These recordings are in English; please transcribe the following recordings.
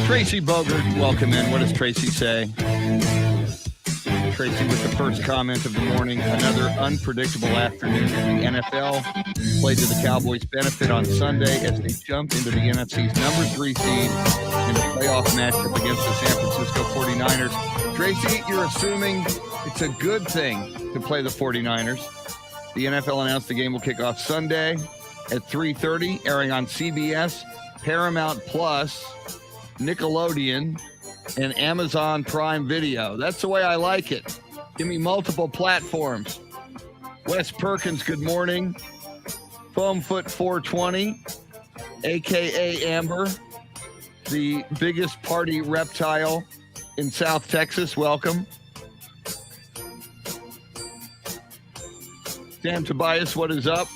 Tracy Bogert, welcome in. What does Tracy say? Tracy with the first comment of the morning. Another unpredictable afternoon in the NFL. Played to the Cowboys' benefit on Sunday as they jumped into the NFC's number 3 seed in a playoff matchup against the San Francisco 49ers. Tracy, you're assuming it's a good thing to play the 49ers. The NFL announced the game will kick off Sunday at 3:30, airing on CBS, Paramount Plus, Nickelodeon, and Amazon Prime Video. That's the way I like it. Give me multiple platforms. Wes Perkins, good morning. Foamfoot 420, a.k.a. Amber, the biggest party reptile in South Texas. Welcome. Sam Tobias, what is up?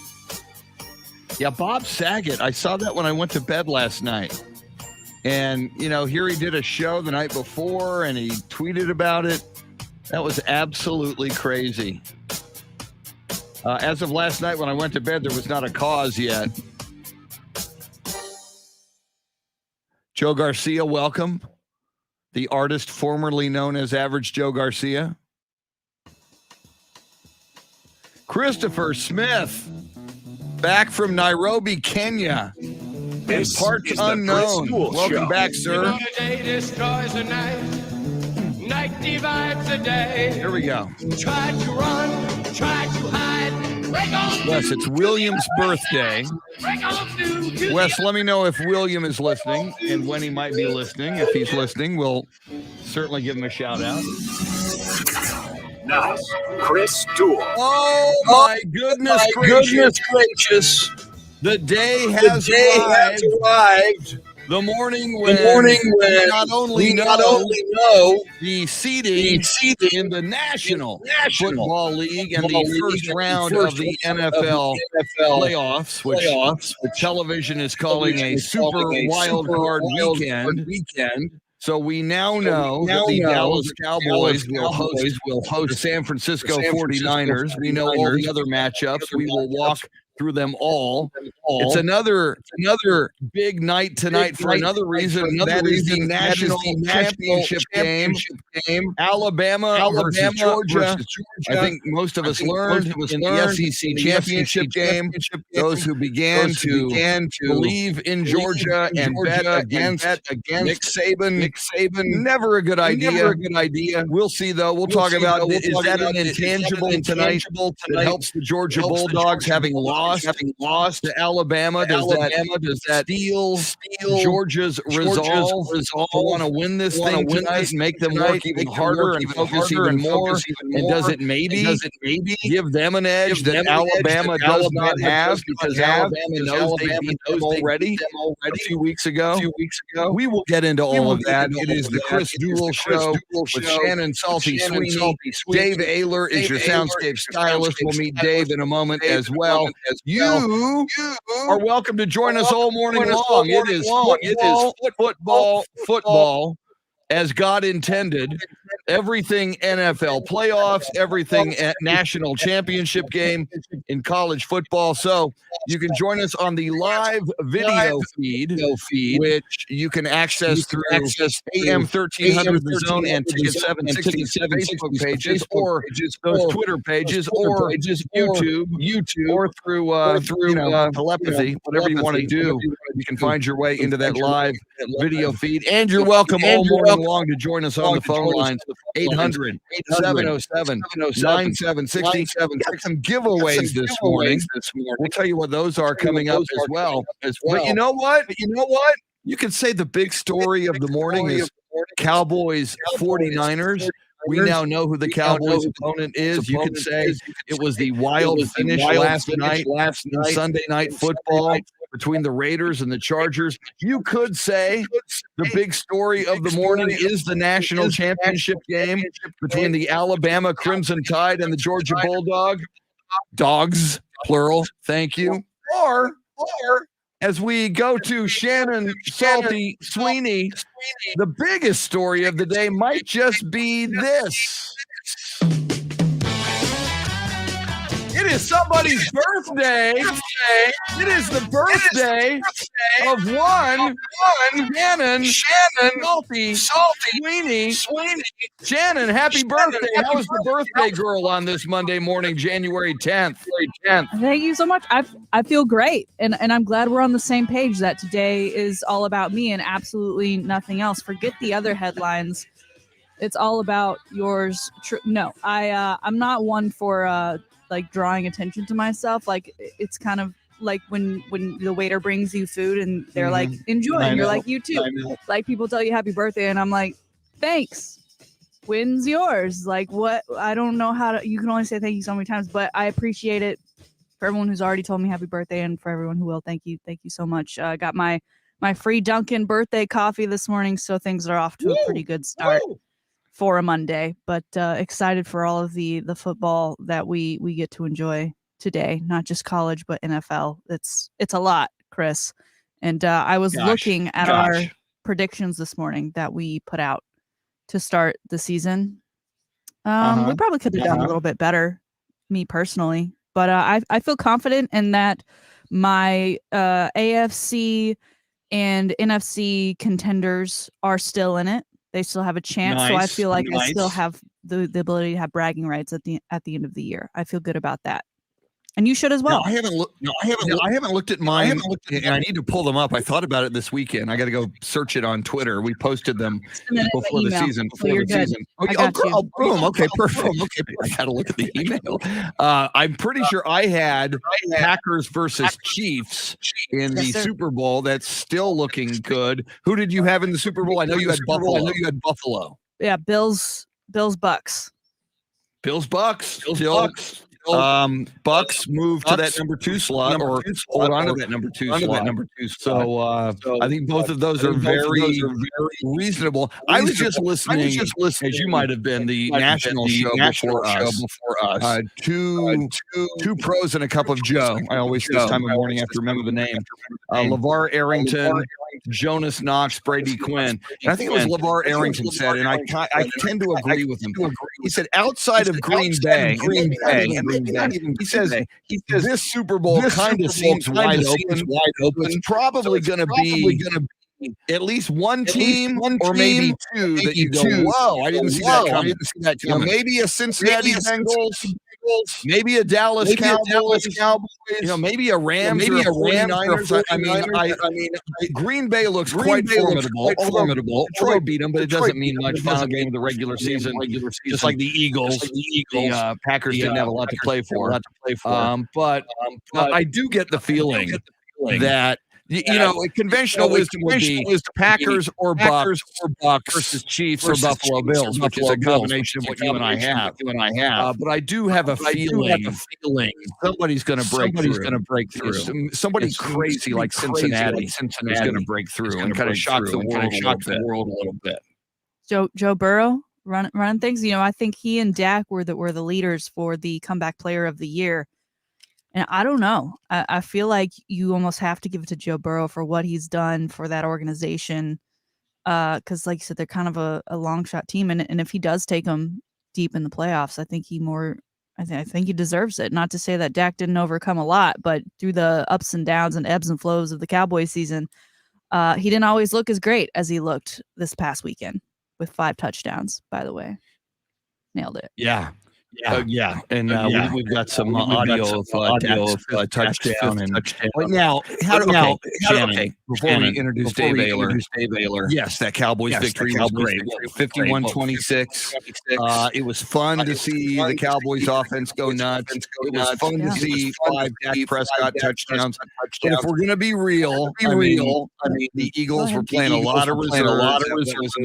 Yeah, Bob Saget. I saw that when I went to bed last night. And, you know, here he did a show the night before and he tweeted about it. That was absolutely crazy. As of last night when I went to bed, there was not a cause yet. Joe Garcia, welcome. The artist formerly known as Average Joe Garcia. Christopher Smith, back from Nairobi, Kenya. In parts unknown. Welcome back, sir. Day destroys the night. Night divides the day. Here we go. Try to run, try to hide. Wes, it's William's birthday. Wes, let me know if William is listening and when he might be listening. If he's listening, we'll certainly give him a shout out. Nice. Chris Duel. Oh, my goodness gracious. The day has arrived. The morning when we not only know the seeding in the National Football League and the first round of the NFL playoffs, which television is calling a super wild card weekend. So we now know that the Dallas Cowboys will host the San Francisco 49ers. We know all the other matchups. We will walk through them all. It's another big night tonight for another reason. That is the national championship game. Alabama versus Georgia. I think most of us learned in the SEC championship game. Those who began to believe in Georgia and bet against Nick Saban. Never a good idea. We'll see though. We'll talk about is that an intangible tonight that helps the Georgia Bulldogs having lost to Alabama? Does that steal Georgia's resolve to want to win this thing tonight and make them work even harder and focus even more? And does it maybe give them an edge that Alabama does not have because Alabama knows they beat them already a few weeks ago? We will get into all of that. It is the Chris Duel Show with Shannon, Salty, Sweeney. Dave Ayler is your soundscape stylist. We'll meet Dave in a moment as well. You are welcome to join us all morning long. It is football as God intended. Everything NFL playoffs, everything at national championship game in college football. So you can join us on the live video feed, which you can access through AM 1300 The Zone and Ticket 767 Facebook pages, or those Twitter pages, or YouTube, or through telepathy, whatever you want to do. You can find your way into that live video feed, and you're welcome all morning long to join us on the phone lines. 800-707-9760. Got some giveaways this morning. We'll tell you what those are coming up as well. But you know what? You could say the big story of the morning is Cowboys 49ers. We now know who the Cowboys opponent is. You could say it was the wild finish last night in Sunday Night Football between the Raiders and the Chargers. You could say the big story of the morning is the national championship game between the Alabama Crimson Tide and the Georgia Dogs, plural, thank you. Or as we go to Shannon, Salty, Sweeney, the biggest story of the day might just be this. It is somebody's birthday. It is the birthday of one Shannon, Salty, Sweeney. Shannon, happy birthday. How was the birthday girl on this Monday morning, January 10th? Thank you so much. I feel great. And I'm glad we're on the same page that today is all about me and absolutely nothing else. Forget the other headlines. It's all about yours. No, I'm not one for like drawing attention to myself. Like it's kind of like when the waiter brings you food and they're like, enjoy. And you're like, you too. Like people tell you happy birthday and I'm like, thanks. When's yours? Like what? I don't know how to, you can only say thank you so many times, but I appreciate it for everyone who's already told me happy birthday and for everyone who will. Thank you. Thank you so much. I got my free Dunkin' birthday coffee this morning. So things are off to a pretty good start for a Monday, but excited for all of the football that we get to enjoy today, not just college, but NFL. It's a lot, Chris. And I was looking at our predictions this morning that we put out to start the season. We probably could have done a little bit better, me personally, but I feel confident in that my AFC and NFC contenders are still in it. They still have a chance, so I feel like I still have the ability to have bragging rights at the end of the year. I feel good about that. And you should as well. I haven't looked at mine, and I need to pull them up. I thought about it this weekend. I got to go search it on Twitter. We posted them before the season. Boom. Okay, perfect. I got to look at the email. I'm pretty sure I had Packers versus Chiefs in the Super Bowl. That's still looking good. Who did you have in the Super Bowl? I know you had Buffalo. Yeah, Bills, Bucks. Bucks. Bucks move to that number 2 slot, or hold on to that number 2 slot. So I think both of those are very reasonable. I was just listening, as you might have been, the national show before us. Two pros and a cup of Joe. I always this time of morning have to remember the name. LeVar Arrington, Jonas Knox, Brady Quinn. And I think it was LeVar Arrington said, and I tend to agree with him. He said, outside of Green Bay, he says this Super Bowl kind of seems wide open. It's probably going to be at least one team or maybe two that you go, whoa, I didn't see that coming. Maybe a Cincinnati Bengals. Maybe a Dallas Cowboys. Maybe a Rams or a 49ers. I mean, Green Bay looks quite formidable. Detroit beat them, but it doesn't mean much. Final game of the regular season, just like the Eagles. The Packers didn't have a lot to play for. But I do get the feeling that conventional wisdom would be Packers or Bucks versus Chiefs or Buffalo Bills, which is a combination of what you and I have. But I do have a feeling somebody's going to break through. Somebody crazy like Cincinnati is going to break through and kind of shock the world a little bit. Joe Burrow running things. I think he and Dak were the leaders for the comeback player of the year. And I don't know. I feel like you almost have to give it to Joe Burrow for what he's done for that organization. Because, like you said, they're kind of a long shot team. And if he does take them deep in the playoffs, I think I think he deserves it. Not to say that Dak didn't overcome a lot, but through the ups and downs and ebbs and flows of the Cowboys season, he didn't always look as great as he looked this past weekend with 5 touchdowns, by the way. Nailed it. Yeah. And we've got some audio of touchdown. Now, Shannon, before we introduce Dave Baylor, yes, that Cowboys victory was great. 51-26. It was fun to see the Cowboys offense go nuts. It was fun to see 5 Dak Prescott touchdowns. And if we're going to be real, I mean, the Eagles were playing a lot of reserves. It was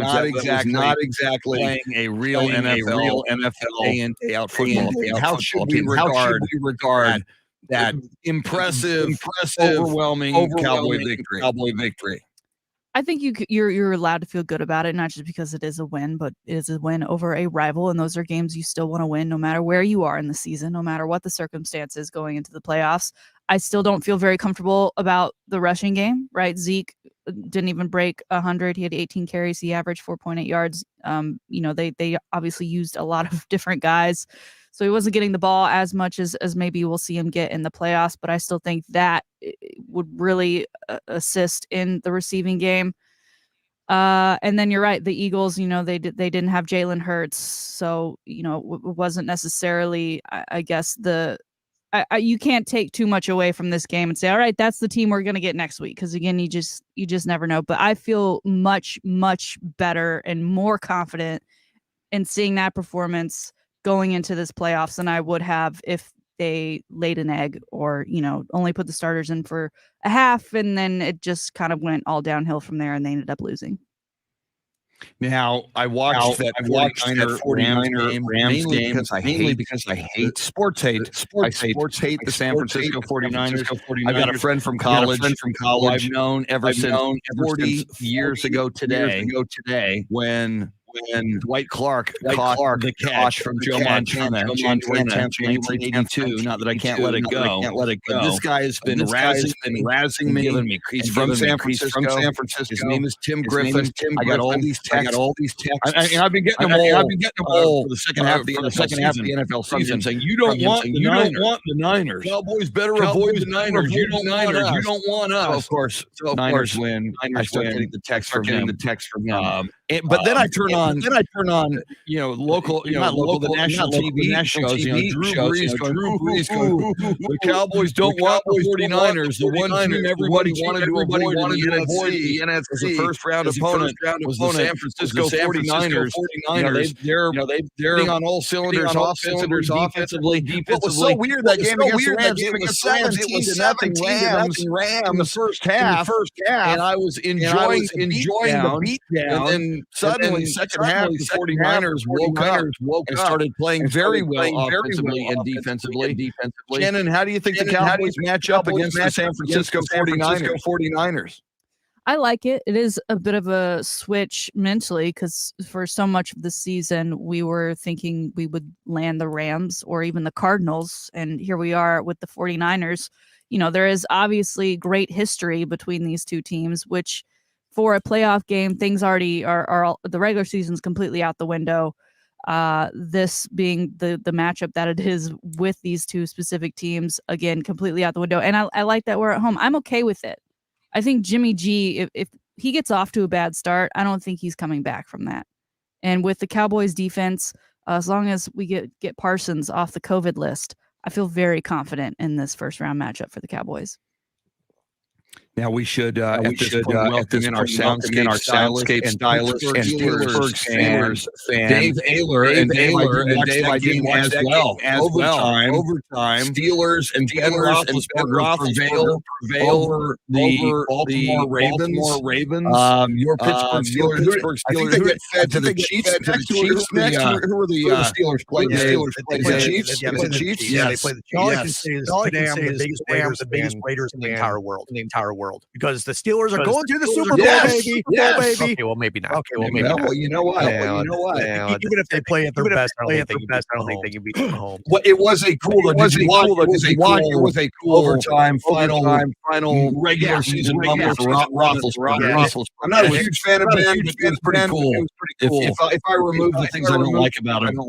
not exactly playing a real NFL day in, day out football. How should we regard that impressive, overwhelming Cowboy victory? I think you're allowed to feel good about it, not just because it is a win, but it is a win over a rival, and those are games you still want to win, no matter where you are in the season, no matter what the circumstances going into the playoffs. I still don't feel very comfortable about the rushing game, right? Zeke didn't even break 100. He had 18 carries. He averaged 4.8 yards. They obviously used a lot of different guys. So he wasn't getting the ball as much as maybe we'll see him get in the playoffs, but I still think that would really assist in the receiving game. And then you're right, the Eagles, they didn't have Jalen Hurts, so it wasn't necessarily, I guess you can't take too much away from this game and say, all right, that's the team we're going to get next week. Because again, you just never know. But I feel much, much better and more confident in seeing that performance going into this playoffs than I would have if they laid an egg or, only put the starters in for a half. And then it just kind of went all downhill from there and they ended up losing. Now, I watched that 49er Rams game because I hate sports hate. I sports hate the San Francisco 49ers. I've got a friend from college who I've known ever since 40 years ago today when Dwight Clark caught the catch from Joe Montana, January 10th, 1982. Not that I can't let it go. But this guy has been razzing me. He's from San Francisco. His name is Tim Griffin. I got all these texts. I've been getting them all for the second half of the NFL season, saying you don't want the Niners. Cowboys better avoid the Niners. You don't want us. So of course, Niners win. I start getting the text from him. But then I turn on, local, the national TV shows, Drew Brees going, the Cowboys don't want the 49ers. The one team everybody wanted to avoid in the NFC as a first-round opponent was the San Francisco 49ers. They're hitting on all cylinders, offensively. It was so weird that game against the Rams. It was 17-0 Rams in the first half, and I was enjoying the beatdown. And then suddenly, second half, the 49ers woke up and started playing very well offensively and defensively. Shannon, how do you think the Cowboys match up against the San Francisco 49ers? I like it. It is a bit of a switch mentally because for so much of the season, we were thinking we would land the Rams or even the Cardinals. And here we are with the 49ers. There is obviously great history between these two teams, which for a playoff game, things already are the regular season's completely out the window. This being the matchup that it is with these two specific teams, again, completely out the window. And I like that we're at home. I'm okay with it. I think Jimmy G, if he gets off to a bad start, I don't think he's coming back from that. And with the Cowboys defense, as long as we get Parsons off the COVID list, I feel very confident in this first round matchup for the Cowboys. Now we should at this point welcome in our soundscape stylist and Pittsburgh Steelers fan, Dave Ayler. And Dave, I didn't watch that game overtime. Steelers and Ben Roethlisberger prevail over the Baltimore Ravens. Your Pittsburgh Steelers. I think they get fed to the Chiefs. Who are the Steelers playing? The Chiefs. Yeah, the Chiefs. Yeah, they play the Chiefs. All I can say is the biggest Raiders in the entire world. Because the Steelers are going to the Super Bowl, baby. Yes. Okay, well, maybe not. Well, you know what? Even if they play at their best, I don't think they can beat them at home. Well, it was a cool overtime final regular season number for Roethlisberger. I'm not a huge fan of Ben, but it's pretty cool. If I remove the things I don't like about him,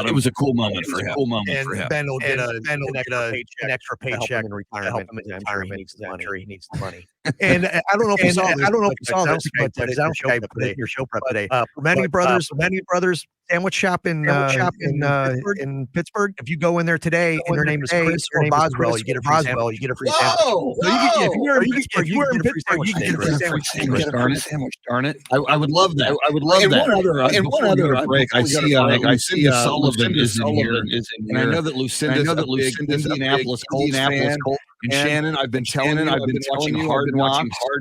it was a cool moment for him. And Ben will get an extra paycheck in retirement. I'm sure he needs the money. And I don't know if you saw this, but I don't think I put it in your show prep today. Many brothers sandwich shop in Pittsburgh. If you go in there today and your name is Chris or Boswell, you get a free sandwich. So if you were in Pittsburgh, you can get a free sandwich. Darn it! I would love that. And one other break. I see Sullivan is in here. And I know that Lucinda's a big Indianapolis Colts fan. And Shannon, I've been watching Hard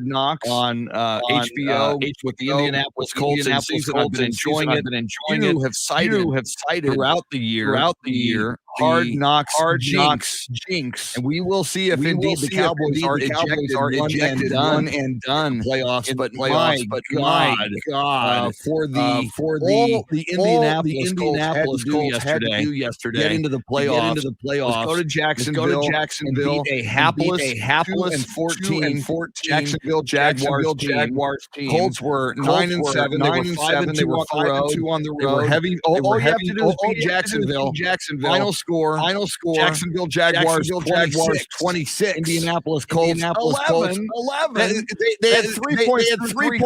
Knocks on HBO with the Indianapolis Colts and I've been enjoying it. You have cited throughout the year hard knocks jinx. And we will see if indeed the Cowboys are ejected one and done playoffs. But my God, for the Indianapolis Colts had to do yesterday, get into the playoffs. Go to Jacksonville, and beat a hapless 2-14 Jacksonville Jaguars team. Colts were 9-7. They were 5-2 on the road. They were heavy. All you have to do is beat Jacksonville. Final score. Jacksonville Jaguars 26. Indianapolis Colts 11. They had 3 points through 3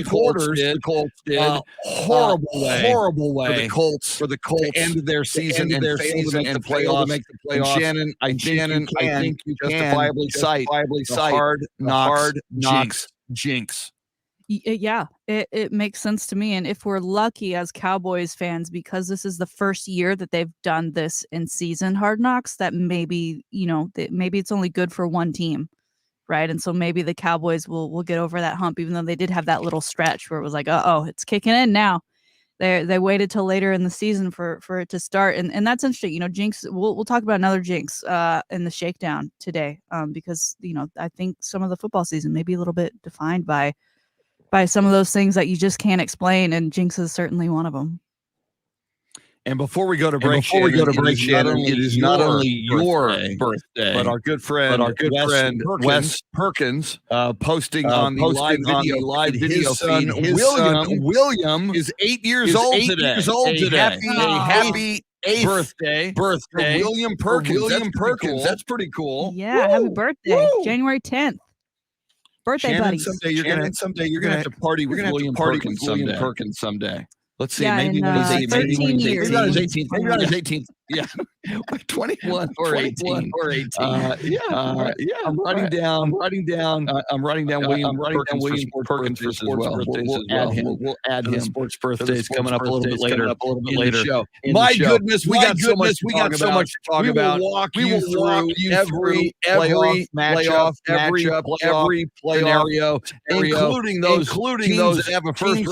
quarters. The Colts did. Horrible way for the Colts to end their season and fail to make the playoffs. And Shannon, I think you justifiably cite the hard knocks jinx. Yeah, it makes sense to me. And if we're lucky as Cowboys fans, because this is the first year that they've done this in season hard knocks, that maybe, maybe it's only good for one team, right? And so maybe the Cowboys will get over that hump, even though they did have that little stretch where it was like, it's kicking in now. They waited till later in the season for it to start, and that's interesting. Jinx. We'll talk about another jinx in the shakedown today, because I think some of the football season may be a little bit defined by some of those things that you just can't explain, and jinx is certainly one of them. And before we go to break, Shannon, it is not only your birthday, but our good friend Wes Perkins posting on the live video feed. His son William is 8 years old today. Happy 8th birthday for William Perkins. That's pretty cool. Yeah, happy birthday, Woo! January 10th. Birthday Shannon, buddies. Someday you're gonna have to party with William Perkins someday. Let's see. Yeah, maybe in, when he's 13 years. Maybe on his 18th. Maybe on his 18th. Yeah, 21 or 18. I'm writing down William Perkins for sports birthdays as well. We'll add him. Sports birthdays coming up a little bit later in the show. My goodness, we got so much to talk about. We will walk you through every matchup, every playoff scenario, including those that have a first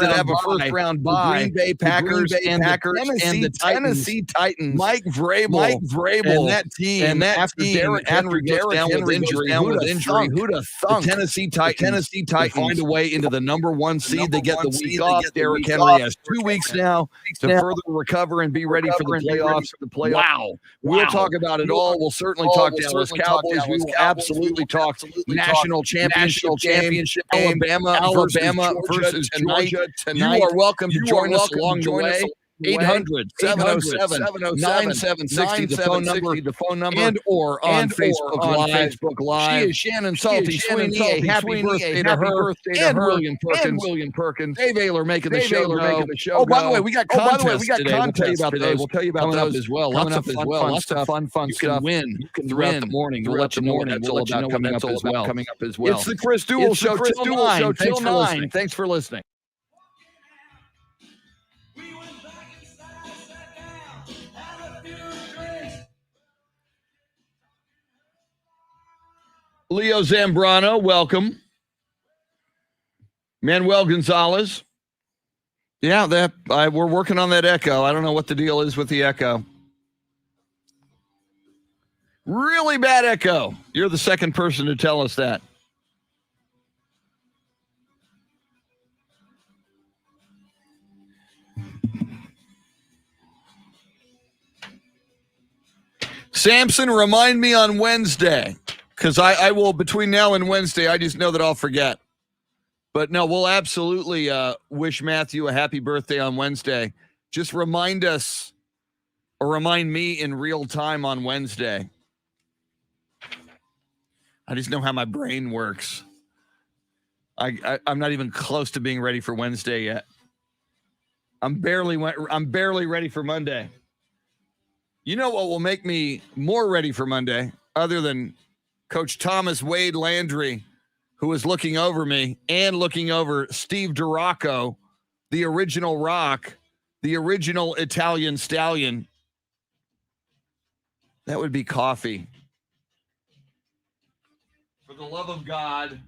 round bye. Green Bay Packers and the Tennessee Titans. Mike Vrabel and that team. After Derrick Henry goes down with injury, who'd have thunk? The Tennessee Titans find a way into the number one seed. They get the week off. Derrick Henry has 2 weeks now to further recover and be ready for the playoffs. Wow. We'll talk about it all. We'll certainly talk Dallas Cowboys. We will absolutely talk national championship game. Alabama versus Georgia tonight. You are welcome to join us along the way. 800-707-9760, the phone number, and or on Facebook Live. She is Shannon Salty Sweeney. A happy birthday to her and William Perkins. Dave Ayler making the show go. Oh, by the way, we got contests today. We'll tell you about those as well. Lots of fun stuff. You can win throughout the morning. We'll let you know what that's all about coming up as well. It's the Chris Duel Show till 9. Thanks for listening. Leo Zambrano, welcome. Manuel Gonzalez. Yeah, we're working on that echo. I don't know what the deal is with the echo. Really bad echo. You're the second person to tell us that. Samson, remind me on Wednesday. Because I will, between now and Wednesday, I just know that I'll forget. But no, we'll absolutely wish Matthew a happy birthday on Wednesday. Just remind us, or remind me in real time on Wednesday. I just know how my brain works. I'm not even close to being ready for Wednesday yet. I'm barely ready for Monday. You know what will make me more ready for Monday, other than Coach Thomas Wade Landry, who is looking over me and looking over Steve Duraco, the original Rock, the original Italian Stallion. That would be coffee. For the love of God.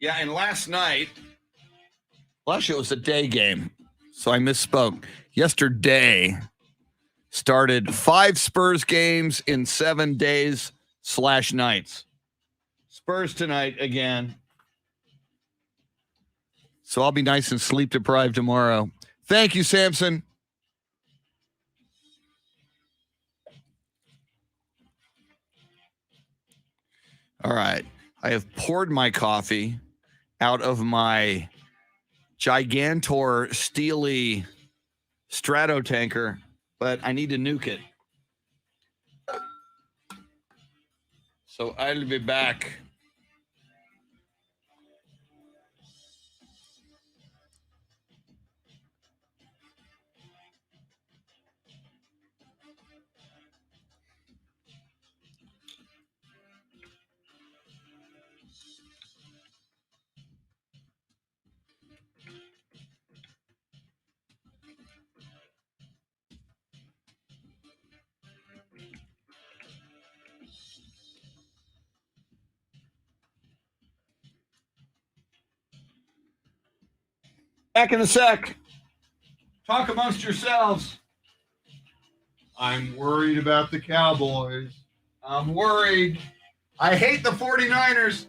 Yeah, and last night Well, actually, it was a day game, so I misspoke. Yesterday started 5 Spurs games in 7 days/nights. Spurs tonight again. So I'll be nice and sleep deprived tomorrow. Thank you, Samson. All right. I have poured my coffee out of my Gigantor Steely Strato tanker, but I need to nuke it. So I'll be back. Back in a sec. Talk amongst yourselves. I'm worried about the Cowboys. I'm worried. I hate the 49ers.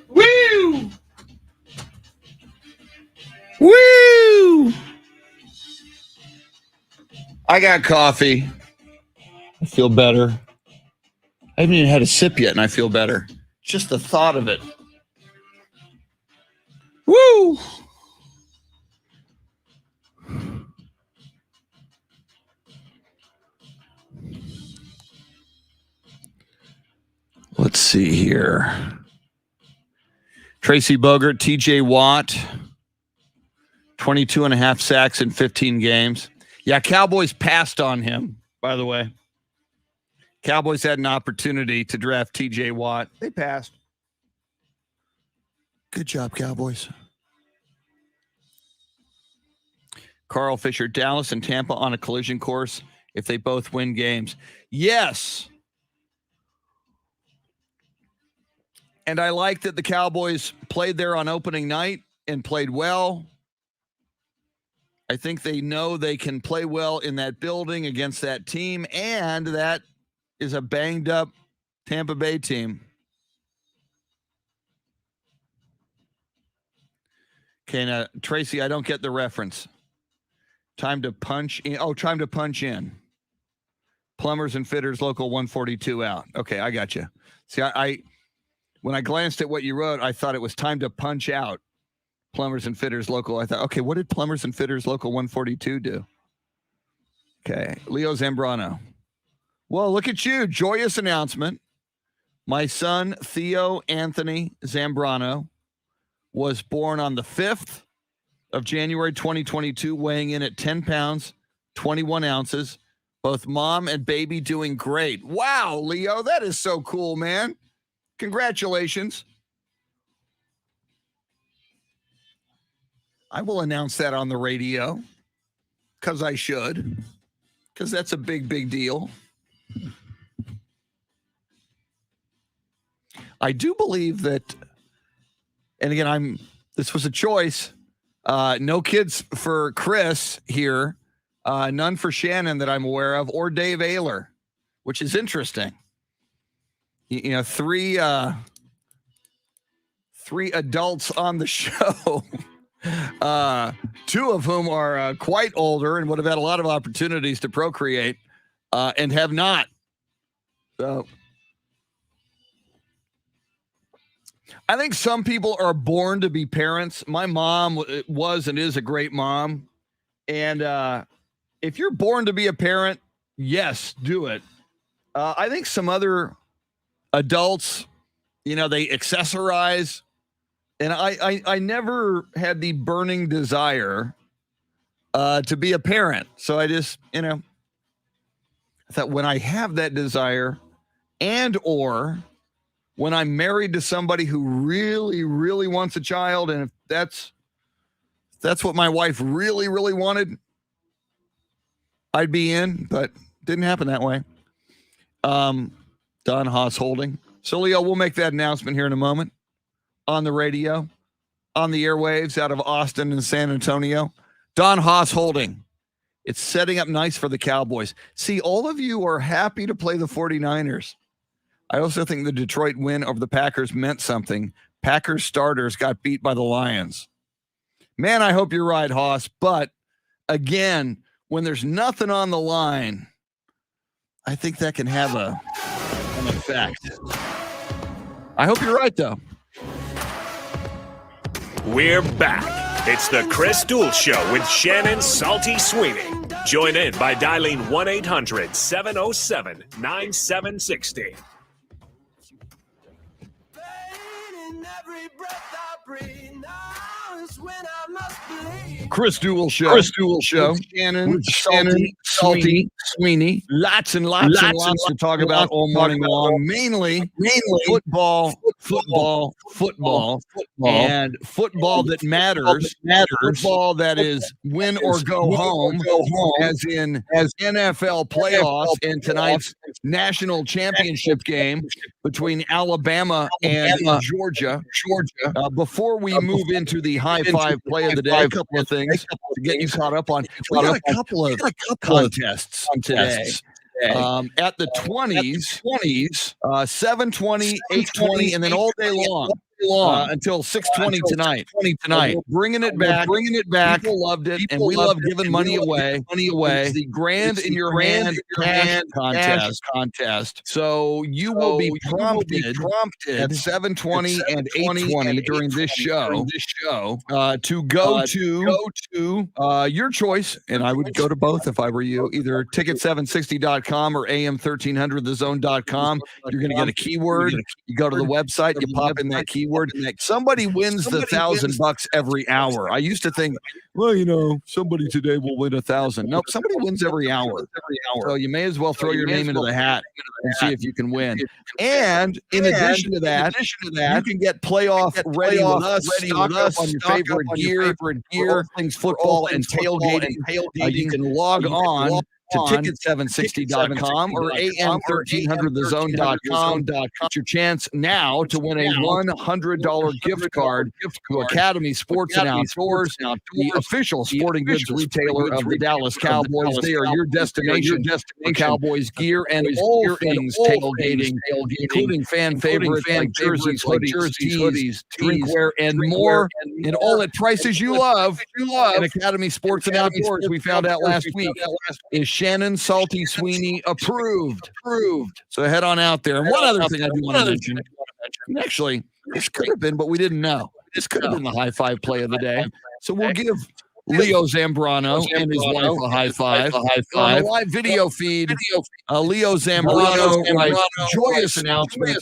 Woo! Woo! I got coffee. I feel better. I haven't even had a sip yet, and I feel better. Just the thought of it. Woo! Let's see here. Tracy Bogert, TJ Watt, 22 and a half sacks in 15 games. Yeah, Cowboys passed on him, by the way. Cowboys had an opportunity to draft TJ Watt. They passed. Good job, Cowboys. Carl Fisher, Dallas and Tampa on a collision course if they both win games. Yes. And I like that the Cowboys played there on opening night and played well. I think they know they can play well in that building against that team, and that is a banged up Tampa Bay team. Okay, now, Tracy, I don't get the reference. Time to punch in. Oh, time to punch in. Plumbers and Fitters, Local 142 out. Okay, I got you. See, I when I glanced at what you wrote, I thought it was time to punch out. Plumbers and Fitters, Local. I thought, okay, what did Plumbers and Fitters, Local 142 do? Okay, Leo Zambrano. Well, look at you. Joyous announcement. My son, Theo Anthony Zambrano, was born on the 5th of January 2022, weighing in at 10 pounds, 21 ounces. Both mom and baby doing great. Wow, Leo, that is so cool, man. Congratulations. I will announce that on the radio because I should, because that's a big, big deal. I do believe that, and again, this was a choice. No kids for Chris here. None for Shannon that I'm aware of, or Dave Ayler, which is interesting. You know, three adults on the show, two of whom are quite older and would have had a lot of opportunities to procreate, and have not. So I think some people are born to be parents. My mom was and is a great mom. And if you're born to be a parent, yes, do it. I think some other adults, you know, they accessorize. And I never had the burning desire to be a parent. So I just, you know, I thought when I have that desire, and or when I'm married to somebody who really, really wants a child, and if that's what my wife really, really wanted, I'd be in, but didn't happen that way. Don Haas Holding. So, Leo, we'll make that announcement here in a moment on the radio, on the airwaves out of Austin and San Antonio. Don Haas Holding. It's setting up nice for the Cowboys. See, all of you are happy to play the 49ers. I also think the Detroit win over the Packers meant something. Packers starters got beat by the Lions. Man, I hope you're right, Haas. But again, when there's nothing on the line, I think that can have an effect. I hope you're right, though. We're back. It's the Chris Duel Show with Shannon Salty Sweeney. Join in by dialing 1-800-707-9760. Chris Duel Show. Shannon, Salty, Sweeney. Lots and lots to talk about all morning long. Mainly football, and football that matters. Football that is win or go home, as NFL playoffs and tonight's national championship game between Alabama and Georgia. Before we move into the high five play of the day, a couple of things to get you caught up on. We got a couple of contests today. At the 20s, 720, 820, and then all day long. until 6:20 tonight. We're bringing it back. People loved it, and we love giving money away. It's the Grand in Your Hand contest. So you will be prompted at 7:20 and 8:20 during this show to go to your choice, and I would go to both if I were you, either ticket760.com or am1300thezone.com. You're going to get a keyword. You go to the website, you pop in that keyword. Somebody wins the $1,000 every hour. I used to think, well, somebody today will win 1,000. Nope, somebody wins every hour. So you may as well throw your name into the hat and see if you can win. And in addition to that, you can get playoff ready with us. Stock up on your favorite gear, all things football and tailgating. You can log on to ticket760.com or am1300thezone.com. Get your chance now to win a $100 gift card to Academy Sports and Outdoors, the official sporting goods retailer of the Dallas Cowboys. They are your destination for Cowboys gear and all things tailgating, including fan favorites like jerseys, hoodies, drinkware, and more, and all at prices you love. And Academy Sports and Outdoors, we found out last week, is Shannon, Salty, Sweeney approved. So head on out there. And one other thing I do want to mention, actually, this could have been, but we didn't know. This could have been the high five play of the day. So we'll give Leo Zambrano and his wife a high five. On the live video feed, Leo Zambrano writes, joyous announcement.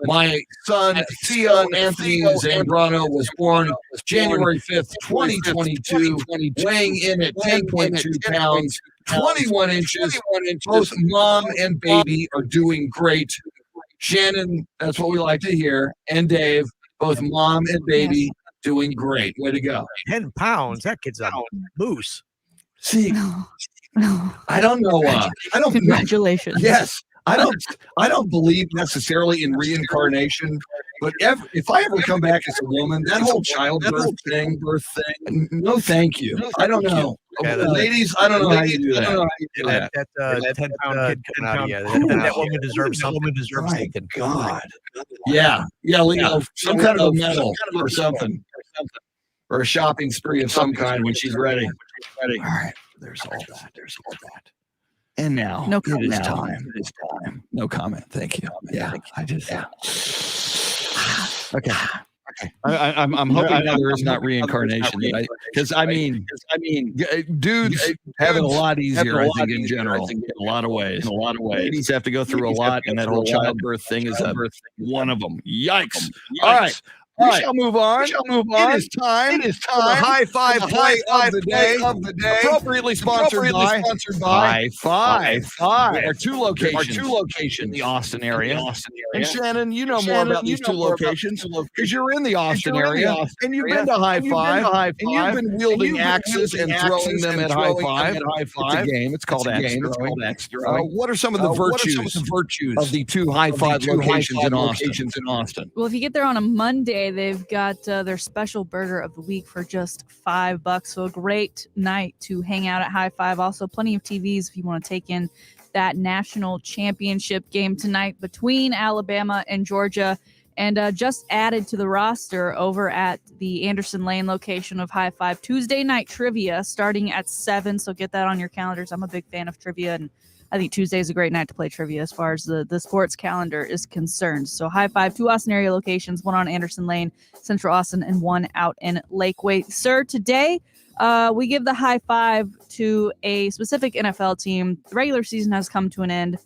My son, Theo Anthony Zambrano, was born January 5th, 2022, weighing in at 10.2 pounds, 21 inches. Both mom and baby are doing great. Shannon, that's what we like to hear. And Dave, both mom and baby doing great. Way to go. 10 pounds. That kid's a moose. See, I don't know. Congratulations. Yes. I don't believe necessarily in reincarnation, but if I ever come back as a woman, that whole childbirth thing, no, thank you. I don't know. Okay, ladies, I don't know how you do that. That 10-pound kid coming out of you. That woman deserves something. My God. Yeah, Leo, some kind of a medal or something. Or a shopping spree of some kind when she's ready. All right, there's all that. And now it is time. No comment. Thank you. Yeah, Okay. I'm hoping now there is not reincarnation, because dudes have it a lot easier, I think, in general, in a lot of ways. Ladies have to go through a lot, and that whole childbirth thing is one of them. Yikes! All right. We shall move on. It is time for the high five play of the day. Appropriately sponsored by High Five. There are two locations in the Austin area. And Shannon, you know more about these two locations because you're in the Austin area and you've been to High Five and you've been wielding axes and throwing them at High Five. It's a game. It's called axe throwing. What are some of the virtues of the two High Five locations in Austin? Well, if you get there on a Monday, they've got their special burger of the week for just $5. So a great night to hang out at High Five. Also, plenty of TVs if you want to take in that national championship game tonight between Alabama and Georgia. And just added to the roster over at the Anderson Lane location of High Five, Tuesday night trivia starting at 7. So get that on your calendars. I'm a big fan of trivia, and I think Tuesday is a great night to play trivia as far as the sports calendar is concerned. So High Five, 2 Austin area locations, one on Anderson Lane, Central Austin, and one out in Lakeway. Sir, today we give the high five to a specific NFL team. The regular season has come to an end.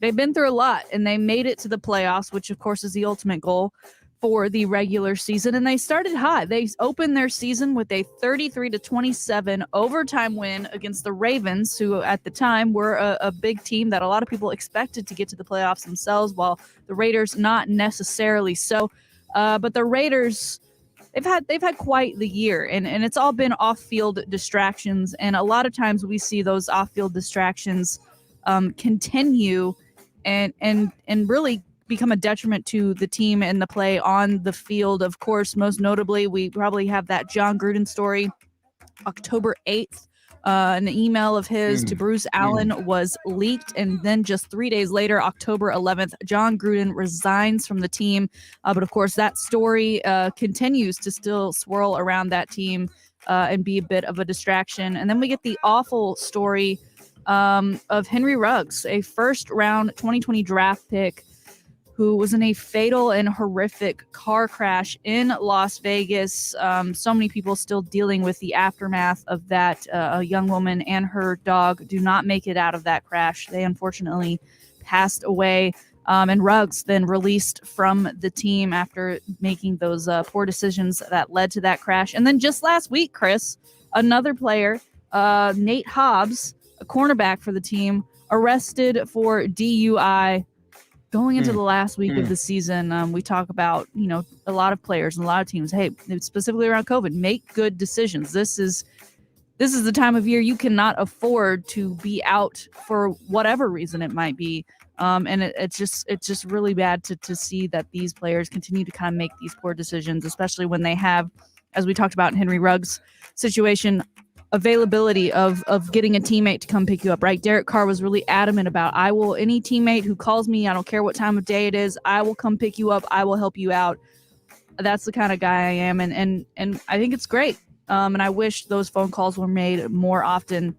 They've been through a lot, and they made it to the playoffs, which, of course, is the ultimate goal for the regular season. And they started high. They opened their season with a 33-27 overtime win against the Ravens, who at the time were a big team that a lot of people expected to get to the playoffs themselves, while the Raiders not necessarily so. But the Raiders, they've had quite the year, and it's all been off-field distractions. And a lot of times we see those off-field distractions continue and really become a detriment to the team and the play on the field. Of course, most notably, we probably have that John Gruden story. October 8th An email of his to Bruce Allen was leaked, and then just 3 days later, October 11th, John Gruden resigns from the team. But of course, that story continues to still swirl around that team and be a bit of a distraction. And then we get the awful story of Henry Ruggs, a first-round 2020 draft pick who was in a fatal and horrific car crash in Las Vegas. So many people still dealing with the aftermath of that. A young woman and her dog do not make it out of that crash. They unfortunately passed away. And Ruggs then released from the team after making those poor decisions that led to that crash. And then just last week, Chris, another player, Nate Hobbs, a cornerback for the team, arrested for DUI. Going into the last week of the season, we talk about, a lot of players and a lot of teams, hey, specifically around COVID, make good decisions. This is the time of year you cannot afford to be out for whatever reason it might be. And it's just really bad to see that these players continue to kind of make these poor decisions, especially when they have, as we talked about in Henry Ruggs' situation, availability of getting a teammate to come pick you up, right? Derek Carr was really adamant about, any teammate who calls me, I don't care what time of day it is, I will come pick you up, I will help you out. That's the kind of guy I am, and I think it's great. And I wish those phone calls were made more often.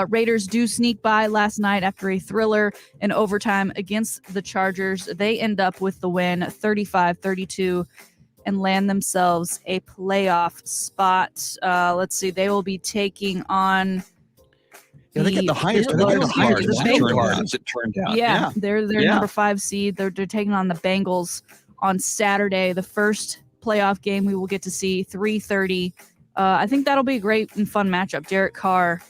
Raiders do sneak by last night after a thriller in overtime against the Chargers. They end up with the win, 35-32. And land themselves a playoff spot. Let's see. They will be taking on. They get the highest card, as it turned out. Yeah. They're number 5 seed. They're taking on the Bengals on Saturday. The first playoff game we will get to see, 3:30. I think that'll be a great and fun matchup. Derek Carr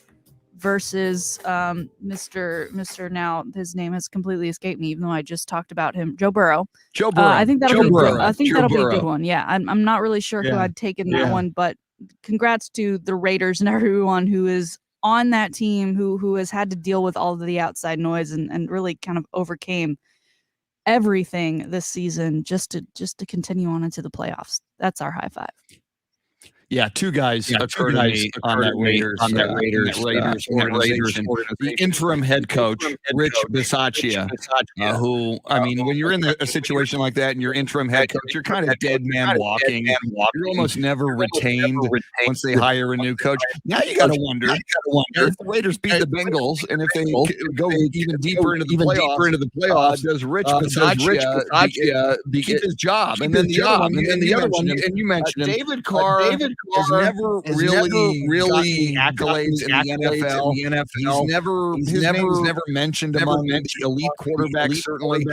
versus Mr. Now his name has completely escaped me, even though I just talked about him. Joe Burrow. I think that'll be a good one. Yeah, I'm not really sure who I'd taken that one, but congrats to the Raiders and everyone who is on that team who has had to deal with all of the outside noise and really kind of overcame everything this season just to continue on into the playoffs. That's our high five. Yeah, two guys occurred to me on that Raiders organization. The interim head coach, Rich Bisaccia, who, when you're in a situation like that and you're interim head coach, you're kind of dead man walking. You're almost never retained once they hire a new coach. Now you got to wonder if the Raiders beat the Bengals and if they go even deeper into the playoffs, does Rich Bisaccia keep his job? And then the other one, and you mentioned him, David Carr. Has never really accolades in the NFL. His name was never mentioned among the elite quarterbacks. Certainly,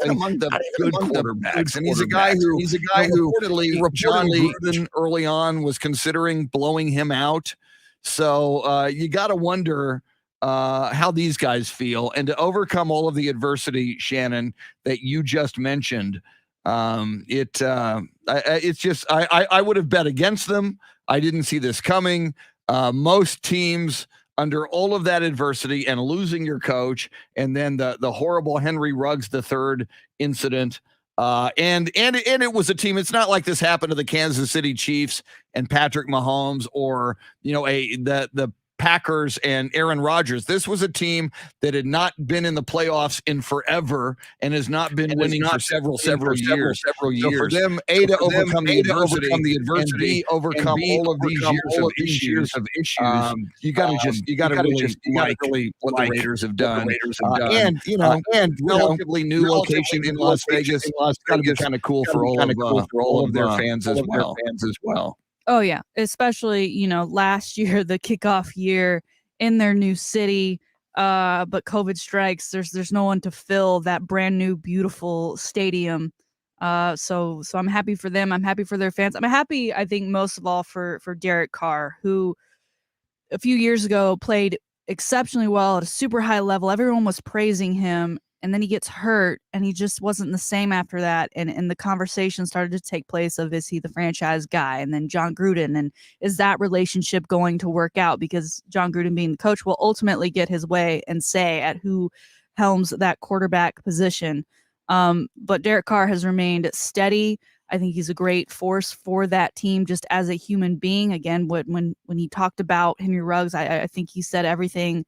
among the good quarterbacks. And he's a guy who reportedly Gruden early on was considering blowing him out. So you got to wonder how these guys feel, and to overcome all of the adversity, Shannon, that you just mentioned. It's just I would have bet against them. I didn't see this coming. Most teams, under all of that adversity and losing your coach, and then the horrible Henry Ruggs III incident, and it was a team. It's not like this happened to the Kansas City Chiefs and Patrick Mahomes, or the Packers and Aaron Rodgers. This was a team that had not been in the playoffs in forever and has not been winning for several years. So for them, to overcome the adversity, and B, overcome all of these years of issues, you got to really what the Raiders have done. And relatively new location in Las Vegas. It's got to be kind of cool for all of their fans as well. Oh, yeah. Especially, last year, the kickoff year in their new city. But COVID strikes. There's no one to fill that brand new, beautiful stadium. So I'm happy for them. I'm happy for their fans. I'm happy, I think, most of all for Derek Carr, who a few years ago played exceptionally well at a super high level. Everyone was praising him. And then he gets hurt, and he just wasn't the same after that. And the conversation started to take place of, is he the franchise guy? And then John Gruden, and is that relationship going to work out? Because John Gruden, being the coach, will ultimately get his way and say at who helms that quarterback position. But Derek Carr has remained steady. I think he's a great force for that team just as a human being. Again, when he talked about Henry Ruggs, I think he said everything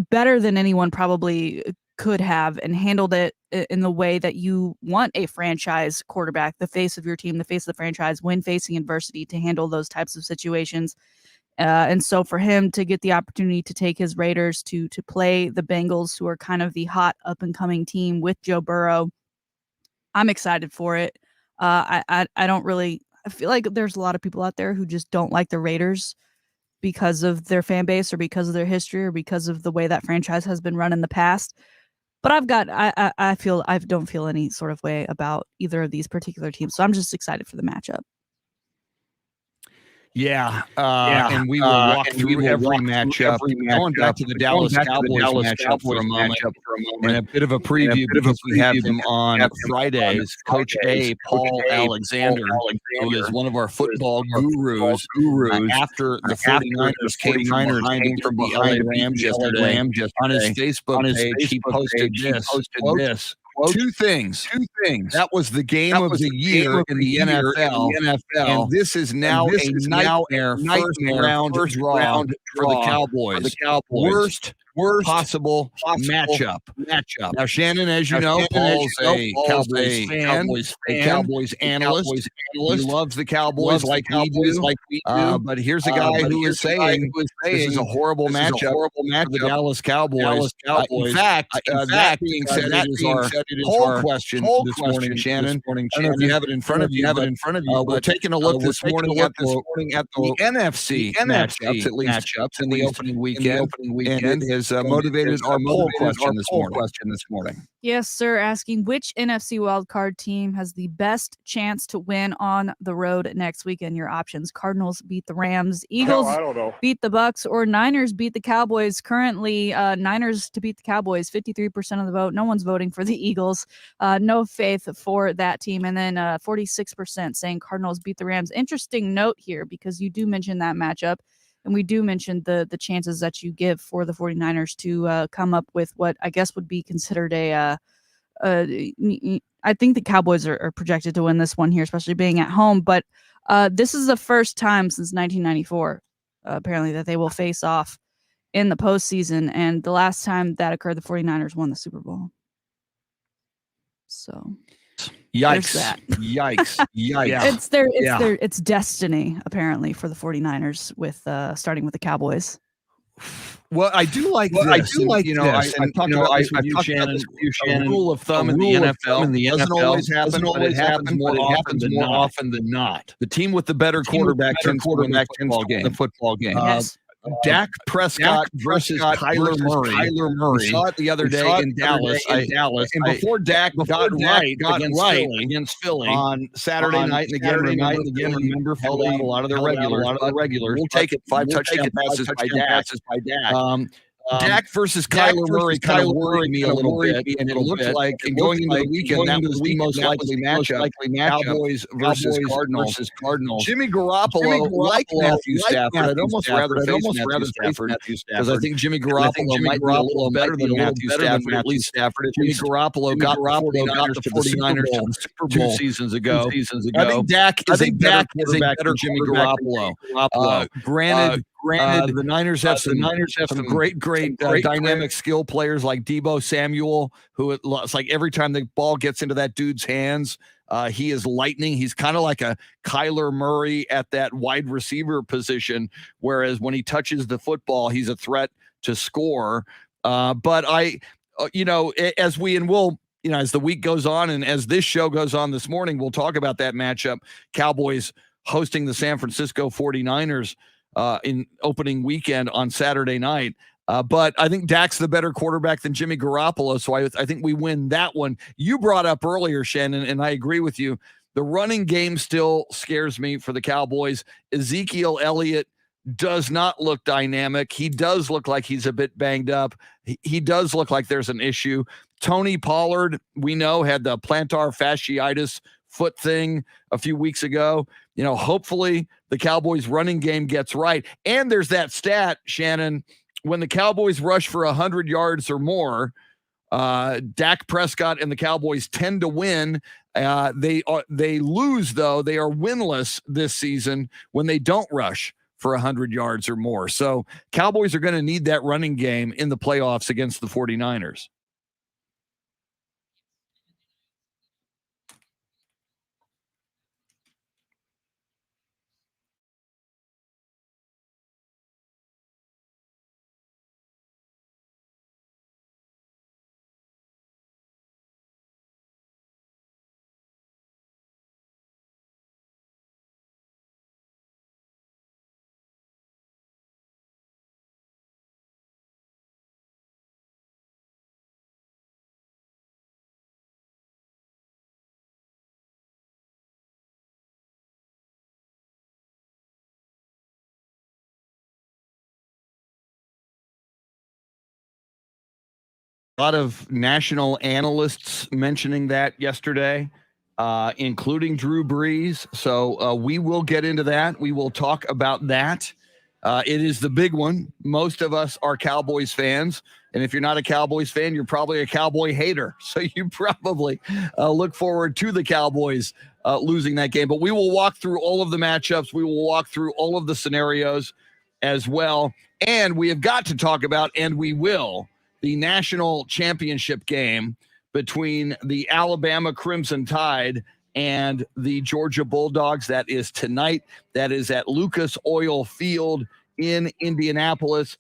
better than anyone probably could have, and handled it in the way that you want a franchise quarterback, the face of your team, the face of the franchise, when facing adversity, to handle those types of situations. And so for him to get the opportunity to take his Raiders to play the Bengals, who are kind of the hot up and coming team with Joe Burrow, I'm excited for it. I feel like there's a lot of people out there who just don't like the Raiders because of their fan base or because of their history or because of the way that franchise has been run in the past. But I don't feel any sort of way about either of these particular teams. So I'm just excited for the matchup. Yeah, and we will walk through every matchup. Going back to the Dallas Cowboys matchup for a moment, and a bit of a preview because we have them on Fridays. Coach A, Paul Alexander, who is one of our football gurus, after the 49ers came from behind the Rams yesterday, on his Facebook page, he posted this. Two things. That was the game of the year in the NFL, and this is now a nightmare first round draw for the Cowboys. Worst possible matchup. Now, Shannon, as you know, Paul's a Cowboys fan, a Cowboys analyst. He loves the Cowboys like we do. But here's a guy who is saying this is a horrible matchup for the Dallas Cowboys. In fact, that being said, it is our poll question this morning, Shannon. I don't know if you have it in front of you. We're taking a look this morning at the NFC matchups, at least in the opening weekend, and it has motivated our poll question this morning. Yes, sir. Asking which NFC wildcard team has the best chance to win on the road next weekend. Your options: Cardinals beat the Rams, Eagles beat the Bucks, or Niners beat the Cowboys. Currently, Niners to beat the Cowboys, 53% of the vote. No one's voting for the Eagles. No faith for that team. And then 46% saying Cardinals beat the Rams. Interesting note here, because you do mention that matchup. And we do mention the chances that you give for the 49ers to come up with what I guess would be considered I think the Cowboys are projected to win this one here, especially being at home. But this is the first time since 1994, apparently, that they will face off in the postseason. And the last time that occurred, the 49ers won the Super Bowl. So... Yikes. It's destiny, apparently, for the 49ers with starting with the Cowboys. Well, I do like this. I talked about this with you, Shannon. A rule of thumb in the NFL. Doesn't always happen, but it happens more often than not. The team with the better quarterback tends to win the football game. Yes. Dak Prescott versus Kyler Murray. We saw it the other day in Dallas. And before Dak got right against Philly on Saturday night, and again, remember, Philly held out a lot of their regulars. We'll take it. 5 touchdown passes by Dak. Dak versus Kyler Murray kind of worried me a little bit, and it looked like, and going into the weekend, that was the most likely matchup. Cowboys versus Cardinals. Jimmy Garoppolo, like Matthew Stafford, I'd almost rather face Matthew Stafford, because I think Jimmy Garoppolo might be a little better than Matthew Stafford. At least Jimmy Garoppolo got the 49ers to the Super Bowl 2 seasons ago. I think Dak is a better quarterback than Jimmy Garoppolo. Granted, the Niners have some great dynamic skill players like Deebo Samuel, who it's like every time the ball gets into that dude's hands, he is lightning. He's kind of like a Kyler Murray at that wide receiver position, whereas when he touches the football, he's a threat to score. But as the week goes on and as this show goes on this morning, we'll talk about that matchup. Cowboys hosting the San Francisco 49ers in opening weekend on Saturday night. But I think Dak's the better quarterback than Jimmy Garoppolo, so I think we win that one. You brought up earlier, Shannon, and I agree with you. The running game still scares me for the Cowboys. Ezekiel Elliott does not look dynamic. He does look like he's a bit banged up. He does look like there's an issue. Tony Pollard, we know, had the plantar fasciitis foot thing a few weeks ago. Hopefully the Cowboys running game gets right. And there's that stat, Shannon, when the Cowboys rush for 100 yards or more, Dak Prescott and the Cowboys tend to win. They lose, though. They are winless this season when they don't rush for 100 yards or more. So Cowboys are going to need that running game in the playoffs against the 49ers. A lot of national analysts mentioning that yesterday, including Drew Brees. So we will get into that. We will talk about that. It is the big one. Most of us are Cowboys fans. And if you're not a Cowboys fan, you're probably a Cowboy hater. So you probably look forward to the Cowboys losing that game. But we will walk through all of the matchups. We will walk through all of the scenarios as well. And we have got to talk about, and we will, the national championship game between the Alabama Crimson Tide and the Georgia Bulldogs. That is tonight. That is at Lucas Oil Field in Indianapolis.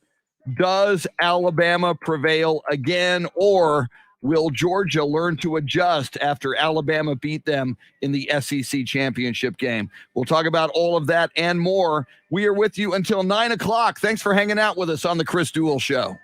Does Alabama prevail again, or will Georgia learn to adjust after Alabama beat them in the SEC championship game? We'll talk about all of that and more. We are with you until 9 o'clock. Thanks for hanging out with us on the Chris Duel Show.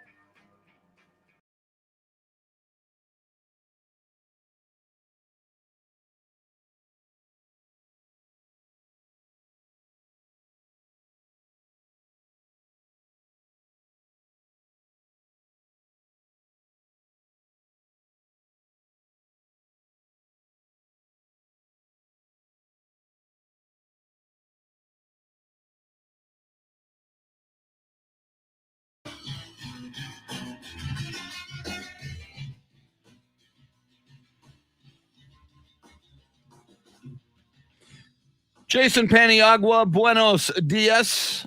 Jason Paniagua, buenos dias.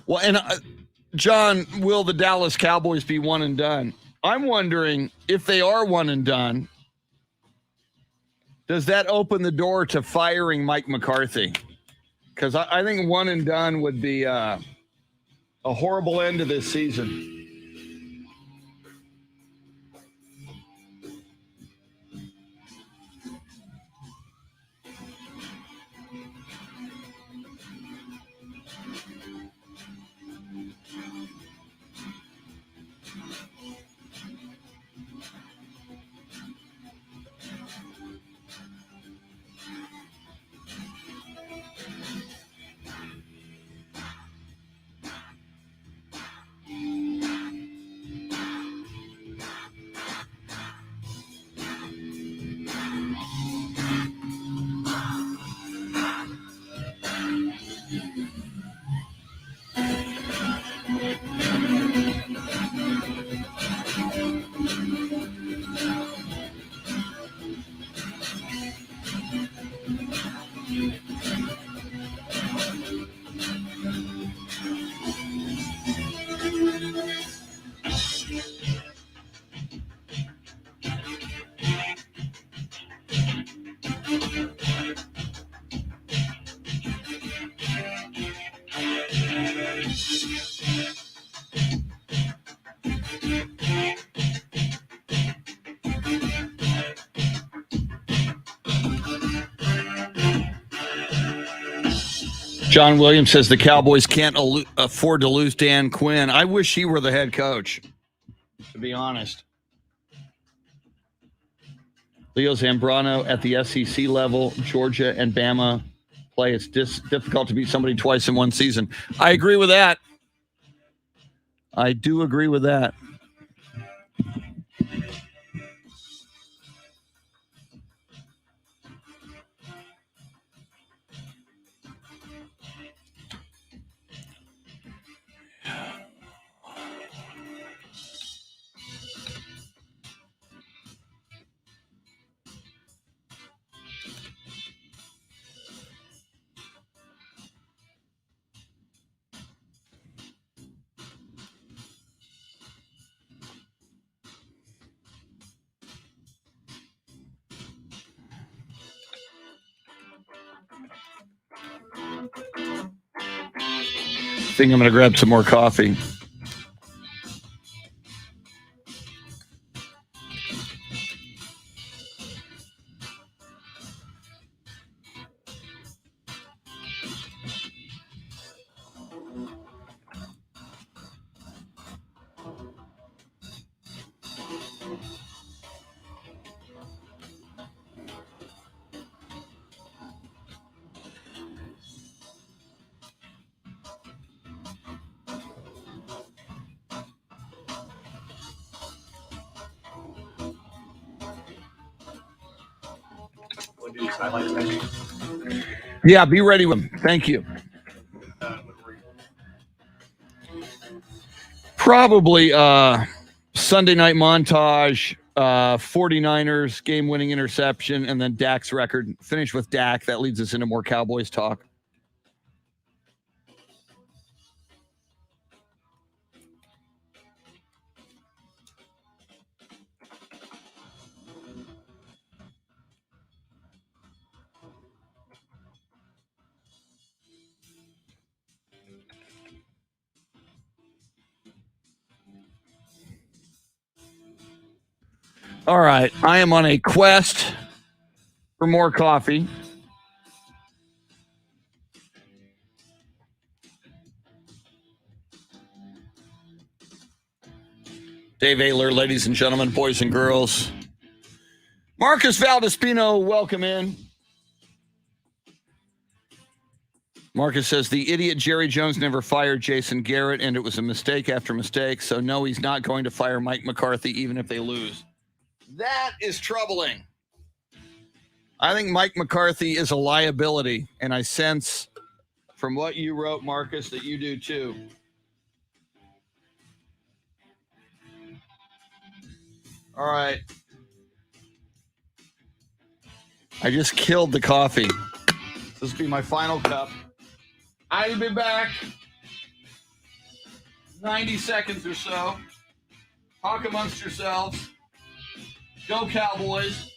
Well, and John, will the Dallas Cowboys be one and done? I'm wondering if they are one and done, does that open the door to firing Mike McCarthy? Because I think one and done would be a horrible end to this season. John Williams says the Cowboys can't afford to lose Dan Quinn. I wish he were the head coach, to be honest. Leo Zambrano at the SEC level, Georgia and Bama play. It's difficult to beat somebody twice in one season. I agree with that. I do agree with that. think I'm going to grab some more coffee. Yeah, be ready with them. Thank you. Probably Sunday night montage, 49ers game-winning interception, and then Dak's record. Finish with Dak. That leads us into more Cowboys talk. All right, I am on a quest for more coffee. Dave Ayler, ladies and gentlemen, boys and girls. Marcus Valdespino, welcome in. Marcus says the idiot Jerry Jones never fired Jason Garrett, and it was a mistake after mistake. So, no, he's not going to fire Mike McCarthy, even if they lose. That is troubling. I think Mike McCarthy is a liability, and I sense from what you wrote, Marcus, that you do too. All right. I just killed the coffee. This will be my final cup. I'll be back. 90 seconds or so. Talk amongst yourselves. Go Cowboys.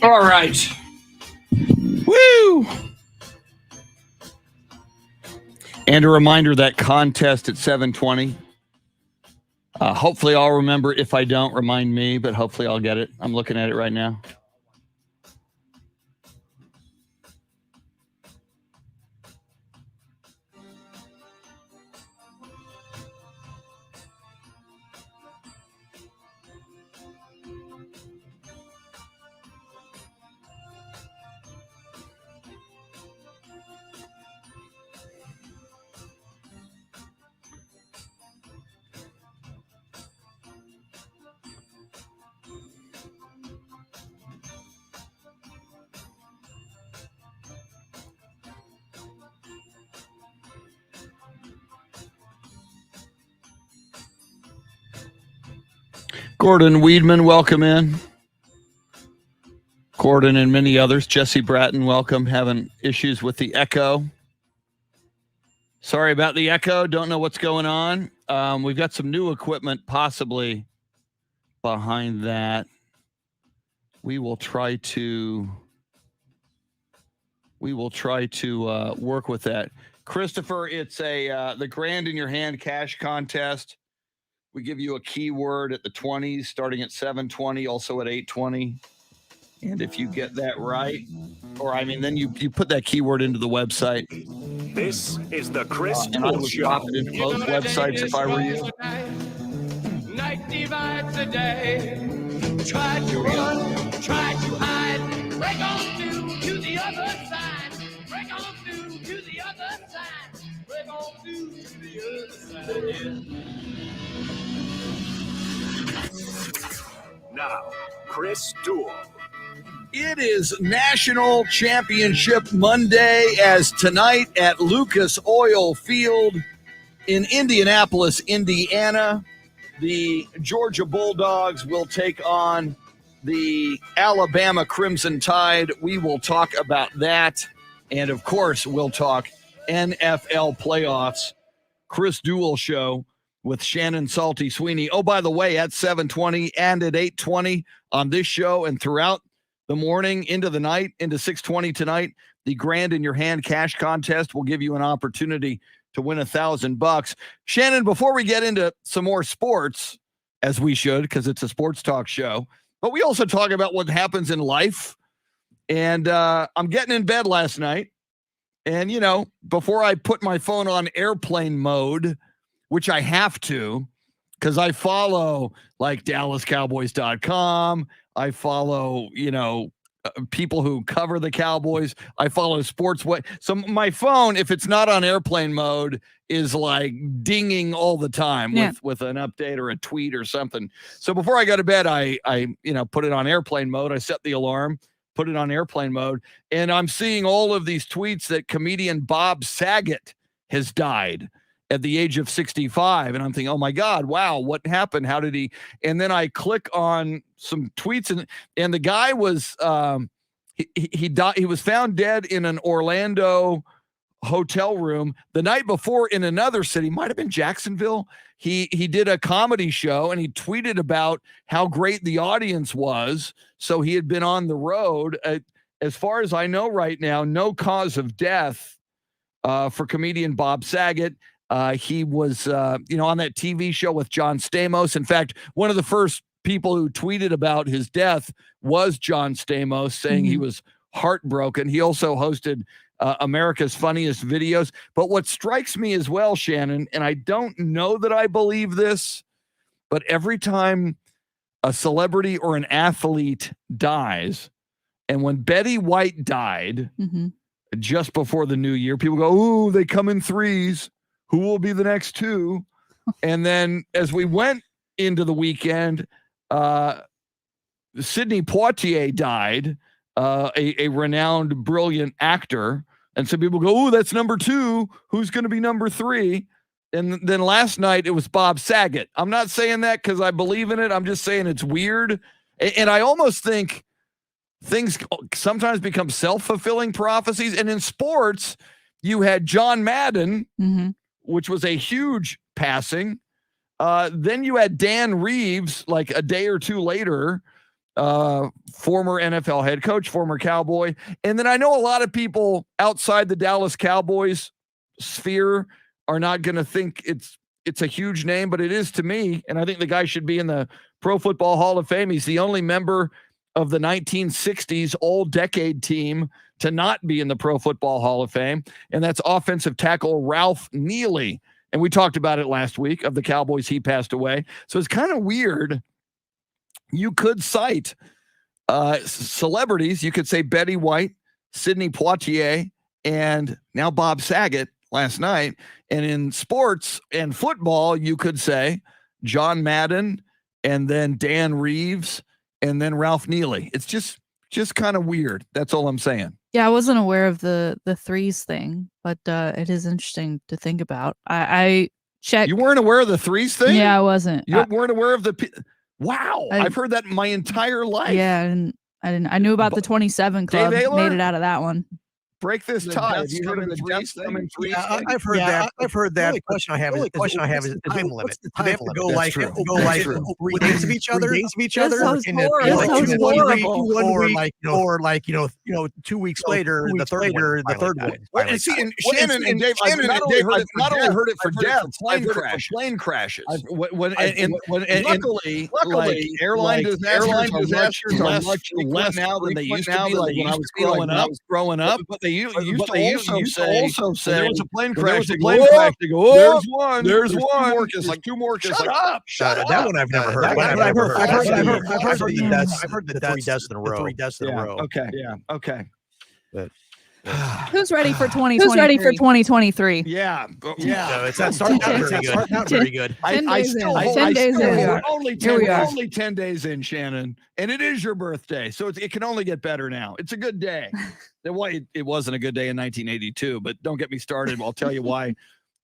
All right. Woo! And a reminder, that contest at 7:20. Hopefully I'll remember. If I don't, remind me, but hopefully I'll get it. I'm looking at it right now. Gordon Weedman, welcome in. Gordon and many others. Jesse Bratton, welcome. Having issues with the echo. Sorry about the echo. Don't know what's going on. We've got some new equipment possibly behind that. We will try to work with that. Christopher, it's the Grand in Your Hand cash contest. We give you a keyword at the 20s, starting at 7:20, also at 8:20. And if you get that right, then you put that keyword into the website. This is the Chris and I Duel would Show. drop it into both websites if I were you. Night divides the day. Try to run, try to hide. Break on to the other side. Break on to the other side. Break on to the other side. Yeah. Now, Chris Duel. It is National Championship Monday, as tonight at Lucas Oil Field in Indianapolis, Indiana, the Georgia Bulldogs will take on the Alabama Crimson Tide. We will talk about that. And, of course, we'll talk NFL playoffs. Chris Duel Show with Shannon Salty Sweeney. Oh, by the way, at 7:20 and at 8:20 on this show and throughout the morning into the night, into 6:20 tonight, the Grand in Your Hand cash contest will give you an opportunity to win $1,000. Shannon, before we get into some more sports, as we should, because it's a sports talk show, but we also talk about what happens in life. And I'm getting in bed last night. And, before I put my phone on airplane mode, which I have to, because I follow like DallasCowboys.com. I follow, people who cover the Cowboys. I follow sports. So my phone, if it's not on airplane mode, is like dinging all the time with an update or a tweet or something. So before I go to bed, I put it on airplane mode. I set the alarm, put it on airplane mode, and I'm seeing all of these tweets that comedian Bob Saget has died at the age of 65. And I'm thinking, oh my God, wow, what happened? How did he? And then I click on some tweets and the guy was, he died. He was found dead in an Orlando hotel room the night before in another city, might've been Jacksonville. He did a comedy show and he tweeted about how great the audience was. So he had been on the road. As far as I know right now, no cause of death for comedian Bob Saget. He was, on that TV show with John Stamos. In fact, one of the first people who tweeted about his death was John Stamos, saying he was heartbroken. He also hosted America's Funniest Videos. But what strikes me as well, Shannon, and I don't know that I believe this, but every time a celebrity or an athlete dies, and when Betty White died just before the new year, people go, ooh, they come in threes. Who will be the next two? And then as we went into the weekend, Sidney Poitier died, a renowned, brilliant actor. And so people go, oh, that's number two. Who's going to be number three? And then last night it was Bob Saget. I'm not saying that because I believe in it. I'm just saying it's weird. And I almost think things sometimes become self-fulfilling prophecies. And in sports, you had John Madden, which was a huge passing. Then you had Dan Reeves, like a day or two later, former NFL head coach, former Cowboy. And then I know a lot of people outside the Dallas Cowboys sphere are not going to think it's a huge name, but it is to me. And I think the guy should be in the Pro Football Hall of Fame. He's the only member of the 1960s all-decade team to not be in the Pro Football Hall of Fame, and that's offensive tackle Ralph Neely. And we talked about it last week of the Cowboys. He passed away. So it's kind of weird. You could cite celebrities. You could say Betty White, Sidney Poitier, and now Bob Saget last night. And in sports and football, you could say John Madden, and then Dan Reeves, and then Ralph Neely. It's just kind of weird. That's all I'm saying. Yeah, I wasn't aware of the threes thing, but it is interesting to think about. I checked. You weren't aware of the threes thing? Yeah, I wasn't. You weren't aware of the. Wow, I've heard that my entire life. Yeah, and I didn't. I knew about the 27 club. Made it out of that one. Break this tie. Have you heard of the threes thing? Yeah, I've heard that. I've heard that. The question I have is the time limit. Do they have to go like 3 days of each other? This sounds horrible. Or 2 weeks later, the third one. Well, and see, and Shannon and Dave not only heard it for death, plane crashes. Luckily, airline disasters are much less now than they used to be. Like when I was growing up, but they used to also say there was a plane crash. They go, there's one. Like two more. Shut up. That one I've never heard. I've heard the 3 deaths in a row. 3 deaths in a row. Okay. Yeah. Okay. Who's ready for 2023? Who's ready for 2023? Yeah. So it's not starting out very good. 10 days in. We're only 10 days in, Shannon. And it is your birthday. So it can only get better now. It's a good day. It wasn't a good day in 1982, but don't get me started. I'll tell you why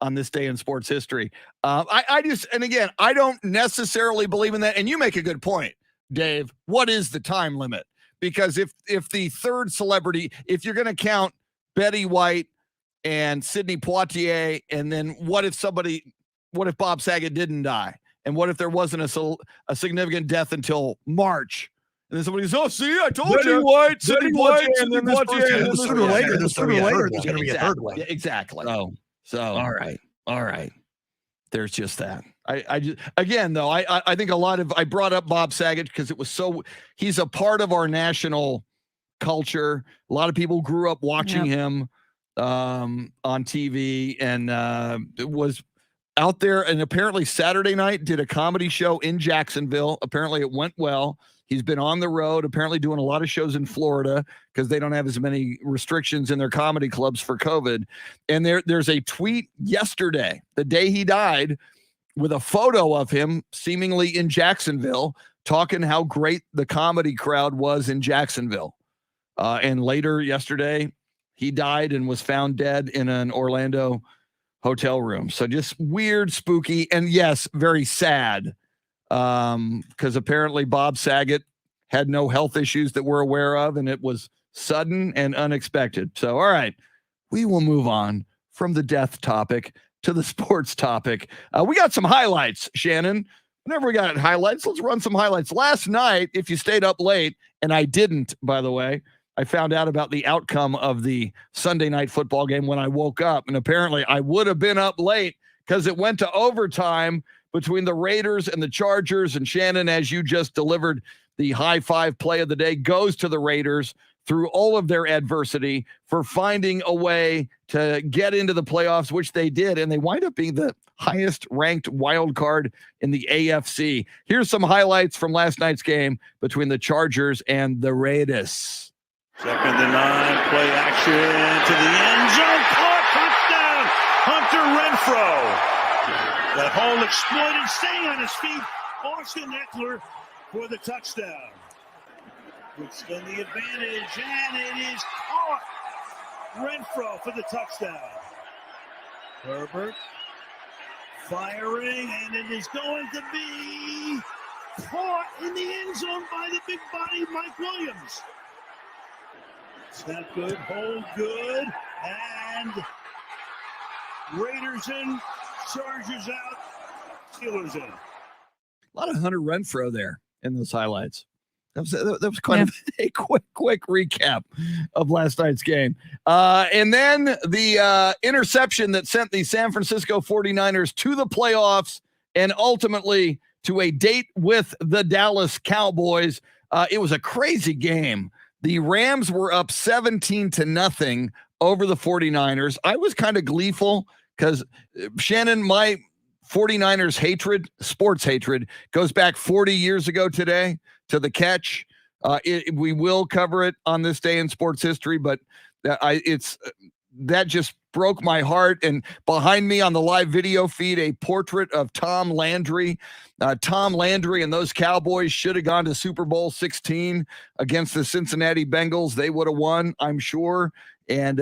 on this day in sports history. I don't necessarily believe in that. And you make a good point, Dave. What is the time limit? Because if the third celebrity, if you're going to count Betty White and Sidney Poitier, and then what if Bob Saget didn't die? And what if there wasn't a significant death until March? And then somebody goes, "Oh, see, I told you." Sidney White, and then this person. Sooner or later, there's going to be a third one. Yeah, exactly. So all right. There's just that. I think a lot of, I brought up Bob Saget because he's a part of our national culture. A lot of people grew up watching him on TV, and was out there, and apparently Saturday night did a comedy show in Jacksonville. Apparently it went well. He's been on the road, apparently doing a lot of shows in Florida because they don't have as many restrictions in their comedy clubs for COVID. And there's a tweet yesterday, the day he died, with a photo of him seemingly in Jacksonville, talking how great the comedy crowd was in Jacksonville. And later yesterday, he died and was found dead in an Orlando hotel room. So just weird, spooky, and yes, very sad. Because apparently Bob Saget had no health issues that we're aware of, and it was sudden and unexpected. So, all right, we will move on from the death topic to the sports topic. We got some highlights, Shannon. Whenever we got highlights, let's run some highlights. Last night, if you stayed up late, and I didn't, by the way, I found out about the outcome of the Sunday night football game when I woke up, and apparently I would have been up late because it went to overtime between the Raiders and the Chargers. And Shannon, as you just delivered, the high five play of the day goes to the Raiders through all of their adversity for finding a way to get into the playoffs, which they did. And they wind up being the highest ranked wild card in the AFC. Here's some highlights from last night's game between the Chargers and the Raiders. 2nd and 9, play action to the end zone. Caught, touchdown, Hunter Renfrow. That hole exploited, staying on his feet. Austin Eckler for the touchdown. Extend the advantage, and it is caught. Renfrow for the touchdown. Herbert firing, and it is going to be caught in the end zone by the big body Mike Williams. Snap good, hold good, and Raiders in, Chargers out, Steelers in. A lot of Hunter Renfrow there in those highlights. That was quite a quick recap of last night's game. And then the interception that sent the San Francisco 49ers to the playoffs and ultimately to a date with the Dallas Cowboys. It was a crazy game. The Rams were up 17-0 over the 49ers. I was kind of gleeful because, Shannon, my 49ers hatred, sports hatred, goes back 40 years ago today to the catch. We will cover it on this day in sports history, but that just broke my heart. And behind me on the live video feed, a portrait of Tom Landry. Tom Landry and those Cowboys should have gone to Super Bowl 16 against the Cincinnati Bengals. They would have won, I'm sure. And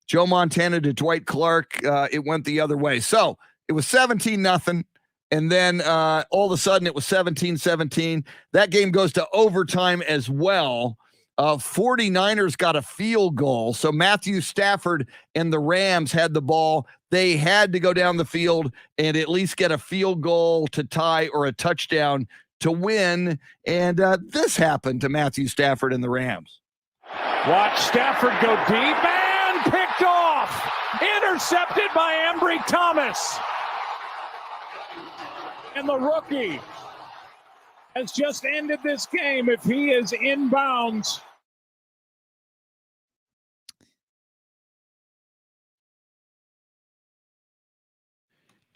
Joe Montana to Dwight Clark, it went the other way. So it was 17-0. And then all of a sudden it was 17-17. That game goes to overtime as well. 49ers got a field goal. So Matthew Stafford and the Rams had the ball. They had to go down the field and at least get a field goal to tie or a touchdown to win. And this happened to Matthew Stafford and the Rams. Watch Stafford go deep and picked off. Intercepted by Embry Thomas. And the rookie has just ended this game if he is inbounds.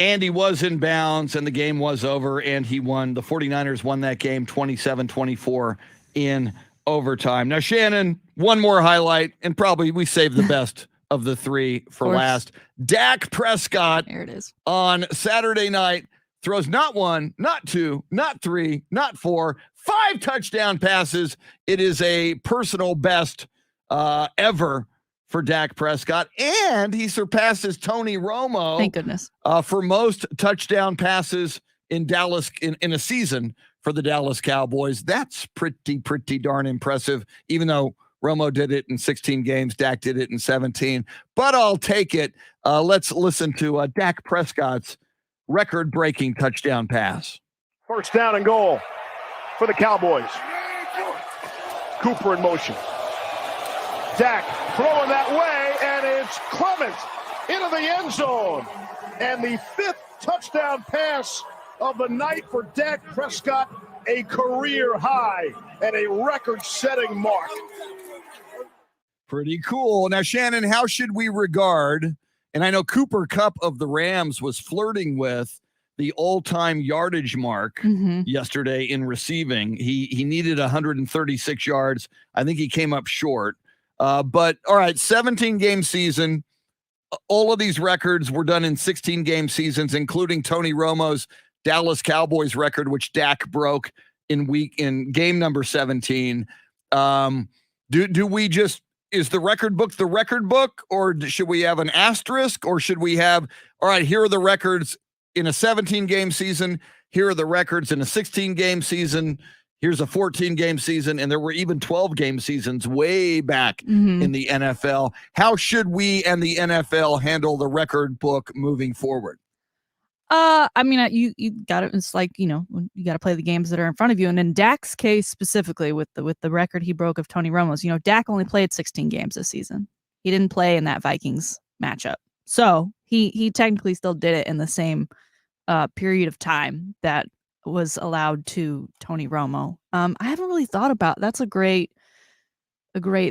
And he was in bounds, and the game was over, and he won. The 49ers won that game 27-24 in overtime. Now, Shannon, one more highlight, and probably we saved the best of the three for last. Dak Prescott, there it is, on Saturday night, throws not one, not two, not three, not four, 5 touchdown passes. It is a personal best ever for Dak Prescott, and he surpasses Tony Romo. Thank goodness. For most touchdown passes in Dallas in a season for the Dallas Cowboys. That's pretty darn impressive, even though Romo did it in 16 games, Dak did it in 17. But I'll take it. Let's listen to Dak Prescott's record-breaking touchdown pass. First down and goal for the Cowboys. Cooper in motion. Dak throwing that way, and it's Clement into the end zone. And the 5th touchdown pass of the night for Dak Prescott, a career high and a record-setting mark. Pretty cool. Now, Shannon, how should we regard, and I know Cooper Kupp of the Rams was flirting with the all-time yardage mark yesterday in receiving. He needed 136 yards. I think he came up short. But all right, 17-game season. All of these records were done in 16-game seasons, including Tony Romo's Dallas Cowboys record, which Dak broke in game number 17. Do we just, is the record book, or should we have an asterisk, or should we have, all right, here are the records in a 17-game season, here are the records in a 16-game season, here's a 14-game season, and there were even 12-game seasons way back in the NFL. How should we and the NFL handle the record book moving forward? I mean, you got it. It's like, you got to play the games that are in front of you. And in Dak's case specifically, with the record he broke of Tony Romo's, Dak only played 16 games this season. He didn't play in that Vikings matchup, so he technically still did it in the same period of time that was allowed to Tony Romo. I haven't really thought about. That's a great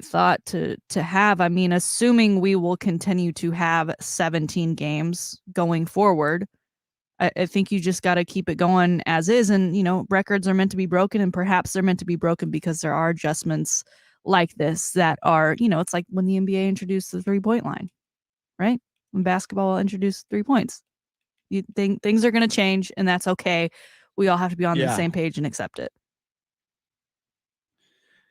thought to have. I mean, assuming we will continue to have 17 games going forward, I think you just got to keep it going as is. And, records are meant to be broken, and perhaps they're meant to be broken because there are adjustments like this that are, it's like when the NBA introduced the 3-point line, right? When basketball introduced 3 points, you think things are going to change, and that's okay. We all have to be on the same page and accept it.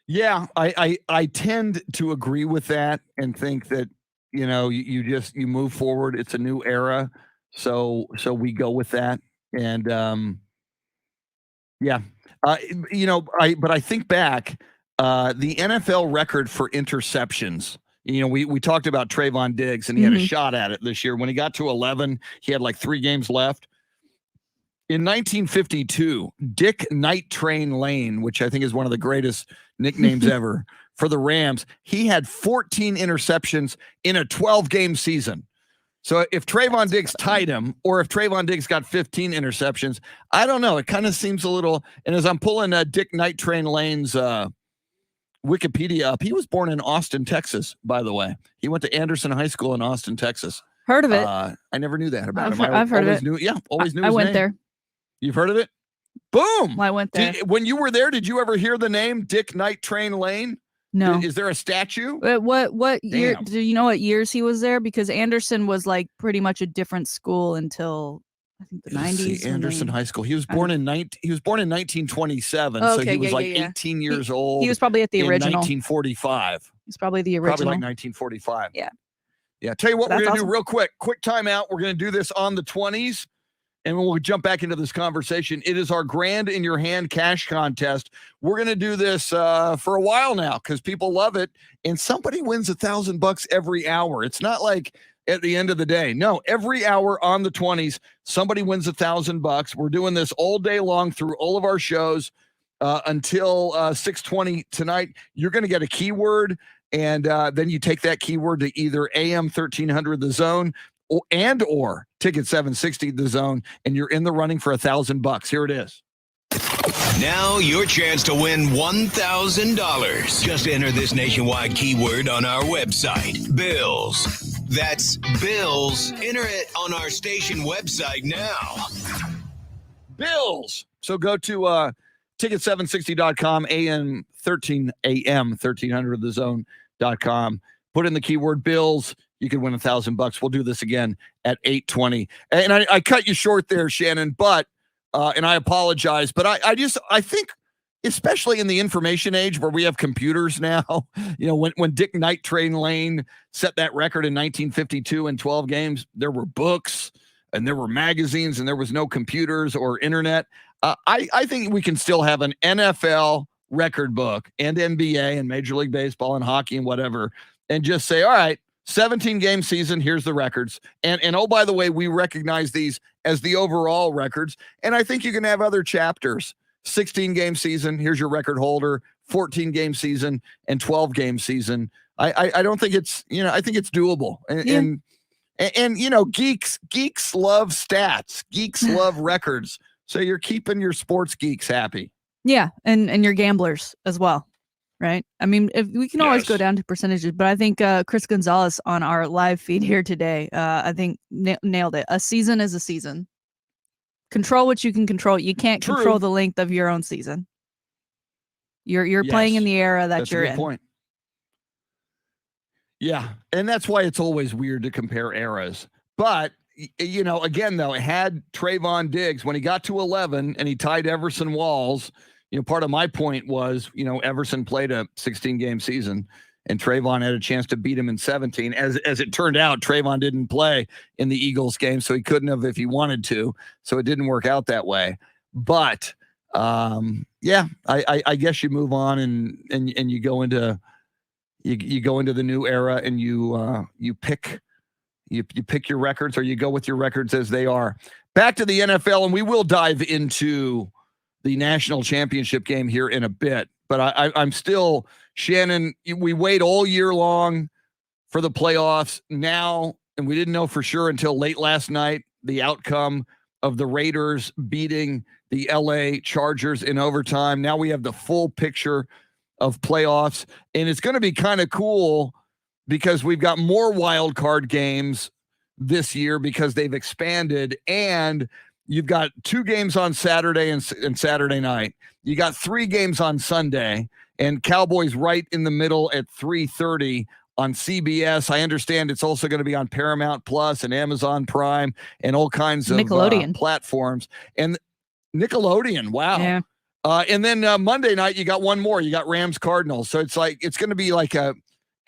Yeah, I tend to agree with that and think that, you move forward. It's a new era. So we go with that. And but I think back, the NFL record for interceptions, we talked about Trayvon Diggs, and he had a shot at it this year. When he got to 11, he had like 3 games left. In 1952, Dick Night Train Lane, which I think is one of the greatest nicknames ever for the Rams, he had 14 interceptions in a 12-game season. So if Trayvon Diggs tied him, or if Trayvon Diggs got 15 interceptions, I don't know. It kind of seems a little. And as I'm pulling Dick Night Train Lane's Wikipedia up, he was born in Austin, Texas, by the way. He went to Anderson High School in Austin, Texas. Heard of it. I never knew that about him. I've heard of it. Always knew I his went name. there. You've heard of it? Boom. I went there. When you were there, did you ever hear the name Dick Night Train Lane? No. Is there a statue? What year? Damn. Do you know what years he was there? Because Anderson was like pretty much a different school until I think the 90s. Anderson High School. He was born in 1927, so he was 18 years old. He was probably at the original. 1945. He's probably the original. Probably like 1945. Yeah. Yeah. Tell you what, we're going to awesome. do real quick. Quick timeout. We're going to do this on the 20s. And we'll jump back into this conversation. It is our Grand in Your Hand cash contest. We're going to do this for a while now because people love it. And somebody wins $1,000 every hour. It's not like at the end of the day. No, every hour on the 20s, somebody wins $1,000. We're doing this all day long through all of our shows until 6:20 tonight. You're going to get a keyword, and then you take that keyword to either AM 1300 The Zone or Ticket 760 The Zone, and you're in the running for $1,000. Here it is. Now your chance to win $1,000. Just enter this nationwide keyword on our website, Bills. That's Bills. Enter it on our station website now. Bills. So go to ticket760.com, AM 1300 The Zone.com. Put in the keyword Bills. You could win $1,000. We'll do this again at 8:20. And I cut you short there, Shannon, but and I apologize, but I think, especially in the information age where we have computers now, when Dick Night Train Lane set that record in 1952 in 12 games, there were books and there were magazines and there was no computers or internet. I think we can still have an NFL record book and NBA and Major League Baseball and hockey and whatever, and just say, all right, 17-game season, here's the records. And oh, by the way, we recognize these as the overall records. And I think you can have other chapters. 16-game season, here's your record holder. 14-game season and 12-game season. I don't think it's, I think it's doable. And geeks love stats. Geeks love records. So you're keeping your sports geeks happy. Yeah, and your gamblers as well. Right. I mean, if we can always go down to percentages, but I think Chris Gonzalez on our live feed here today, I think nailed it. A season is a season. Control what you can control. You can't control the length of your own season. You're playing in the era that you're in. Point. Yeah, and that's why it's always weird to compare eras. But again, though, it had Trayvon Diggs when he got to 11 and he tied Everson Walls. Part of my point was, Everson played a 16-game season and Trayvon had a chance to beat him in 17. As it turned out, Trayvon didn't play in the Eagles game, so he couldn't have if he wanted to. So it didn't work out that way. But I guess you move on and you go into the new era and you pick your records, or you go with your records as they are. Back to the NFL, and we will dive into the national championship game here in a bit, but I'm still, Shannon, we wait all year long for the playoffs now, and we didn't know for sure until late last night the outcome of the Raiders beating the LA Chargers in overtime. Now we have the full picture of playoffs, and it's going to be kind of cool because we've got more wild card games this year because they've expanded, and you've got 2 games on Saturday and Saturday night. You got 3 games on Sunday, and Cowboys right in the middle at 3:30 on CBS. I understand it's also going to be on Paramount Plus and Amazon Prime and all kinds of platforms. And Nickelodeon, wow. Yeah. And then Monday night, you got one more. You got Rams Cardinals. So it's going to be like a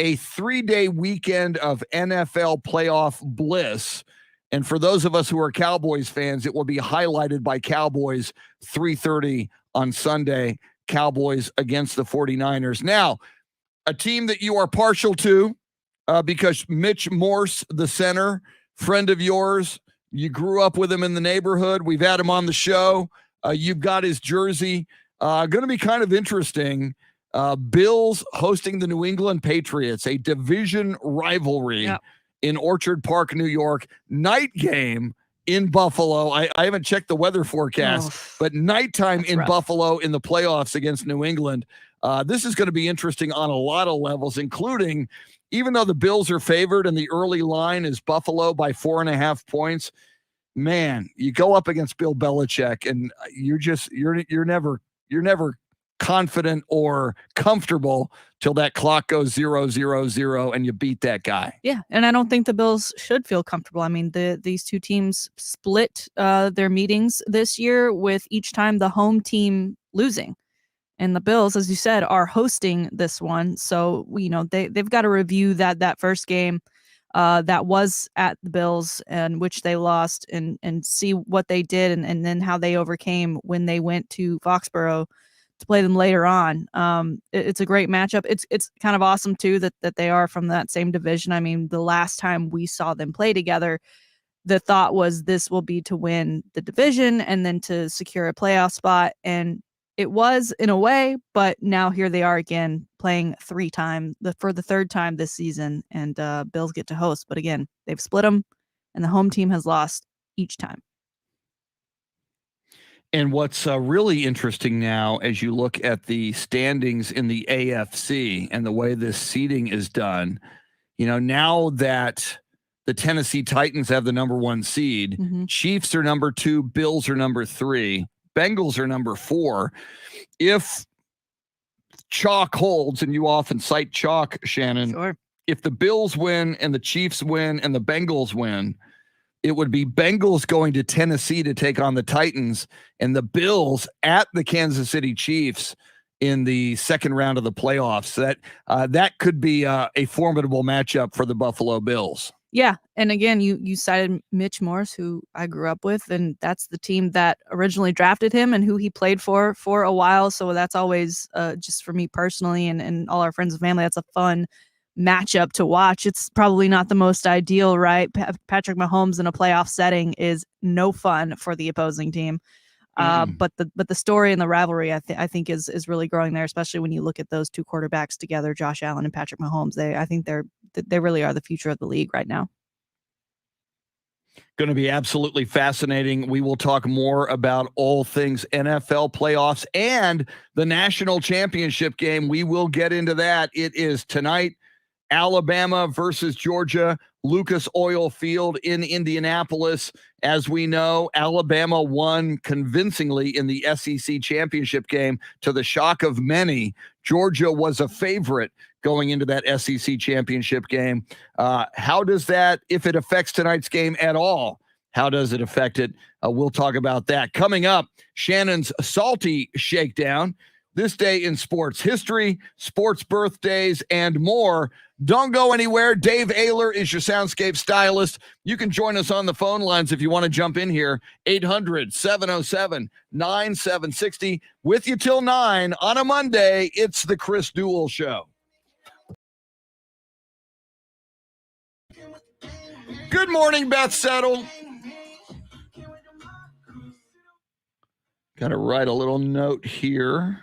3-day weekend of NFL playoff bliss. And for those of us who are Cowboys fans, it will be highlighted by Cowboys 3:30 on Sunday, Cowboys against the 49ers. Now, a team that you are partial to because Mitch Morse, the center, friend of yours, You grew up with him in the neighborhood. We've had him on the show. You've got his jersey. Going to be kind of interesting. Bills hosting the New England Patriots, a division rivalry in Orchard Park, New York. Night game in Buffalo. I haven't checked the weather forecast, but nighttime in Buffalo in the playoffs against New England. This is going to be interesting on a lot of levels, including even though the Bills are favored and the early line is Buffalo by 4.5 points, man, you go up against Bill Belichick and you're never confident or comfortable till that clock goes 0-0-0 and you beat that guy. Yeah, and I don't think the Bills should feel comfortable. I mean, these two teams split their meetings this year with each time the home team losing. And the Bills, as you said, are hosting this one. So, they've got to review that first game that was at the Bills and which they lost and see what they did and then how they overcame when they went to Foxborough to play them later on. It's a great matchup. It's kind of awesome, too, that they are from that same division. I mean, the last time we saw them play together, the thought was this will be to win the division and then to secure a playoff spot. And it was in a way, but now here they are again playing for the third time this season, and Bills get to host. But again, they've split them, and the home team has lost each time. And what's really interesting now, as you look at the standings in the AFC and the way this seeding is done, now that the Tennessee Titans have the number 1 seed, Chiefs are number 2, Bills are number 3. Bengals are number 4. If chalk holds, and you often cite chalk, Shannon, sure. If the Bills win and the Chiefs win and the Bengals win, it would be Bengals going to Tennessee to take on the Titans and the Bills at the Kansas City Chiefs in the second round of the playoffs. So that could be a formidable matchup for the Buffalo Bills. Yeah, and again, you cited Mitch Morse, who I grew up with, and that's the team that originally drafted him and who he played for a while. So that's always, just for me personally and all our friends and family, that's a fun matchup to watch. It's probably not the most ideal, right? Patrick Mahomes in a playoff setting is no fun for the opposing team. But the story and the rivalry, I think is really growing there, especially when you look at those two quarterbacks together, Josh Allen and Patrick Mahomes. I think they really are the future of the league right now. Going to be absolutely fascinating. We will talk more about all things NFL playoffs and the national championship game. We will get into that. It is tonight, Alabama versus Georgia, Lucas Oil Field in Indianapolis. As we know, Alabama won convincingly in the SEC championship game to the shock of many. Georgia was a favorite going into that SEC championship game. How does that, if it affects tonight's game at all, how does it affect it? We'll talk about that. Coming up, Shannon's Salty Shakedown. This day in sports history, sports birthdays, and more. Don't go anywhere. Dave Ayler is your soundscape stylist. You can join us on the phone lines if you want to jump in here. 800-707-9760. With you till 9 on a Monday. It's the Chris Duel Show. Good morning, Beth Settle. Got to write a little note here.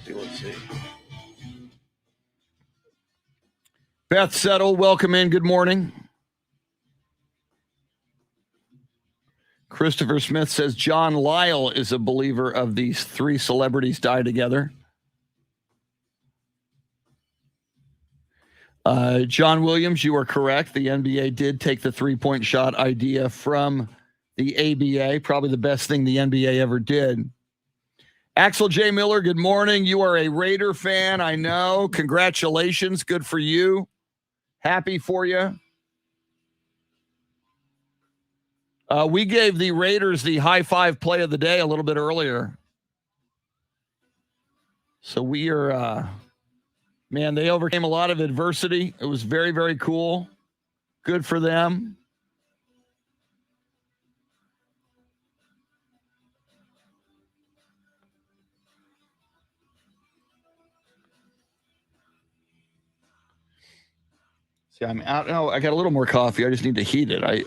Let's see. Beth Settle, welcome in. Good morning. Christopher Smith says John Lyle is a believer of these 3 celebrities die together. John Williams, you are correct. The NBA did take the 3-point shot idea from the ABA. Probably the best thing the NBA ever did. Axel J. Miller, good morning. You are a Raider fan, I know. Congratulations. Good for you. Happy for you. We gave the Raiders the high five play of the day a little bit earlier. So we are, man, they overcame a lot of adversity. It was very, very cool. Good for them. See, I'm out. No, I got a little more coffee. I just need to heat it. I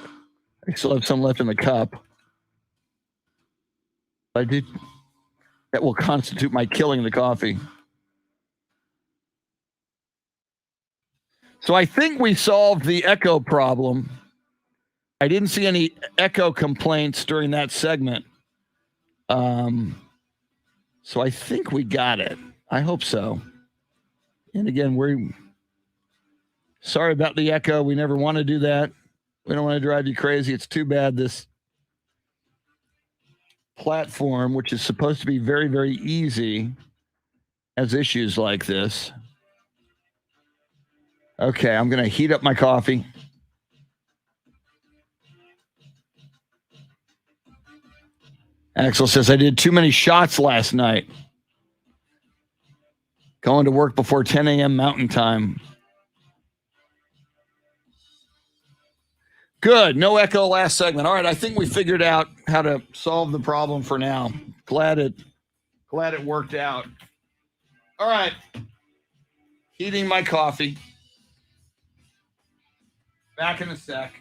still have some left in the cup. That will constitute my killing the coffee. So I think we solved the echo problem. I didn't see any echo complaints during that segment. So I think we got it. I hope so. And again, we're sorry about the echo. We never want to do that. We don't want to drive you crazy. It's too bad this platform, which is supposed to be very, very easy, has issues like this. Okay, I'm going to heat up my coffee. Axel says, I did too many shots last night. Going to work before 10 a.m. Mountain Time. Good. No echo last segment. All right, I think we figured out how to solve the problem for now. Glad it worked out. All right. Heating my coffee. Back in a sec.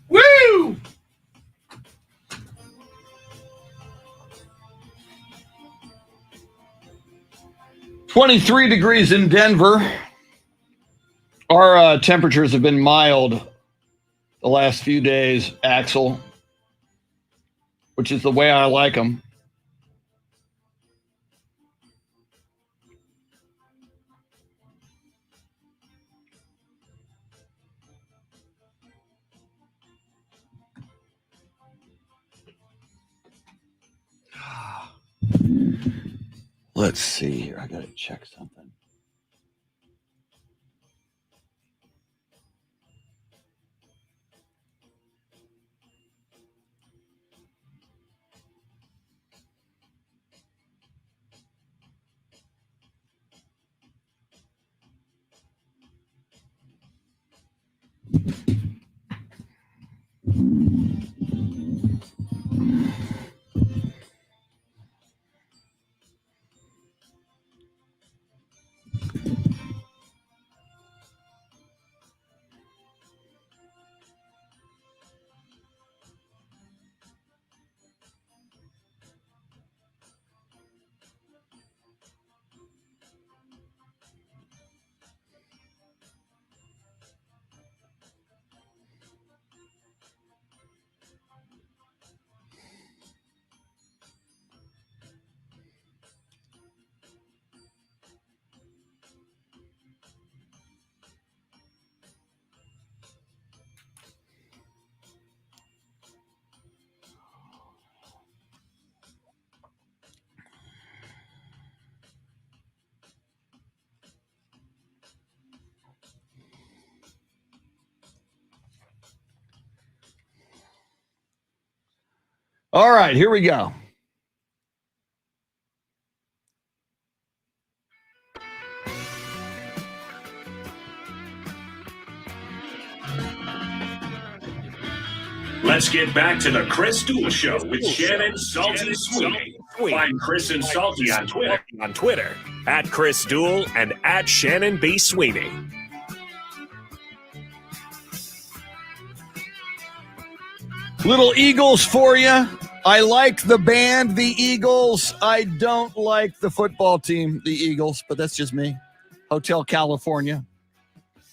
Woo! 23 degrees in Denver. Our temperatures have been mild the last few days, Axel, which is the way I like them. Let's see here. I got to check something. All right, here we go. Let's get back to the Chris Duel Show with Shannon, Salty, Sweeney. Find Chris and Salty on Twitter at Chris Duel and at Shannon B. Sweeney. Little Eagles for you. I like the band, the Eagles. I don't like the football team, the Eagles, but that's just me. Hotel California.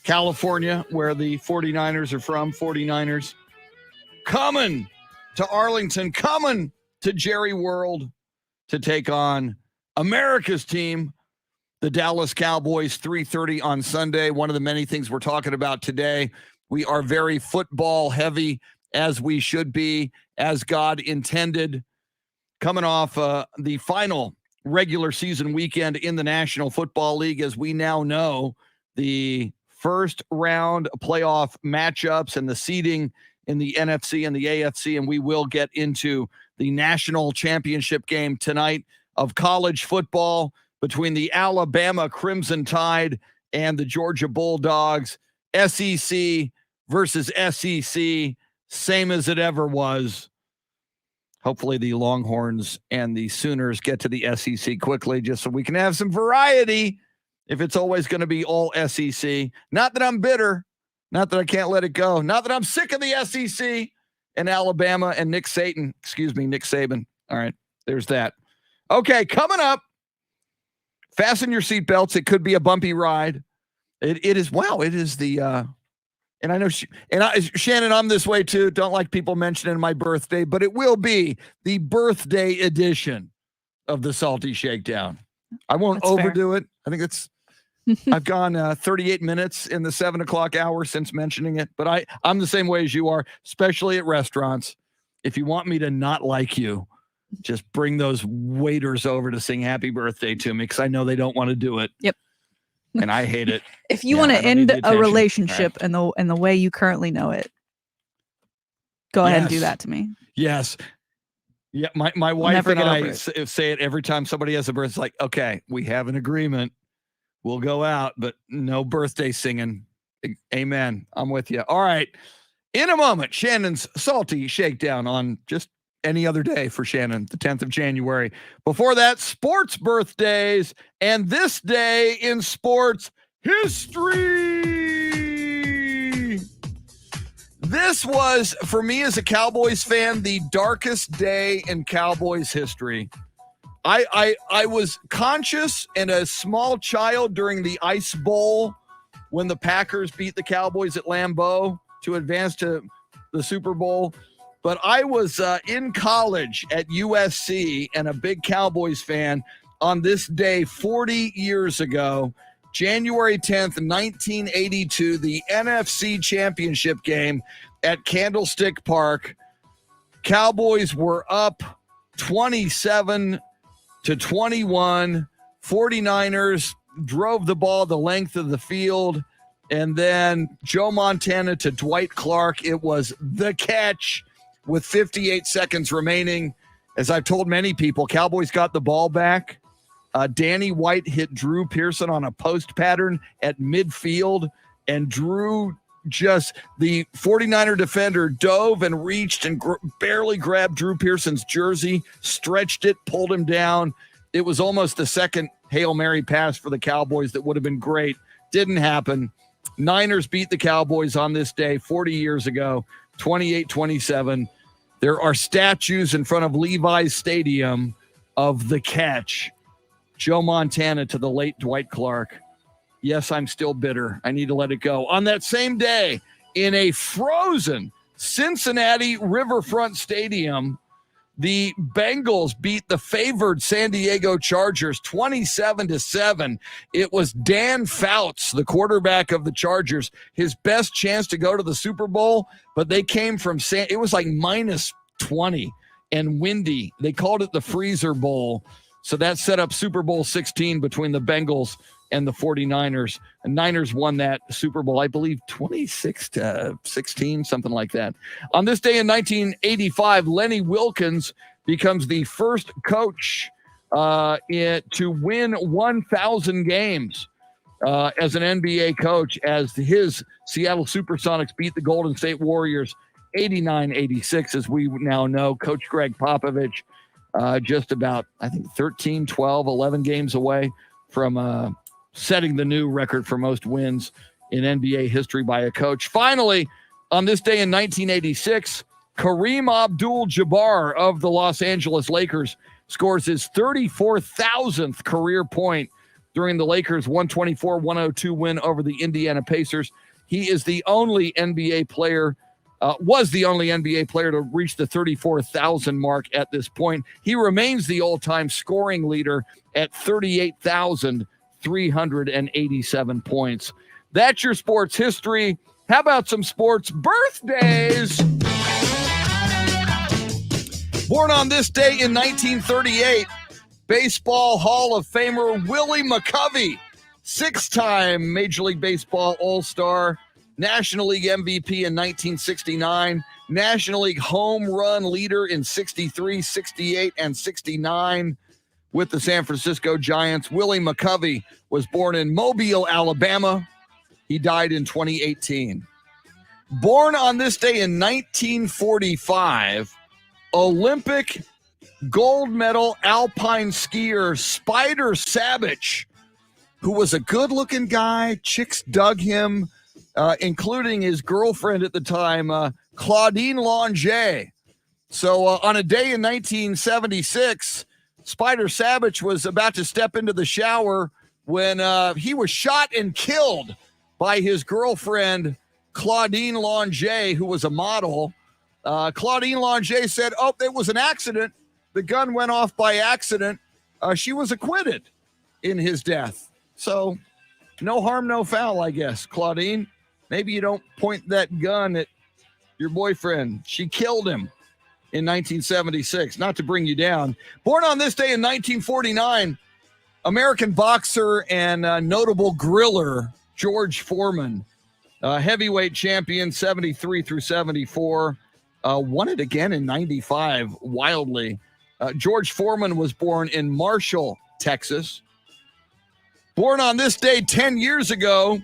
California, where the 49ers are from, 49ers. Coming to Arlington, coming to Jerry World to take on America's team, the Dallas Cowboys, 3:30 on Sunday. One of the many things we're talking about today. We are very football heavy, as we should be, as God intended. Coming off the final regular season weekend in the National Football League, as we now know, the first round playoff matchups and the seeding in the NFC and the AFC, and we will get into the national championship game tonight of college football between the Alabama Crimson Tide and the Georgia Bulldogs. SEC versus SEC, same as it ever was. Hopefully the Longhorns and the Sooners get to the SEC quickly, just so we can have some variety if it's always going to be all SEC. Not that I'm bitter. Not that I can't let it go. Not that I'm sick of the SEC and Alabama and Nick Saban. All right, there's that. Okay, coming up, fasten your seatbelts. It could be a bumpy ride. It is the, and I know, Shannon, I'm this way too. Don't like people mentioning my birthday, but it will be the birthday edition of the Salty Shakedown. I won't overdo it. I think I've gone 38 minutes in the 7 o'clock hour since mentioning it, but I'm the same way as you are, especially at restaurants. If you want me to not like you, just bring those waiters over to sing happy birthday to me, because I know they don't want to do it. Yep. And I hate it. If you want to end a relationship in the way you currently know it, go ahead and do that to me. Yes. Yeah, my wife and I say it every time somebody has a birthday. It's like, okay, we have an agreement. We'll go out, but no birthday singing. Amen. I'm with you. All right. In a moment, Shannon's Salty Shakedown on just any other day for Shannon, the 10th of January. Before that, sports birthdays and this day in sports history. This was, for me as a Cowboys fan, the darkest day in Cowboys history. I was conscious and a small child during the Ice Bowl when the Packers beat the Cowboys at Lambeau to advance to the Super Bowl. But I was in college at USC and a big Cowboys fan on this day 40 years ago, January 10th, 1982, the NFC Championship game at Candlestick Park. Cowboys were up 27-21 49ers drove the ball the length of the field, and then Joe Montana to Dwight Clark. It was the catch with 58 seconds remaining. As I've told many people, Cowboys got the ball back. Danny White hit Drew Pearson on a post pattern at midfield, and Drew the 49er defender dove and reached and barely grabbed Drew Pearson's jersey, stretched it, pulled him down. It was almost the second Hail Mary pass for the Cowboys that would have been great. Didn't happen. Niners beat the Cowboys on this day 40 years ago, 28-27. There are statues in front of Levi's Stadium of the catch. Joe Montana to the late Dwight Clark. Yes, I'm still bitter. I need to let it go. On that same day, in a frozen Cincinnati Riverfront Stadium, the Bengals beat the favored San Diego Chargers 27-7. It was Dan Fouts, the quarterback of the Chargers, his best chance to go to the Super Bowl, but they came from it was like minus 20 and windy. They called it the Freezer Bowl. So that set up Super Bowl 16 between the Bengals and the 49ers. And Niners won that Super Bowl, I believe, 26-16, something like that. On this day in 1985, Lenny Wilkins becomes the first coach to win 1,000 games as an NBA coach, as his Seattle Supersonics beat the Golden State Warriors 89-86, as we now know. Coach Greg Popovich just about, I think, 13, 12, 11 games away from setting the new record for most wins in NBA history by a coach. Finally, on this day in 1986, Kareem Abdul-Jabbar of the Los Angeles Lakers scores his 34,000th career point during the Lakers' 124-102 win over the Indiana Pacers. He is the only NBA player, was the only NBA player to reach the 34,000 mark at this point. He remains the all-time scoring leader at 38,387 points. That's your sports history. How about some sports birthdays? Born on this day in 1938, Baseball Hall of Famer Willie McCovey, six-time Major League Baseball All-Star, National League MVP in 1969, National League home run leader in 63, 68, and 69 with the San Francisco Giants. Willie McCovey was born in Mobile, Alabama. He died in 2018. Born on this day in 1945, Olympic gold medal alpine skier Spider Savage, who was a good-looking guy. Chicks dug him, including his girlfriend at the time, Claudine Longet. So on a day in 1976, Spider Savage was about to step into the shower when he was shot and killed by his girlfriend, Claudine Longet, who was a model. Claudine Longet said, it was an accident. The gun went off by accident. She was acquitted in his death. So no harm, no foul, I guess. Claudine, maybe you don't point that gun at your boyfriend. She killed him in 1976, not to bring you down. Born on this day in 1949, American boxer and notable griller George Foreman, heavyweight champion 73 through 74, won it again in 95 wildly. George Foreman was born in Marshall, Texas. Born on this day 10 years ago,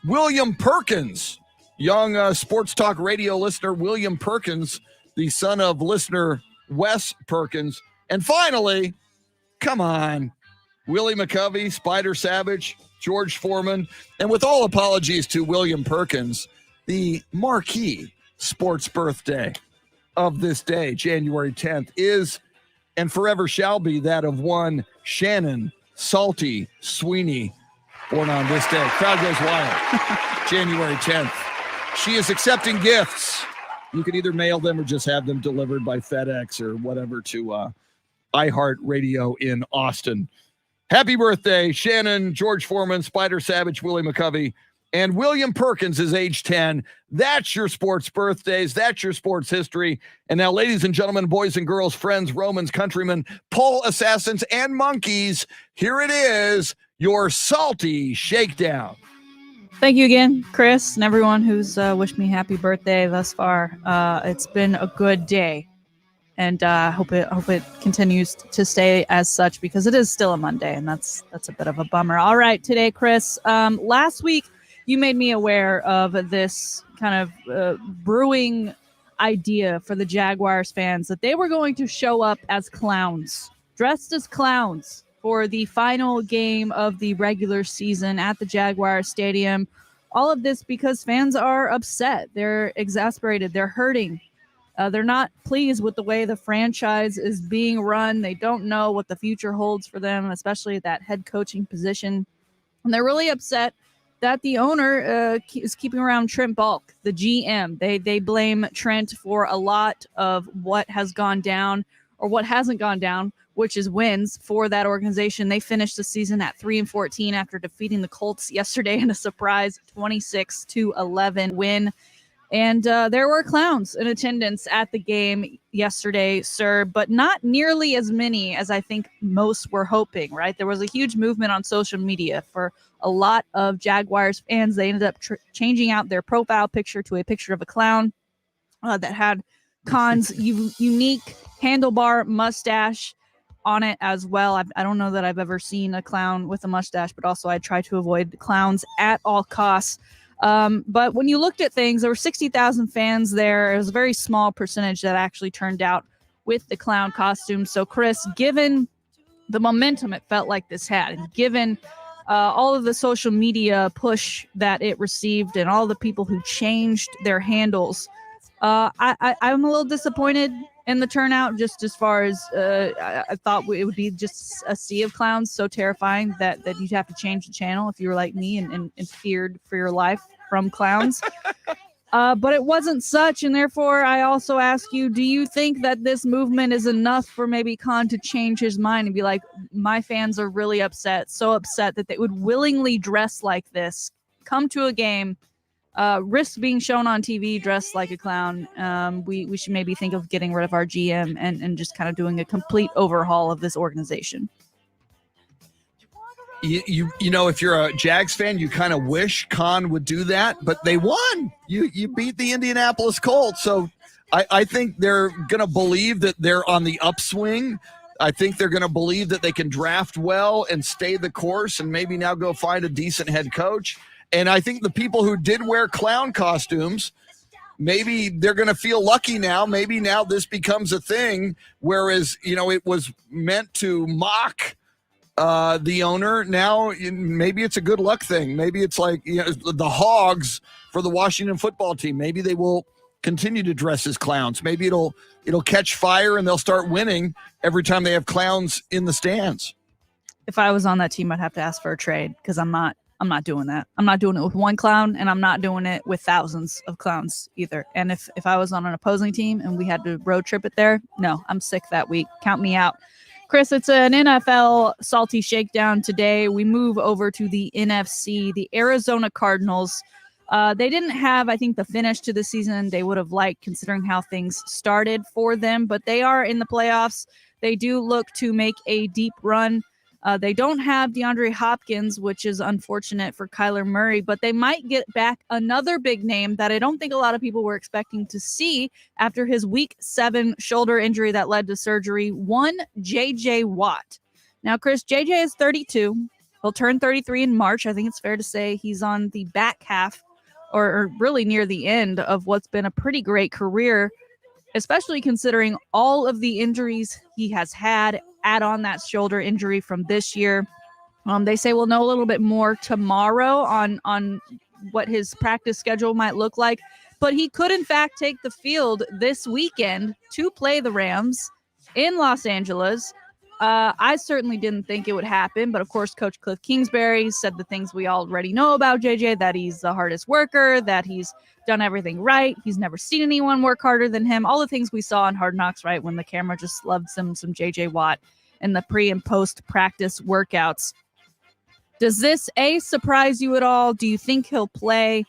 William Perkins, young sports talk radio listener William Perkins, the son of listener Wes Perkins. And finally, come on, Willie McCovey, Spider Savage, George Foreman, and with all apologies to William Perkins, the marquee sports birthday of this day, January 10th, is and forever shall be that of one Shannon Salty Sweeney, born on this day. Crowd goes wild. January 10th. She is accepting gifts. You can either mail them or just have them delivered by FedEx or whatever to iHeartRadio in Austin. Happy birthday, Shannon, George Foreman, Spider Savage, Willie McCovey. And William Perkins is age 10. That's your sports birthdays. That's your sports history. And now, ladies and gentlemen, boys and girls, friends, Romans, countrymen, pole assassins, and monkeys, here it is, your salty shakedown. Thank you again, Chris, and everyone who's wished me happy birthday thus far. It's been a good day, and hope it continues to stay as such, because it is still a Monday, and that's a bit of a bummer. All right, today, Chris, last week, you made me aware of this kind of brewing idea for the Jaguars fans that they were going to show up as clowns, dressed as clowns, for the final game of the regular season at the Jaguar Stadium. All of this because fans are upset. They're exasperated. They're hurting. They're not pleased with the way the franchise is being run. They don't know what the future holds for them, especially at that head coaching position. And they're really upset that the owner is keeping around Trent Balk, the GM. They blame Trent for a lot of what has gone down, or what hasn't gone down, which is wins for that organization. They finished the season at 3-14 after defeating the Colts yesterday in a surprise 26-11 win. And there were clowns in attendance at the game yesterday, sir, but not nearly as many as I think most were hoping, right? There was a huge movement on social media for a lot of Jaguars fans. They ended up changing out their profile picture to a picture of a clown that had Khan's unique handlebar mustache on it as well. I don't know that I've ever seen a clown with a mustache, but also I try to avoid clowns at all costs. But when you looked at things, there were 60,000 fans there. It was a very small percentage that actually turned out with the clown costume. So, Chris, given the momentum it felt like this had, and given all of the social media push that it received and all the people who changed their handles, I'm a little disappointed in the turnout, just as far as I thought it would be just a sea of clowns, so terrifying that you'd have to change the channel if you were like me and feared for your life from clowns. But it wasn't such, and therefore I also ask you, do you think that this movement is enough for maybe Khan to change his mind and be like, my fans are really upset, so upset that they would willingly dress like this, come to a game, risk being shown on TV dressed like a clown? We should maybe think of getting rid of our GM and just kind of doing a complete overhaul of this organization. You know, if you're a Jags fan, you kind of wish Khan would do that, but they won. You beat the Indianapolis Colts, so I think they're going to believe that they're on the upswing. I think they're going to believe that they can draft well and stay the course and maybe now go find a decent head coach. And I think the people who did wear clown costumes, maybe they're going to feel lucky now. Maybe now this becomes a thing, whereas, you know, it was meant to mock the owner. Now maybe it's a good luck thing. Maybe it's like, you know, the Hogs for the Washington football team. Maybe they will continue to dress as clowns. Maybe it'll catch fire and they'll start winning every time they have clowns in the stands. If I was on that team, I'd have to ask for a trade, because I'm not doing that. I'm not doing it with one clown, and I'm not doing it with thousands of clowns either. And if I was on an opposing team and we had to road trip it there, no, I'm sick that week. Count me out. Chris, it's an NFL salty shakedown today. We move over to the NFC, the Arizona Cardinals. They didn't have, I think, the finish to the season they would have liked, considering how things started for them, but they are in the playoffs. They do look to make a deep run. They don't have DeAndre Hopkins, which is unfortunate for Kyler Murray, but they might get back another big name that I don't think a lot of people were expecting to see after his Week 7 shoulder injury that led to surgery. One, J.J. Watt. Now, Chris, J.J. is 32. He'll turn 33 in March. I think it's fair to say he's on the back half or really near the end of what's been a pretty great career, especially considering all of the injuries he has had. Add on that shoulder injury from this year. They say we'll know a little bit more tomorrow on what his practice schedule might look like, but he could in fact take the field this weekend to play the Rams in Los Angeles. I certainly didn't think it would happen, but of course, Coach Cliff Kingsbury said the things we already know about JJ, that he's the hardest worker, that he's done everything right. He's never seen anyone work harder than him. All the things we saw in Hard Knocks, right? When the camera just loved some JJ Watt in the pre and post practice workouts. Does this surprise you at all? Do you think he'll play?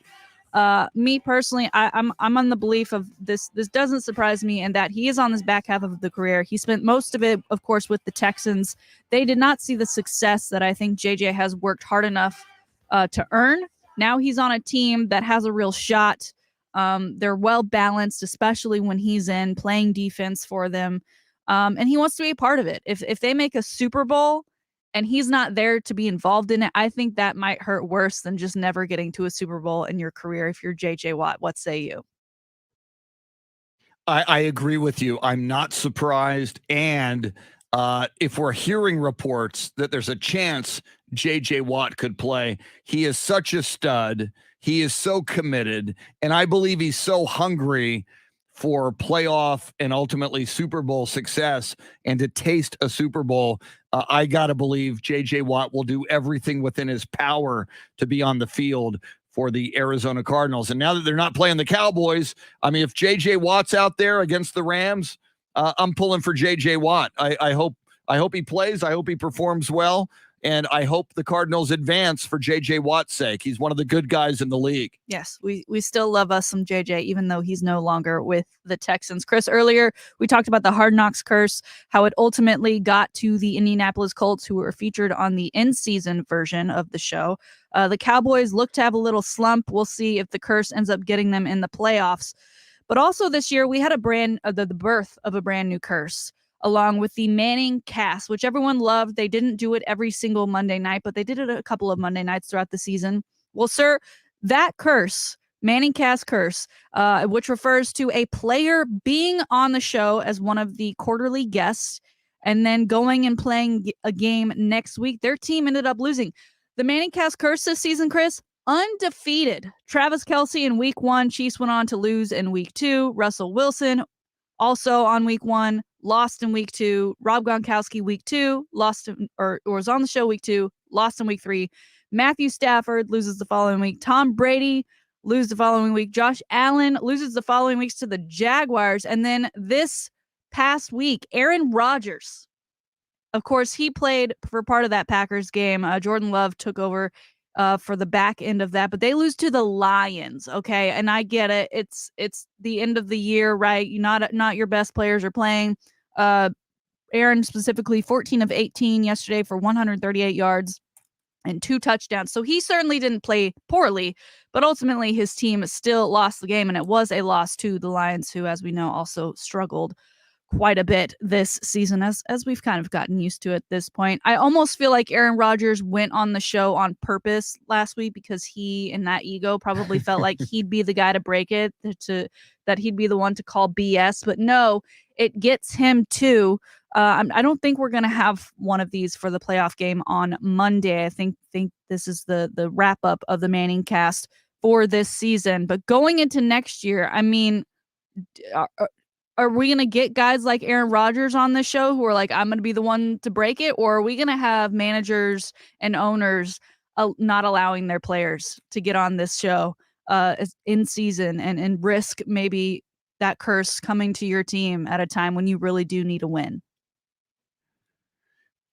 Me personally, I'm on the belief of this doesn't surprise me, and that he is on this back half of the career. He spent most of it, of course, with the Texans. They did not see the success that I think JJ has worked hard enough to earn. Now he's on a team that has a real shot. They're well balanced, especially when he's in playing defense for them, and he wants to be a part of it. If they make a Super Bowl and he's not there to be involved in it, I think that might hurt worse than just never getting to a Super Bowl in your career if you're JJ Watt. What say you? I agree with you. I'm not surprised. And if we're hearing reports that there's a chance JJ Watt could play, he is such a stud. He is so committed. And I believe he's so hungry for playoff and ultimately Super Bowl success and to taste a Super Bowl. I got to believe JJ Watt will do everything within his power to be on the field for the Arizona Cardinals. And now that they're not playing the Cowboys, I mean, if JJ Watt's out there against the Rams, I'm pulling for JJ Watt. I hope he plays. I hope he performs well. And I hope the Cardinals advance for J.J. Watt's sake. He's one of the good guys in the league. Yes, we still love us some J.J., even though he's no longer with the Texans. Chris, earlier we talked about the Hard Knocks curse, how it ultimately got to the Indianapolis Colts, who were featured on the in-season version of the show. The Cowboys look to have a little slump. We'll see if the curse ends up getting them in the playoffs. But also this year, we had the birth of a brand new curse, along with the Manning cast, which everyone loved. They didn't do it every single Monday night, but they did it a couple of Monday nights throughout the season. Well, sir, that curse, Manning cast curse, which refers to a player being on the show as one of the quarterly guests and then going and playing a game next week, their team ended up losing. The Manning cast curse this season, Chris, undefeated. Travis Kelce in week 1, Chiefs went on to lose in week 2. Russell Wilson also on week 1, lost in week 2. Rob Gronkowski week 2, was on the show week 2, lost in week 3. Matthew Stafford loses the following week. Tom Brady loses the following week. Josh Allen loses the following weeks to the Jaguars. And then this past week, Aaron Rodgers, of course, he played for part of that Packers game. Jordan Love took over for the back end of that, but they lose to the Lions. Okay. And I get it. It's the end of the year, right? Not your best players are playing. Aaron specifically 14 of 18 yesterday for 138 yards and 2 touchdowns. So he certainly didn't play poorly, but ultimately his team still lost the game. And it was a loss to the Lions, who, as we know, also struggled quite a bit this season, as we've kind of gotten used to at this point. I almost feel like Aaron Rodgers went on the show on purpose last week because he, in that ego, probably felt like he'd be the guy to break it, that he'd be the one to call BS. But no, it gets him too. I don't think we're going to have one of these for the playoff game on Monday. I think this is the wrap up of the Manning cast for this season. But going into next year, I mean, are we going to get guys like Aaron Rodgers on this show who are like, I'm going to be the one to break it? Or are we going to have managers and owners not allowing their players to get on this show in season and risk maybe that curse coming to your team at a time when you really do need a win?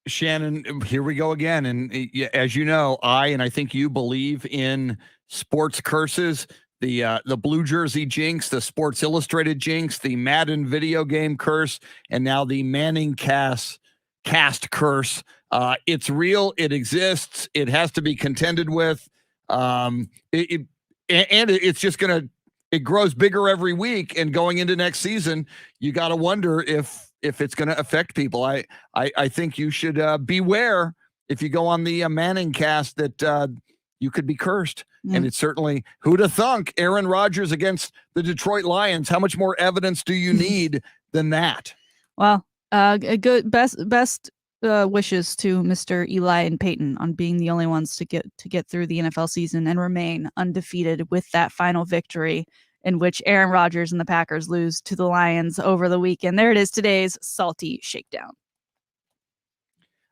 Shannon, here we go again. And as you know, I think you believe in sports curses. The Blue Jersey jinx, the Sports Illustrated jinx, the Madden video game curse, and now the Manning cast curse. It's real. It exists. It has to be contended with. It's just it grows bigger every week. And going into next season, you got to wonder if it's going to affect people. I think you should beware if you go on the Manning cast that you could be cursed. And it's certainly, who'd have thunk Aaron Rodgers against the Detroit Lions? How much more evidence do you need than that? Well, good best wishes to Mr. Eli and Peyton on being the only ones to get through the NFL season and remain undefeated with that final victory in which Aaron Rodgers and the Packers lose to the Lions over the weekend. There it is, today's Salty Shakedown.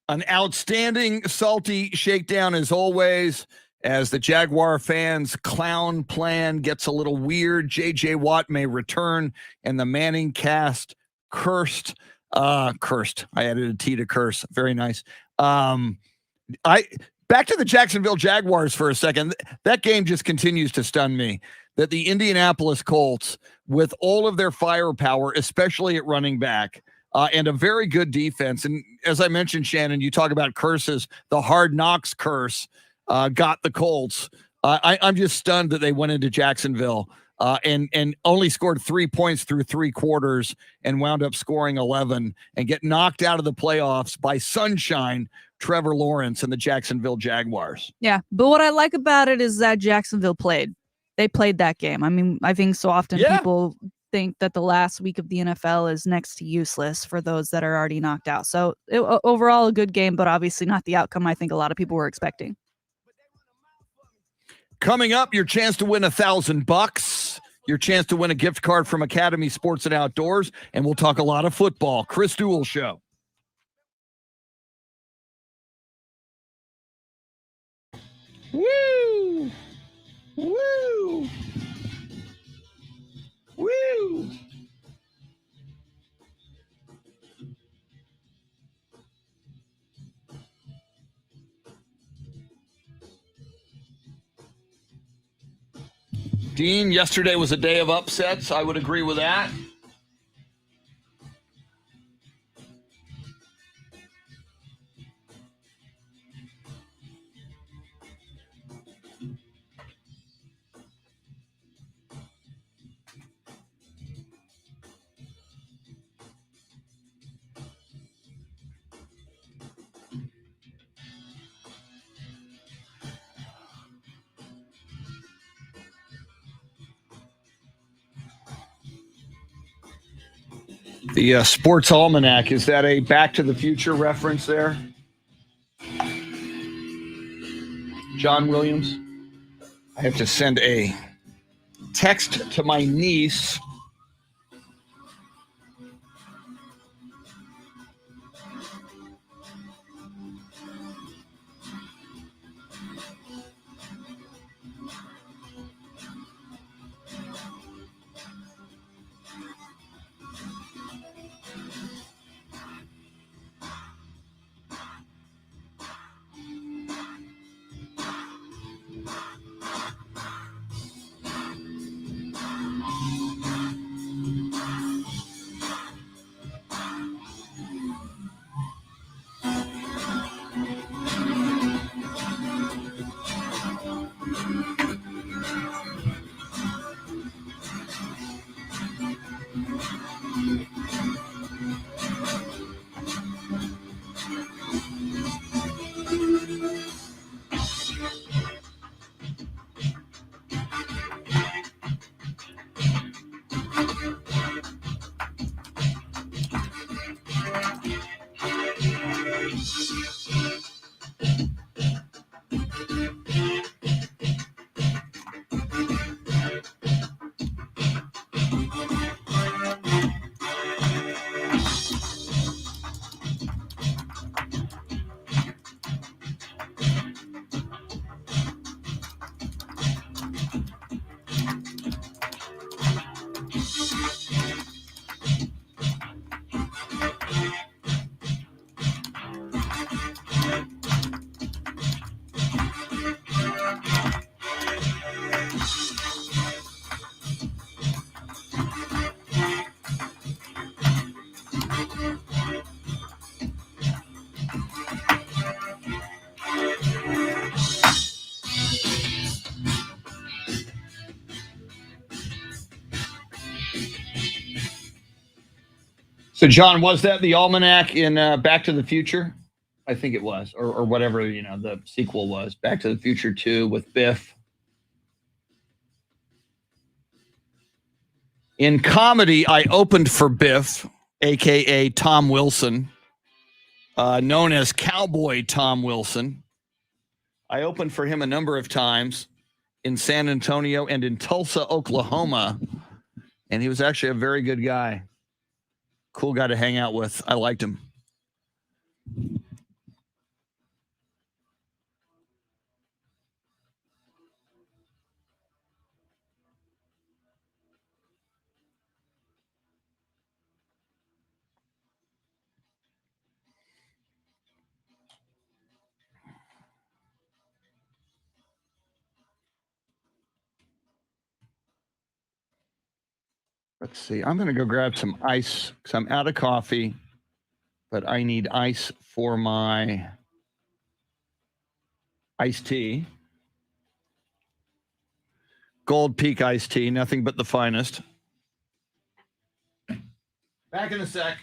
An outstanding Salty Shakedown as always. As the Jaguar fans' clown plan gets a little weird, J.J. Watt may return, and the Manning cast cursed. I added a T to curse. Very nice. Back to the Jacksonville Jaguars for a second. That game just continues to stun me. That the Indianapolis Colts, with all of their firepower, especially at running back, and a very good defense. And as I mentioned, Shannon, you talk about curses. The Hard Knocks curse got the Colts. I'm just stunned that they went into Jacksonville and only scored 3 points through 3 quarters and wound up scoring 11 and get knocked out of the playoffs by Sunshine Trevor Lawrence and the Jacksonville Jaguars. Yeah, but what I like about it is that Jacksonville played. They played that game. I mean, I think so often people think that the last week of the NFL is next to useless for those that are already knocked out. So overall, a good game, but obviously not the outcome I think a lot of people were expecting. Coming up, your chance to win $1,000, your chance to win a gift card from Academy Sports and Outdoors, and we'll talk a lot of football. Chris Duel Show. Woo! Woo! Woo! Dean, yesterday was a day of upsets. I would agree with that. The Sports Almanac, is that a Back to the Future reference there? John Williams? I have to send a text to my niece. So, John, was that the almanac in Back to the Future? I think it was, or whatever, the sequel was, Back to the Future 2 with Biff. In comedy, I opened for Biff, a.k.a. Tom Wilson, known as Cowboy Tom Wilson. I opened for him a number of times in San Antonio and in Tulsa, Oklahoma, and he was actually a very good guy. Cool guy to hang out with. I liked him. Let's see. I'm going to go grab some ice because I'm out of coffee, but I need ice for my iced tea. Gold Peak iced tea, nothing but the finest. Back in a sec.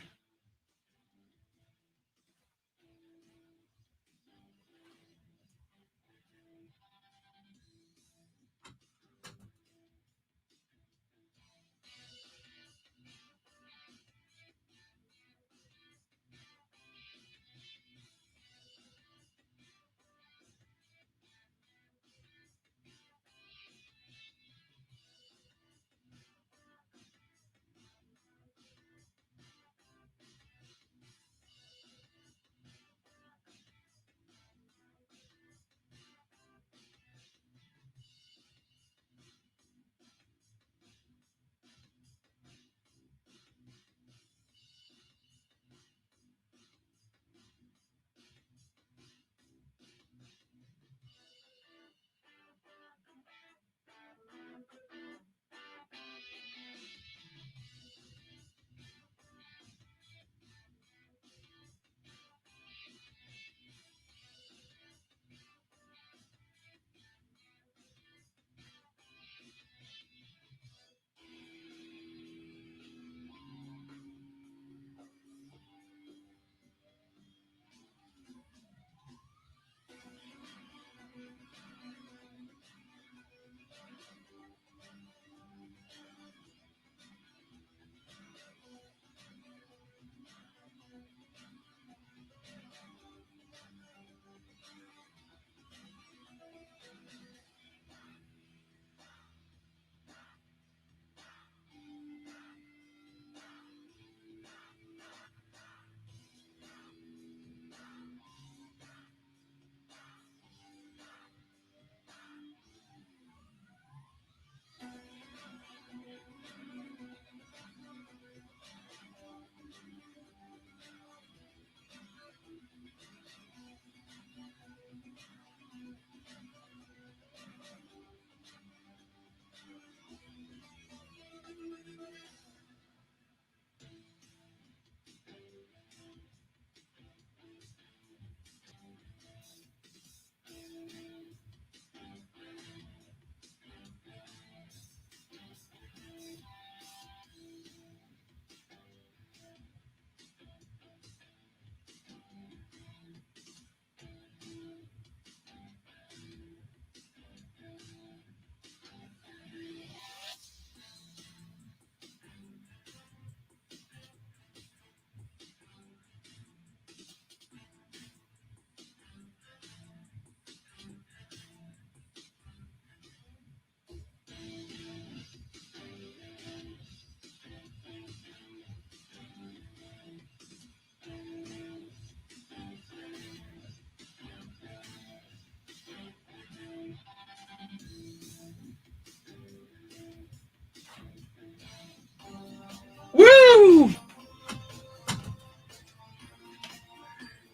Woo!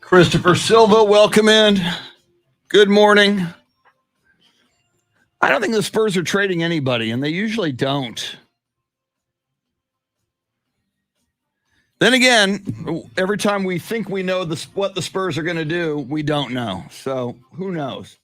Christopher Silva, welcome in. Good morning. I don't think the Spurs are trading anybody, and they usually don't. Then again, every time we think we know what the Spurs are going to do, we don't know. So who knows?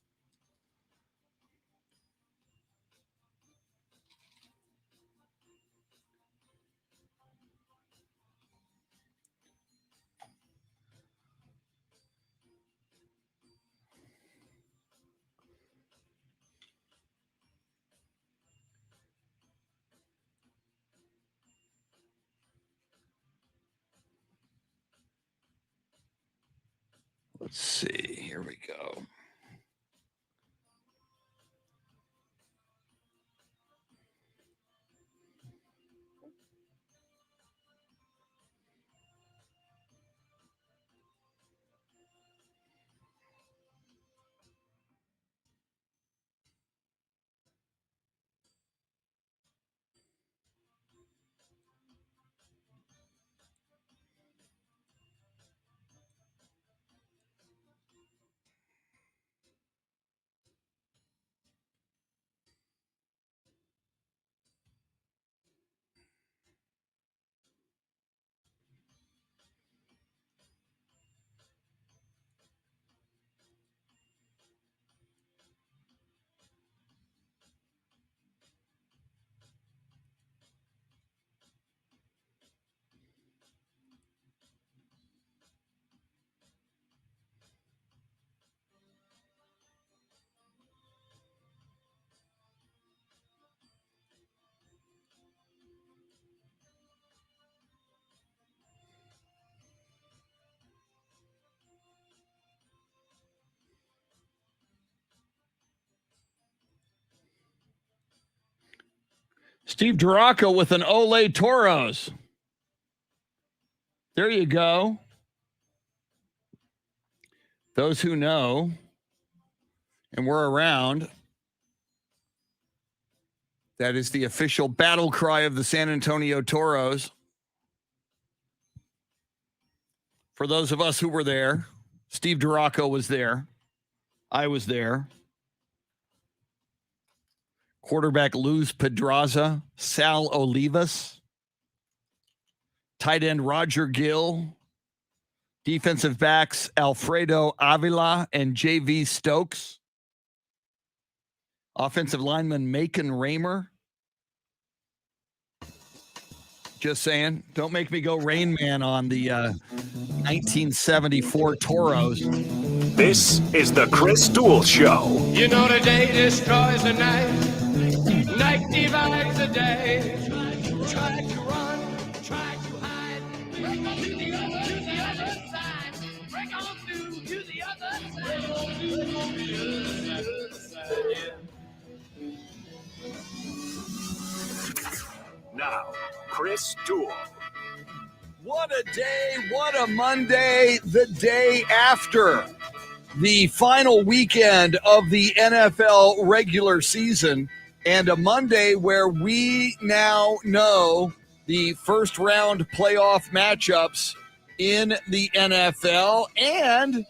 Let's see. Here we go. Steve Duraco with an Ole Toros. There you go. Those who know and were around, that is the official battle cry of the San Antonio Toros. For those of us who were there, Steve Duraco was there. I was there. Quarterback Luz Pedraza, Sal Olivas, tight end Roger Gill, defensive backs Alfredo Avila and J.V. Stokes, offensive lineman Macon Raymer. Just saying, don't make me go Rain Man on the 1974 Toros. This is the Chris Duel Show. You know the day destroys the night. Night divides the day. Try to run, try to hide. Break on to the other side. Break on through to the other side. Now, Chris Duel. What a day, what a Monday, the day after the final weekend of the NFL regular season, and a Monday where we now know the first round playoff matchups in the NFL, and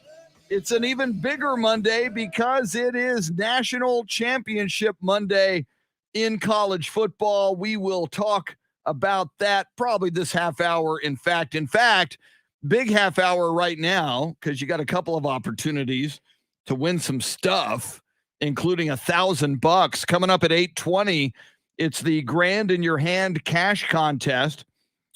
it's an even bigger Monday because it is National Championship Monday in college football. We will talk about that probably this half hour. In fact, big half hour right now, because you got a couple of opportunities to win some stuff, including $1,000 coming up at 8:20. It's the Grand in Your Hand cash contest.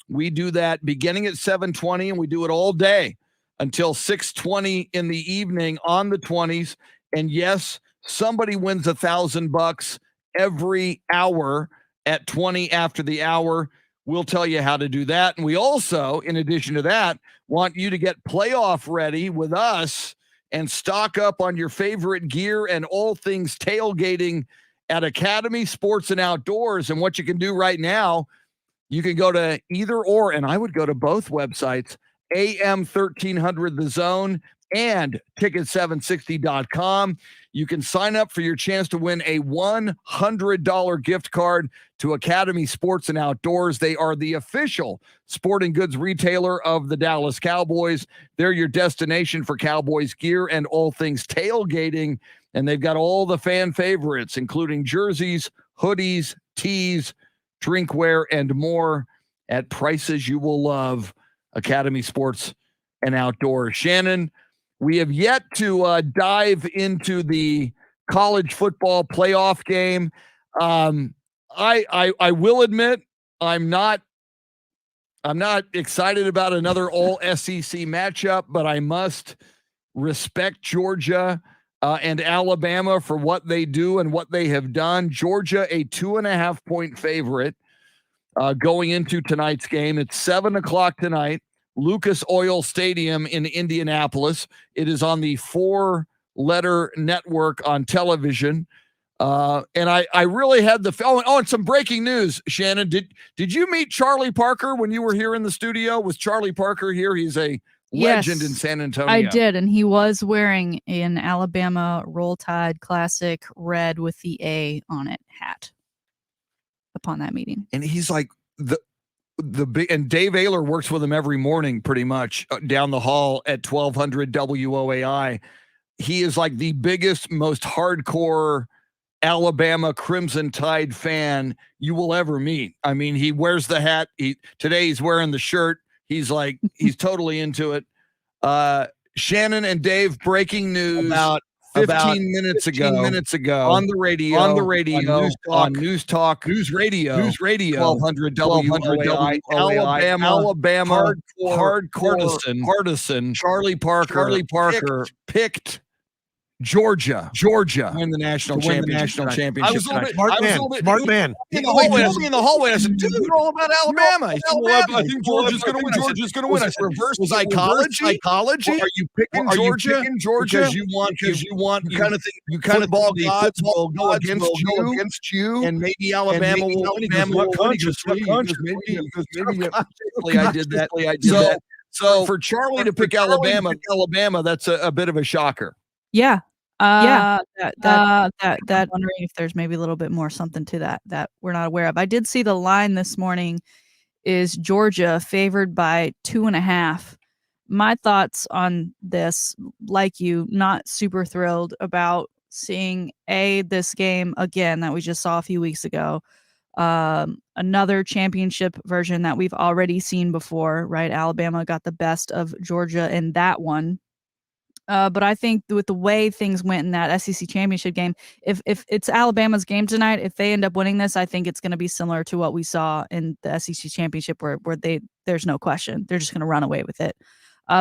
We do that beginning at 7:20, and we do it all day until 6:20 in the evening on the 20s. And yes, somebody wins $1,000 every hour at 20 after the hour. We'll tell you how to do that. And we also, in addition to that, want you to get playoff ready with us and stock up on your favorite gear and all things tailgating at Academy Sports and Outdoors. And what you can do right now, you can go to either or, and I would go to both websites, AM 1300 The Zone and ticket760.com. You can sign up for your chance to win a $100 gift card to Academy Sports and Outdoors. They are the official sporting goods retailer of the Dallas Cowboys. They're your destination for Cowboys gear and all things tailgating. And they've got all the fan favorites, including jerseys, hoodies, tees, drinkware, and more at prices you will love. Academy Sports and Outdoors. Shannon, we have yet to dive into the college football playoff game. I will admit I'm not excited about another all SEC matchup, but I must respect Georgia and Alabama for what they do and what they have done. Georgia, a 2.5-point favorite going into tonight's game. It's 7:00 tonight. Lucas Oil Stadium in Indianapolis. It is on the 4-letter network on television. And I really had and some breaking news, Shannon. Did you meet Charlie Parker when you were here in the studio? Was Charlie Parker here? He's a legend in San Antonio. I did, and he was wearing an Alabama Roll Tide Classic red with the A on it hat upon that meeting. And he's like the big, and Dave Ayler works with him every morning pretty much down the hall at 1200 WOAI. He is like the biggest, most hardcore Alabama Crimson Tide fan you will ever meet. I mean, he wears the hat. Today he's wearing the shirt. He's like, he's totally into it. Shannon and Dave, breaking news about 15 minutes ago on the radio, on News Talk Radio, 1200 WOAI, Alabama hardcore partisan Charlie Parker picked Georgia win the national championship. I was a little bit smart man. In the hallway. I said, dude, you're all about Alabama. He said, well, I think Georgia's going to win. I said, reverse psychology? Are you picking Georgia? Because you want you kind of think football gods will go against you, and maybe Alabama will win. Maybe I did that. So for Charlie to pick Alabama, that's a bit of a shocker. Yeah. I'm wondering if there's maybe a little bit more something to that we're not aware of. I did see the line this morning is Georgia favored by 2.5. My thoughts on this, like you, not super thrilled about seeing this game again that we just saw a few weeks ago. Another championship version that we've already seen before, right? Alabama got the best of Georgia in that one. But I think with the way things went in that SEC championship game, if it's Alabama's game tonight, if they end up winning this, I think it's going to be similar to what we saw in the SEC championship where there's no question. They're just going to run away with it.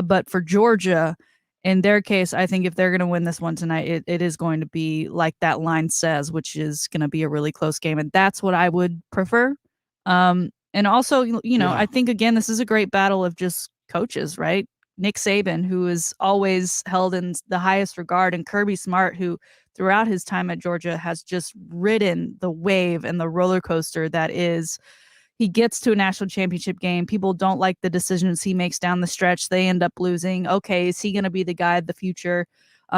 But for Georgia, in their case, I think if they're going to win this one tonight, it is going to be like that line says, which is going to be a really close game. And that's what I would prefer. And also, I think, again, this is a great battle of just coaches, right? Nick Saban, who is always held in the highest regard, and Kirby Smart, who throughout his time at Georgia has just ridden the wave and the roller coaster that is. He gets to a national championship game. People don't like the decisions he makes down the stretch. They end up losing. Okay, is he going to be the guy of the future?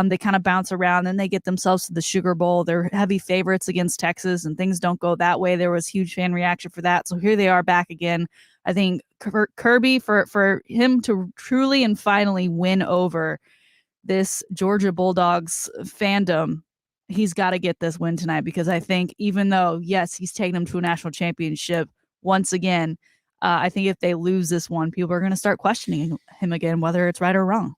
They kind of bounce around, and they get themselves to the Sugar Bowl. They're heavy favorites against Texas, and things don't go that way. There was huge fan reaction for that. So here they are back again. I think Kirby, for him to truly and finally win over this Georgia Bulldogs fandom, he's got to get this win tonight, because I think even though, yes, he's taken them to a national championship once again, I think if they lose this one, people are going to start questioning him again, whether it's right or wrong.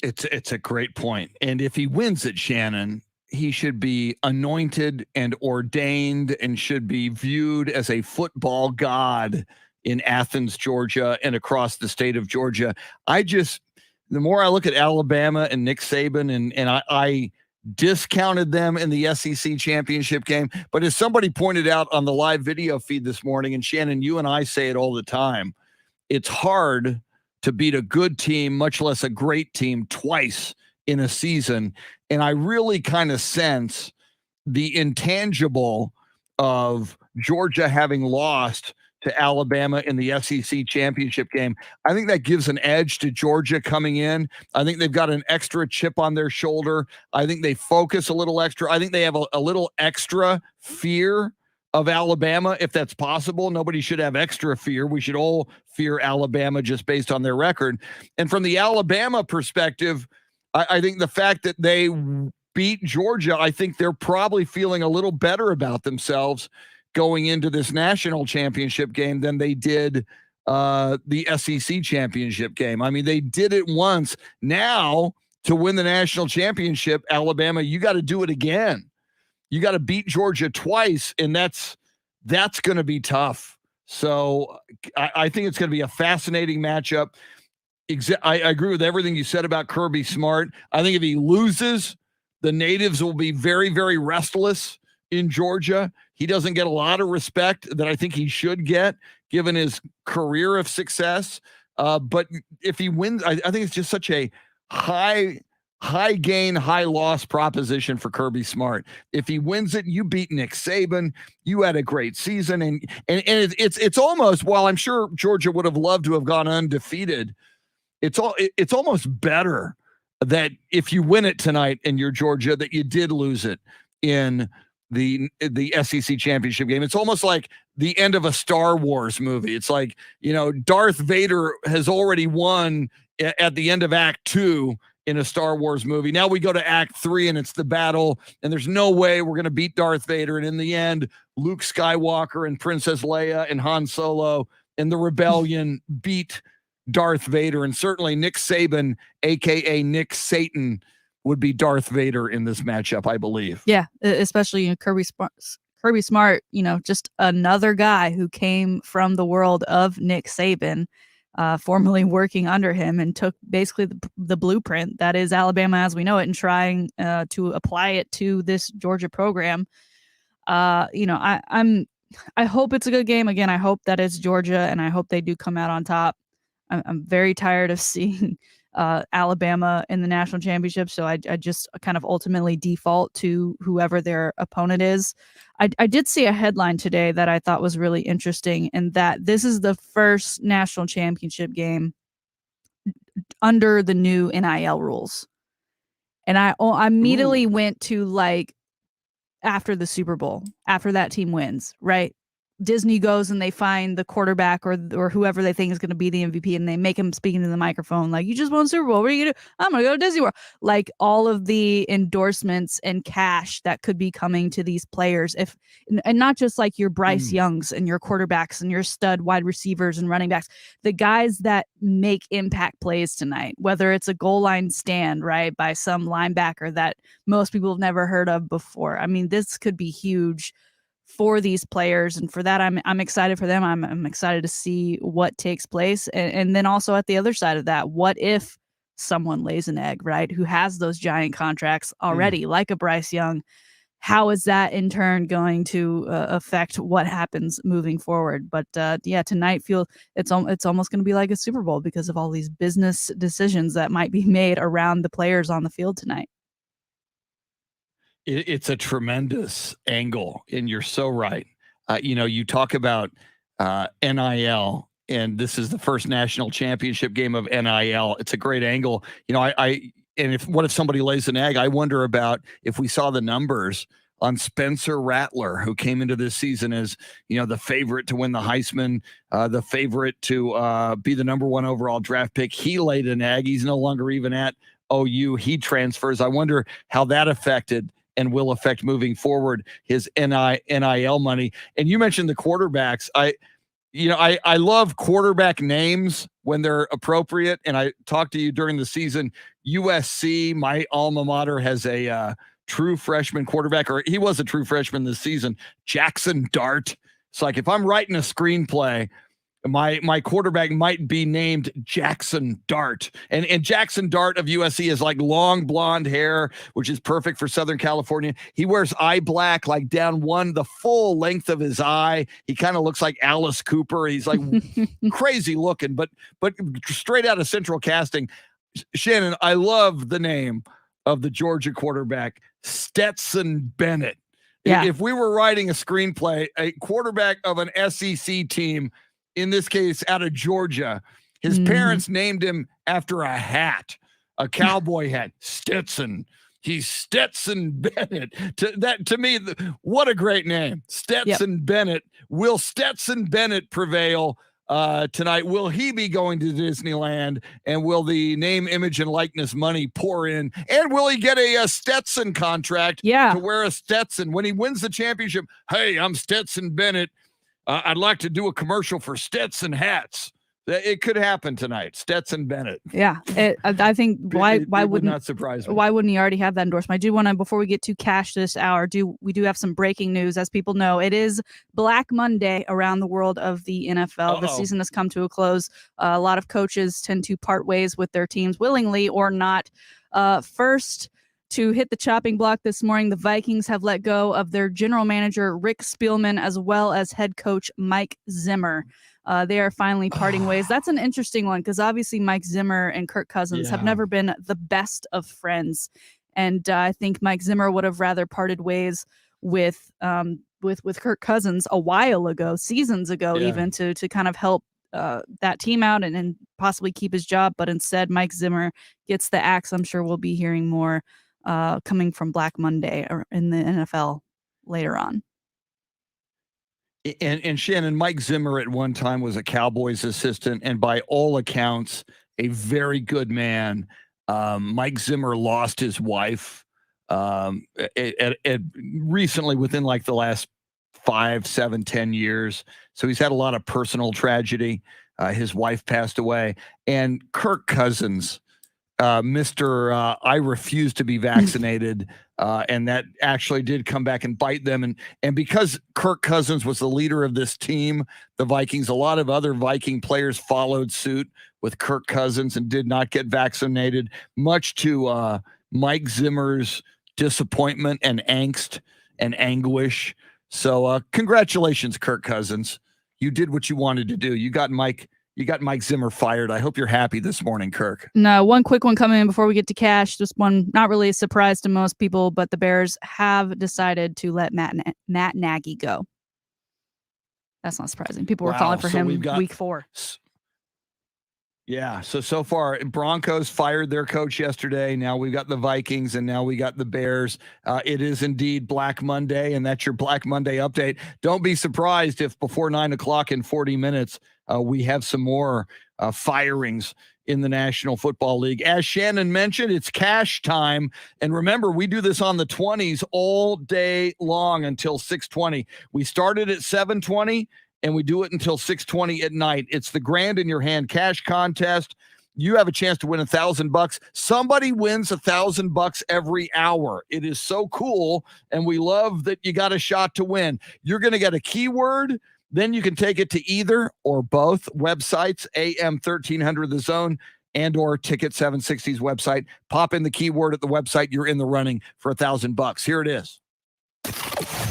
It's a great point. And if he wins it, Shannon, he should be anointed and ordained and should be viewed as a football god in Athens, Georgia, and across the state of Georgia. The more I look at Alabama and Nick Saban, and I discounted them in the SEC championship game, but as somebody pointed out on the live video feed this morning, and Shannon, you and I say it all the time, it's hard to beat a good team, much less a great team, twice in a season. And I really kind of sense the intangible of Georgia having lost to Alabama in the SEC championship game. I think that gives an edge to Georgia coming in. I think they've got an extra chip on their shoulder. I think they focus a little extra. I think they have a little extra fear of Alabama, if that's possible. Nobody should have extra fear. We should all fear Alabama just based on their record. And from the Alabama perspective, I think the fact that they beat Georgia, I think they're probably feeling a little better about themselves going into this national championship game than they did the SEC championship game. I mean, they did it once. Now, to win the national championship, Alabama, you got to do it again. You got to beat Georgia twice, and that's going to be tough. So I think it's going to be a fascinating matchup. I agree with everything you said about Kirby Smart. I think if he loses, the natives will be very, very restless in Georgia. He doesn't get a lot of respect that I think he should get, given his career of success. But if he wins, I think it's just such a high gain, high loss proposition for Kirby Smart. If he wins it, you beat Nick Saban. You had a great season, and it's almost, while I'm sure Georgia would have loved to have gone undefeated, it's almost better that if you win it tonight and you're Georgia, that you did lose it in the SEC championship game. It's almost like the end of a Star Wars movie. It's like, Darth Vader has already won at the end of Act 2 in a Star Wars movie. Now we go to Act 3 and it's the battle, and there's no way we're going to beat Darth Vader. And in the end, Luke Skywalker and Princess Leia and Han Solo and the rebellion beat Darth Vader. And certainly Nick Saban, aka Nick Satan, would be Darth Vader in this matchup, I believe. Yeah, especially Kirby Smart, just another guy who came from the world of Nick Saban, formerly working under him, and took basically the blueprint that is Alabama as we know it and trying to apply it to this Georgia program. I hope it's a good game. Again, I hope that it's Georgia, and I hope they do come out on top. I'm very tired of seeing Alabama in the national championship, so I just kind of ultimately default to whoever their opponent is. I did see a headline today that I thought was really interesting, and that this is the first national championship game under the new NIL rules. And I immediately went to, like, after the Super Bowl, after that team wins, right? Disney goes and they find the quarterback or whoever they think is going to be the MVP, and they make him speak into the microphone like, "You just won Super Bowl. What are you going to do?" "I'm going to go to Disney World." Like, all of the endorsements and cash that could be coming to these players, and not just like your Bryce Youngs and your quarterbacks and your stud wide receivers and running backs, the guys that make impact plays tonight, whether it's a goal line stand, right, by some linebacker that most people have never heard of before. I mean, this could be huge for these players, and for that, I'm excited for them. I'm excited to see what takes place, and then also at the other side of that, what if someone lays an egg, right? Who has those giant contracts already, like a Bryce Young? How is that in turn going to affect what happens moving forward? But tonight it's almost going to be like a Super Bowl because of all these business decisions that might be made around the players on the field tonight. It's a tremendous angle, and you're so right. You talk about NIL, and this is the first national championship game of NIL. It's a great angle. What if somebody lays an egg? I wonder about if we saw the numbers on Spencer Rattler, who came into this season as, the favorite to win the Heisman, the favorite to be the number 1 overall draft pick. He laid an egg. He's no longer even at OU. He transfers. I wonder how that affected and will affect moving forward his NIL money. And you mentioned the quarterbacks. I love quarterback names when they're appropriate. And I talked to you during the season. USC, my alma mater, has a true freshman quarterback, or he was a true freshman this season, Jackson Dart. It's like, if I'm writing a screenplay, my quarterback might be named Jackson Dart. And Jackson Dart of USC is like long blonde hair, which is perfect for Southern California. He wears eye black, like down the full length of his eye. He kind of looks like Alice Cooper. He's like crazy looking, but straight out of Central Casting. Shannon, I love the name of the Georgia quarterback, Stetson Bennett. Yeah. If we were writing a screenplay, a quarterback of an SEC team, in this case out of Georgia, his parents named him after a hat, a cowboy hat, Stetson. He's Stetson Bennett. To me, what a great name, Stetson Bennett. Will Stetson Bennett prevail tonight? Will he be going to Disneyland? And will the name, image, and likeness money pour in? And will he get a Stetson contract to wear a Stetson when he wins the championship? Hey, I'm Stetson Bennett. I'd like to do a commercial for Stetson hats. It could happen tonight. Stetson Bennett. Yeah, I think why would not surprise me. Why wouldn't he already have that endorsement? I do want to, before we get to cash this hour, we do have some breaking news. As people know, it is Black Monday around the world of the NFL. The season has come to a close. A lot of coaches tend to part ways with their teams willingly or not. First to hit the chopping block this morning, the Vikings have let go of their general manager, Rick Spielman, as well as head coach Mike Zimmer. They are finally parting ways. That's an interesting one because obviously Mike Zimmer and Kirk Cousins have never been the best of friends. And I think Mike Zimmer would have rather parted ways with Kirk Cousins a while ago, seasons ago, even to kind of help that team out and possibly keep his job. But instead, Mike Zimmer gets the axe. I'm sure we'll be hearing more coming from Black Monday or in the NFL later on. And Shannon, Mike Zimmer at one time was a Cowboys assistant, and by all accounts, a very good man. Mike Zimmer lost his wife recently, within like the last 5, 7, 10 years. So he's had a lot of personal tragedy. His wife passed away, and Kirk Cousins Mr. I refuse to be vaccinated, and that actually did come back and bite them. And because Kirk Cousins was the leader of this team, the Vikings, a lot of other Viking players followed suit with Kirk Cousins and did not get vaccinated, much to Mike Zimmer's disappointment and angst and anguish. So congratulations, Kirk Cousins. You did what you wanted to do. You got Mike Zimmer fired. I hope you're happy this morning, Kirk. No, one quick one coming in before we get to cash. This one, not really a surprise to most people, but the Bears have decided to let Matt Nagy go. That's not surprising. People were calling for him week 4. Yeah. So far, Broncos fired their coach yesterday. Now we've got the Vikings, and now we got the Bears. It is indeed Black Monday, and that's your Black Monday update. Don't be surprised if before 9 o'clock in 40 minutes, we have some more firings in the National Football League. As Shannon mentioned, it's cash time. And remember, we do this on the 20s all day long until 6:20. We started at 7:20. And we do it until 6:20 at night. It's the Grand in Your Hand cash contest. You have a chance to win $1,000. Somebody wins $1,000 every hour. It is so cool, and we love that you got a shot to win. You're going to get a keyword. Then you can take it to either or both websites, AM 1300 The Zone and or Ticket 760's website. Pop in the keyword at the website. You're in the running for $1,000. Here it is.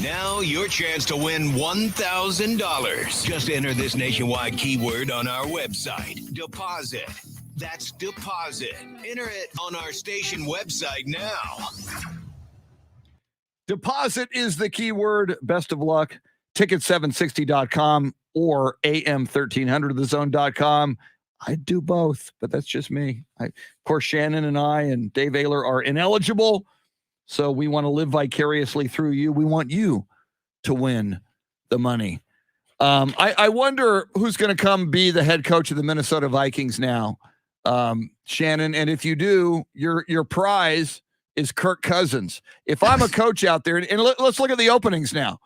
Now your chance to win $1,000. Just enter this nationwide keyword on our website. Deposit. That's deposit. Enter it on our station website now. Deposit is the keyword. Best of luck. Ticket760.com or AM1300thezone.com. I do both, but that's just me. Of course, Shannon and I and Dave Ayler are ineligible. So we want to live vicariously through you. We want you to win the money. I wonder who's going to come be the head coach of the Minnesota Vikings now, Shannon. And if you do, your prize is Kirk Cousins. If I'm a coach out there, and let's look at the openings now.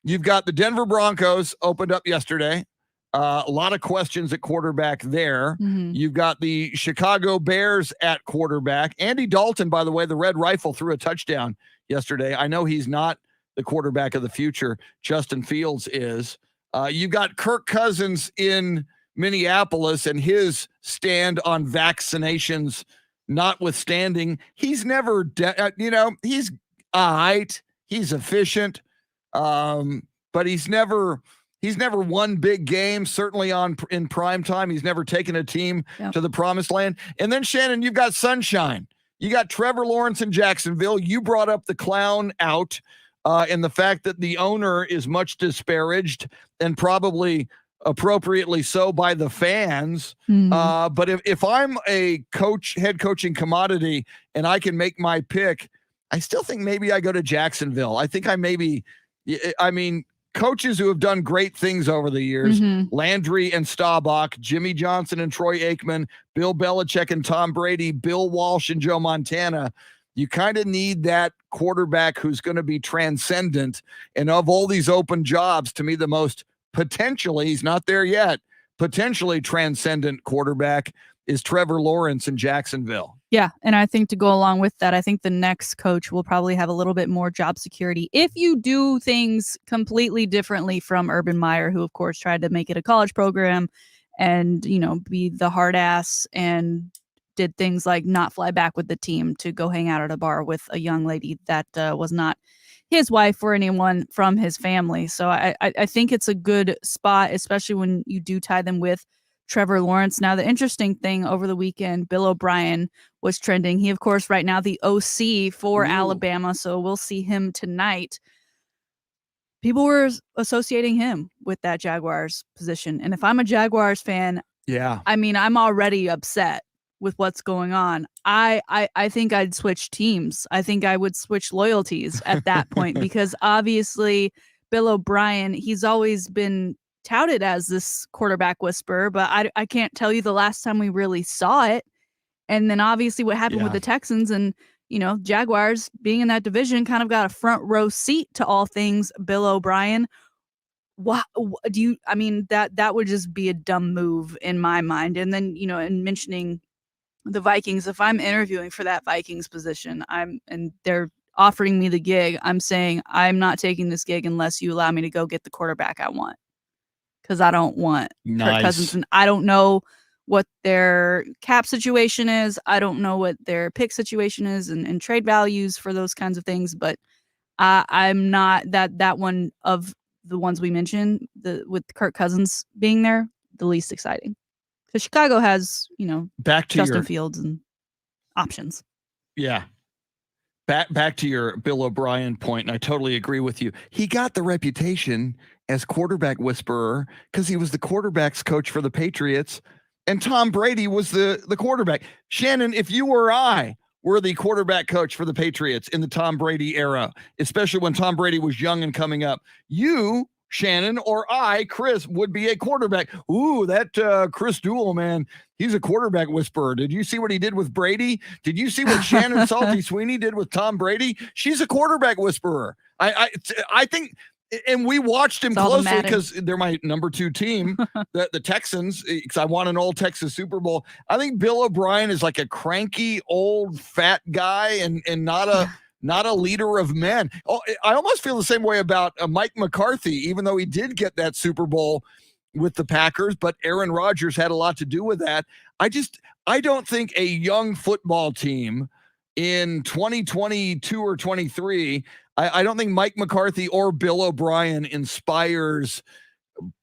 You've got the Denver Broncos opened up yesterday. A lot of questions at quarterback there. Mm-hmm. You've got the Chicago Bears at quarterback. Andy Dalton, by the way, the Red Rifle, threw a touchdown yesterday. I know he's not the quarterback of the future. Justin Fields is. You've got Kirk Cousins in Minneapolis and his stand on vaccinations notwithstanding. He's never, he's all right. He's efficient, but he's never won big games, certainly in prime time. He's never taken a team to the promised land. And then, Shannon, you've got sunshine. You got Trevor Lawrence in Jacksonville. You brought up the clown out and the fact that the owner is much disparaged and probably appropriately so by the fans. Mm-hmm. But if I'm a head coaching commodity and I can make my pick, I still think maybe I go to Jacksonville. I think coaches who have done great things over the years, mm-hmm. Landry and Staubach, Jimmy Johnson and Troy Aikman, Bill Belichick and Tom Brady, Bill Walsh and Joe Montana. You kind of need that quarterback who's going to be transcendent. And of all these open jobs, to me, the most potentially, he's not there yet, potentially transcendent quarterback is Trevor Lawrence in Jacksonville. Yeah, and I think to go along with that, I think the next coach will probably have a little bit more job security if you do things completely differently from Urban Meyer, who, of course, tried to make it a college program and, be the hard ass and did things like not fly back with the team to go hang out at a bar with a young lady that was not his wife or anyone from his family. So I think it's a good spot, especially when you do tie them with Trevor Lawrence. Now, the interesting thing over the weekend, Bill O'Brien was trending. He, of course, right now the OC for Alabama, so we'll see him tonight. People were associating him with that Jaguars position. And if I'm a Jaguars fan, I'm already upset with what's going on. I think I'd switch teams. I think I would switch loyalties at that point because obviously Bill O'Brien, he's always been touted as this quarterback whisperer, but I can't tell you the last time we really saw it. And then obviously what happened with the Texans and, Jaguars being in that division kind of got a front row seat to all things Bill O'Brien. What do you, that would just be a dumb move in my mind. And then, in mentioning the Vikings, if I'm interviewing for that Vikings position, and they're offering me the gig, I'm saying I'm not taking this gig unless you allow me to go get the quarterback I want. Because I don't want Kirk Cousins, and I don't know what their cap situation is. I don't know what their pick situation is and trade values for those kinds of things. But I'm not that one of the ones we mentioned, with Kirk Cousins being there, the least exciting. Because Chicago has, back to Justin Fields and options. Yeah. Back to your Bill O'Brien point, and I totally agree with you. He got the reputation as quarterback whisperer because he was the quarterback's coach for the Patriots, and Tom Brady was the quarterback. Shannon, if you or I were the quarterback coach for the Patriots in the Tom Brady era, especially when Tom Brady was young and coming up, you, Shannon, or I, Chris, would be a quarterback. Ooh, that Chris Duel, man, he's a quarterback whisperer. Did you see what he did with Brady? Did you see what Shannon Salty Sweeney did with Tom Brady? She's a quarterback whisperer. I think, and we watched him closely because they're my number 2 team, the Texans, because I won an all-Texas Super Bowl. I think Bill O'Brien is like a cranky, old, fat guy and not a leader of men. Oh, I almost feel the same way about Mike McCarthy, even though he did get that Super Bowl with the Packers, but Aaron Rodgers had a lot to do with that. I don't think a young football team in 2022 or 23, I don't think Mike McCarthy or Bill O'Brien inspires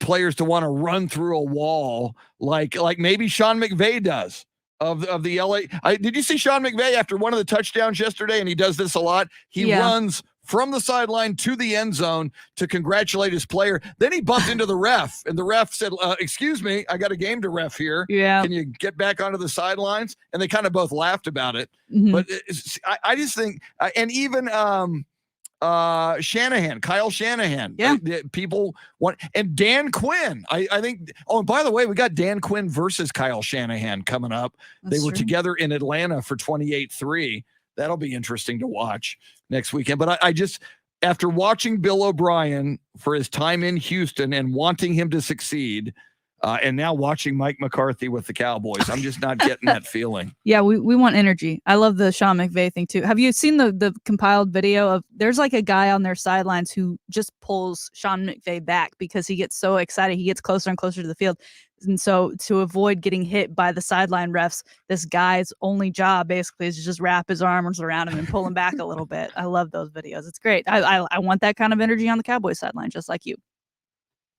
players to want to run through a wall like maybe Sean McVay does. Of the LA. Did you see Sean McVay after one of the touchdowns yesterday? And he does this a lot. He runs from the sideline to the end zone to congratulate his player. Then he bumped into the ref, and the ref said, excuse me, I got a game to ref here. Yeah. Can you get back onto the sidelines? And they kind of both laughed about it. Mm-hmm. But I just think, and even Kyle Shanahan. Yeah. People want, and Dan Quinn. I think, and by the way, we got Dan Quinn versus Kyle Shanahan coming up. They were together in Atlanta for 28-3. That'll be interesting to watch next weekend. But I just, after watching Bill O'Brien for his time in Houston and wanting him to succeed, and now watching Mike McCarthy with the Cowboys, I'm just not getting that feeling. Yeah, we want energy. I love the Sean McVay thing too. Have you seen the compiled video of, there's like a guy on their sidelines who just pulls Sean McVay back because he gets so excited. He gets closer and closer to the field. And so to avoid getting hit by the sideline refs, this guy's only job basically is to just wrap his arms around him and pull him back a little bit. I love those videos. It's great. I want that kind of energy on the Cowboys sideline, just like you.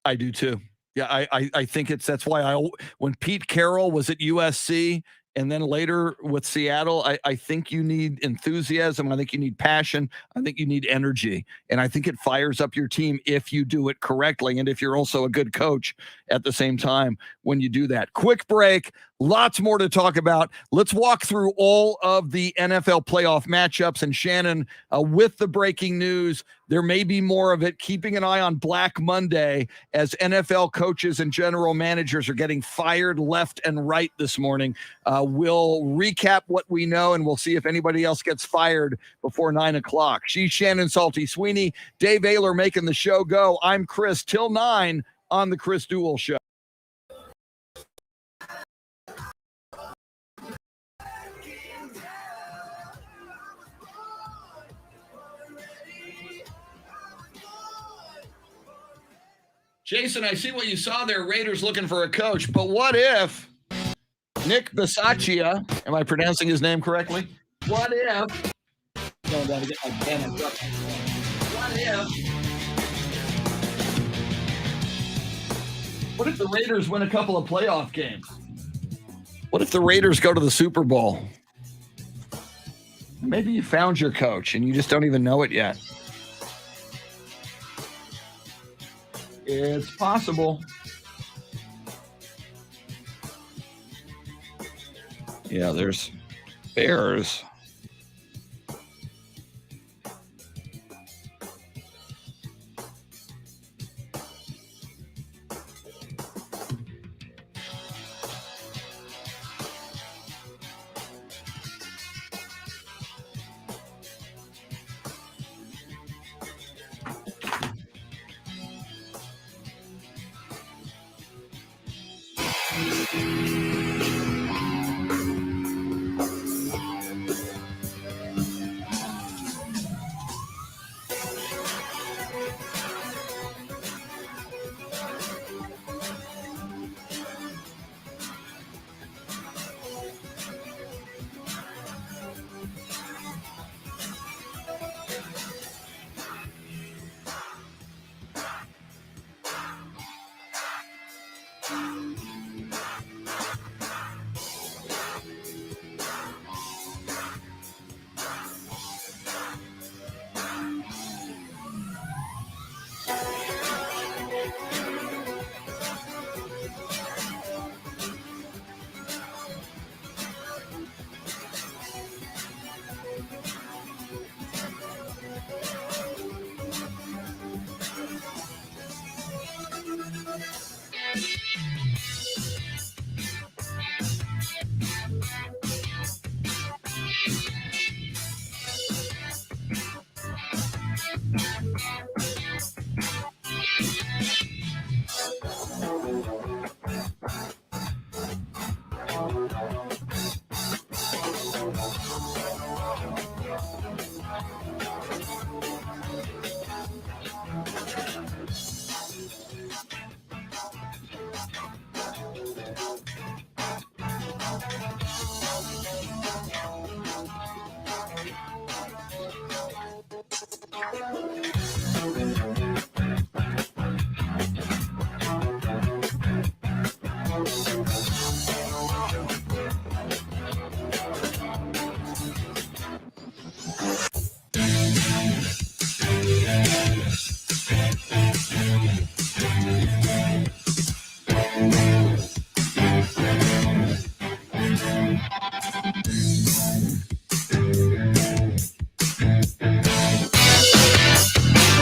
I do too. Yeah, I think that's why when Pete Carroll was at USC and then later with Seattle, I think you need enthusiasm. I think you need passion. I think you need energy. And I think it fires up your team if you do it correctly. And if you're also a good coach at the same time when you do that. Quick break. Lots more to talk about. Let's walk through all of the NFL playoff matchups. And Shannon, with the breaking news, there may be more of it. Keeping an eye on Black Monday as NFL coaches and general managers are getting fired left and right this morning. We'll recap what we know, and we'll see if anybody else gets fired before 9 o'clock. She's Shannon Salty Sweeney, Dave Ayler making the show go. I'm Chris till 9 on the Chris Duel Show. Jason, I see what you saw there. Raiders looking for a coach, but what if Nick Bisaccia, am I pronouncing his name correctly? What if? What if the Raiders win a couple of playoff games? What if the Raiders go to the Super Bowl? Maybe you found your coach and you just don't even know it yet. It's possible. Yeah, there's Bears.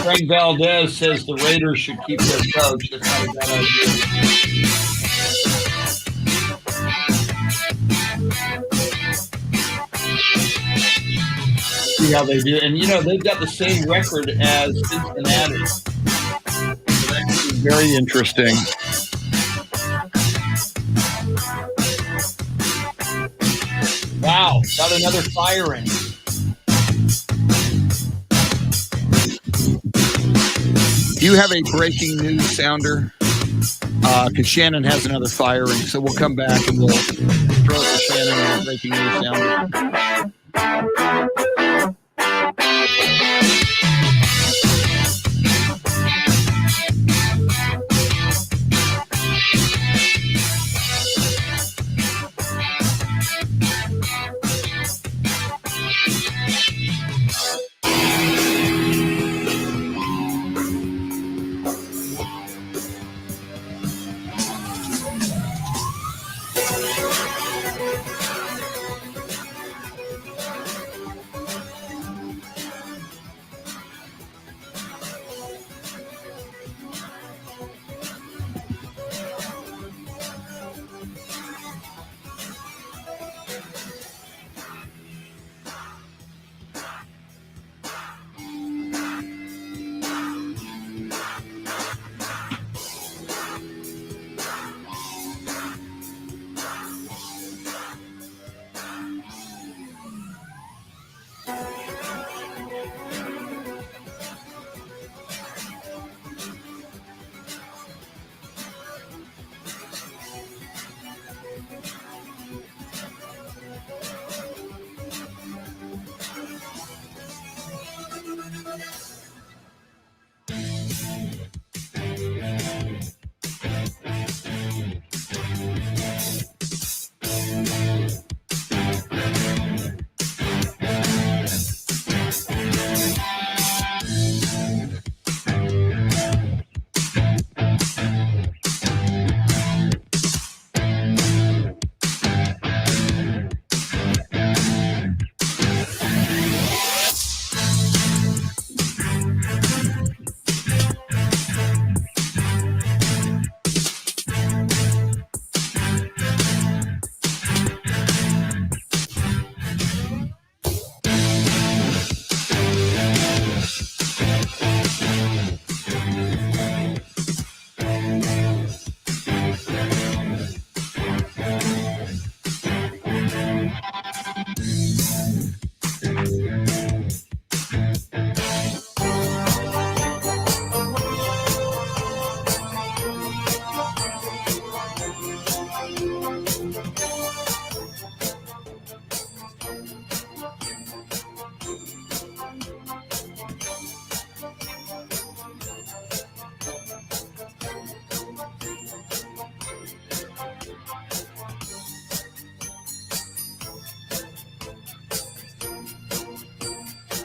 Frank Valdez says the Raiders should keep their coach. That's not a bad idea. See how they do. And, they've got the same record as Cincinnati. So that's very interesting. Wow, got another firing. Do you have a breaking news sounder? Because Shannon has another firing, so we'll come back and we'll throw it to Shannon with a breaking news sounder.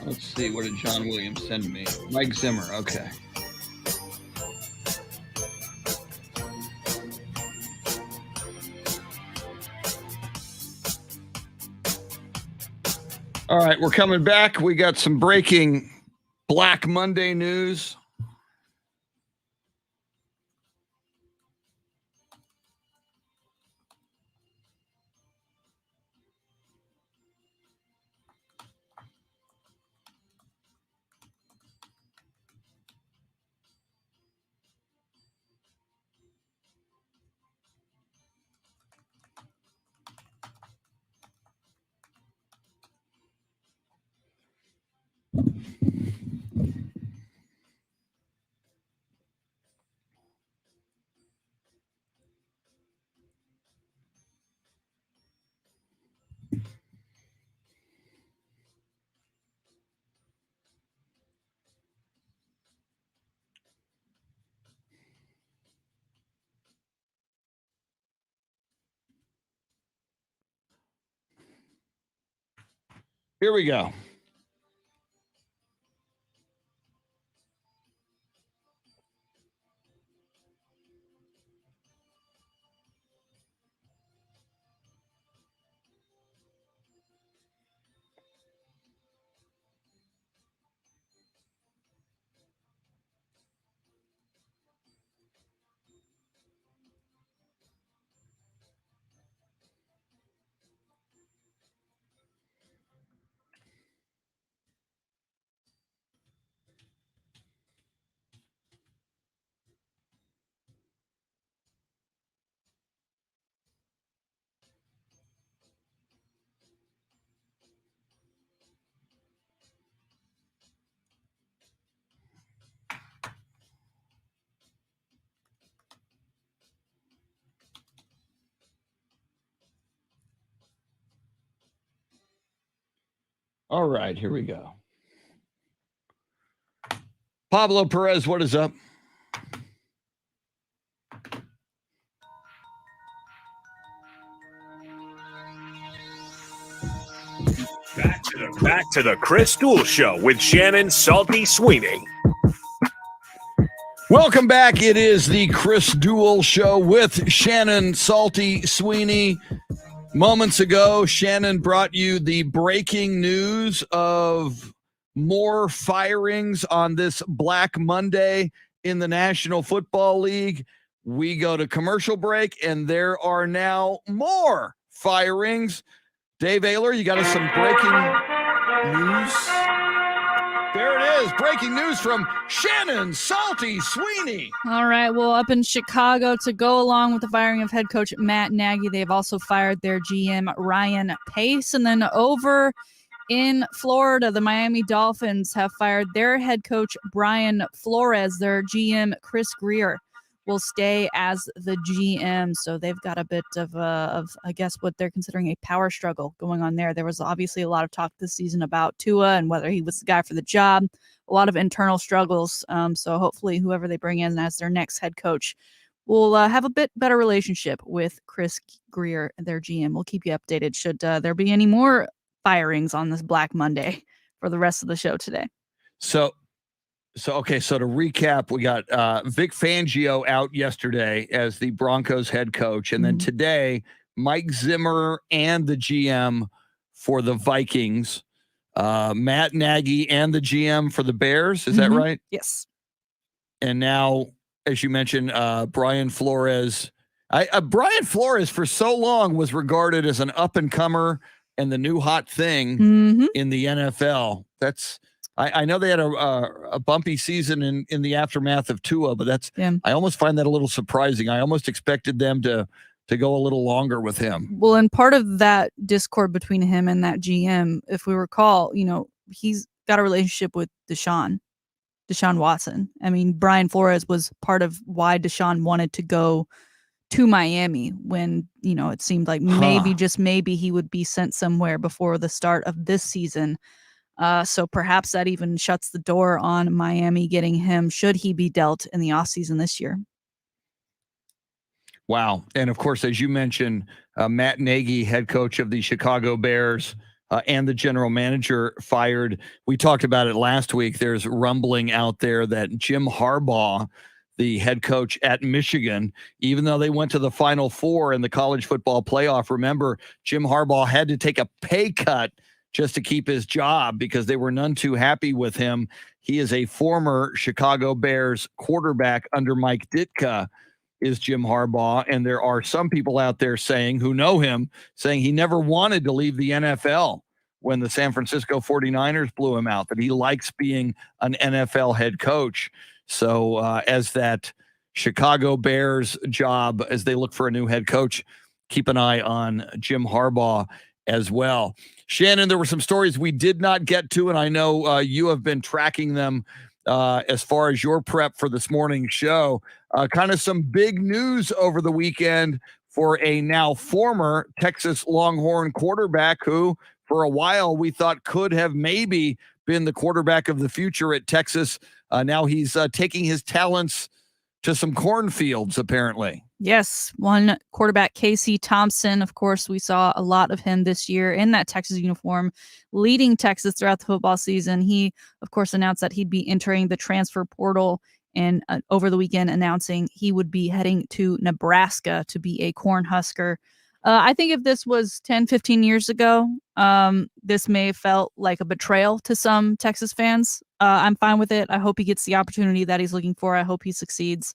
Let's see. What did John Williams send me? Mike Zimmer. Okay. All right, we're coming back. We got some breaking Black Monday news. Here we go. All right, here we go. Pablo Perez, what is up? Back to the Chris Duel Show with Shannon Salty Sweeney. Welcome back. It is the Chris Duel Show with Shannon Salty Sweeney. Moments ago, Shannon brought you the breaking news of more firings on this Black Monday in the National Football League. We go to commercial break, and there are now more firings. Dave Ayler, you got us some breaking news? There it is. Breaking news from Shannon Salty Sweeney. All right. Well, up in Chicago, to go along with the firing of head coach Matt Nagy, they've also fired their GM Ryan Pace. And then over in Florida, the Miami Dolphins have fired their head coach Brian Flores. Their GM Chris Grier will stay as the GM. So they've got a bit of I guess, what they're considering a power struggle going on there. There was obviously a lot of talk this season about Tua and whether he was the guy for the job. A lot of internal struggles. So hopefully whoever they bring in as their next head coach will have a bit better relationship with Chris Grier, their GM. We'll keep you updated should there be any more firings on this Black Monday for the rest of the show today. So to recap, we got Vic Fangio out yesterday as the Broncos head coach. And then today, Mike Zimmer and the GM for the Vikings, Matt Nagy and the GM for the Bears. Is that right? Yes. And now, as you mentioned, Brian Flores. Brian Flores for so long was regarded as an up-and-comer and the new hot thing in the NFL. I know they had a bumpy season in the aftermath of Tua, but I almost find that a little surprising. I almost expected them to go a little longer with him. Well, and part of that discord between him and that GM, if we recall, he's got a relationship with Deshaun Watson. I mean, Brian Flores was part of why Deshaun wanted to go to Miami when, it seemed like maybe he would be sent somewhere before the start of this season. So perhaps that even shuts the door on Miami getting him should he be dealt in the offseason this year. Wow. And of course, as you mentioned, Matt Nagy, head coach of the Chicago Bears, and the general manager fired. We talked about it last week. There's rumbling out there that Jim Harbaugh, the head coach at Michigan, even though they went to the Final Four in the college football playoff, remember, Jim Harbaugh had to take a pay cut just to keep his job because they were none too happy with him. He is a former Chicago Bears quarterback under Mike Ditka, is Jim Harbaugh. And there are some people out there who know him, saying he never wanted to leave the NFL when the San Francisco 49ers blew him out, that he likes being an NFL head coach. So as that Chicago Bears job, as they look for a new head coach, keep an eye on Jim Harbaugh as well. Shannon, there were some stories we did not get to, and I know you have been tracking them as far as your prep for this morning's show. Kind of some big news over the weekend for a now former Texas Longhorn quarterback who, for a while, we thought could have maybe been the quarterback of the future at Texas. Now he's taking his talents to some cornfields, apparently. Yes, one quarterback, Casey Thompson. Of course, we saw a lot of him this year in that Texas uniform, leading Texas throughout the football season. He, of course, announced that he'd be entering the transfer portal and over the weekend announcing he would be heading to Nebraska to be a Cornhusker. I think if this was 10, 15 years ago, this may have felt like a betrayal to some Texas fans. I'm fine with it. I hope he gets the opportunity that he's looking for. I hope he succeeds.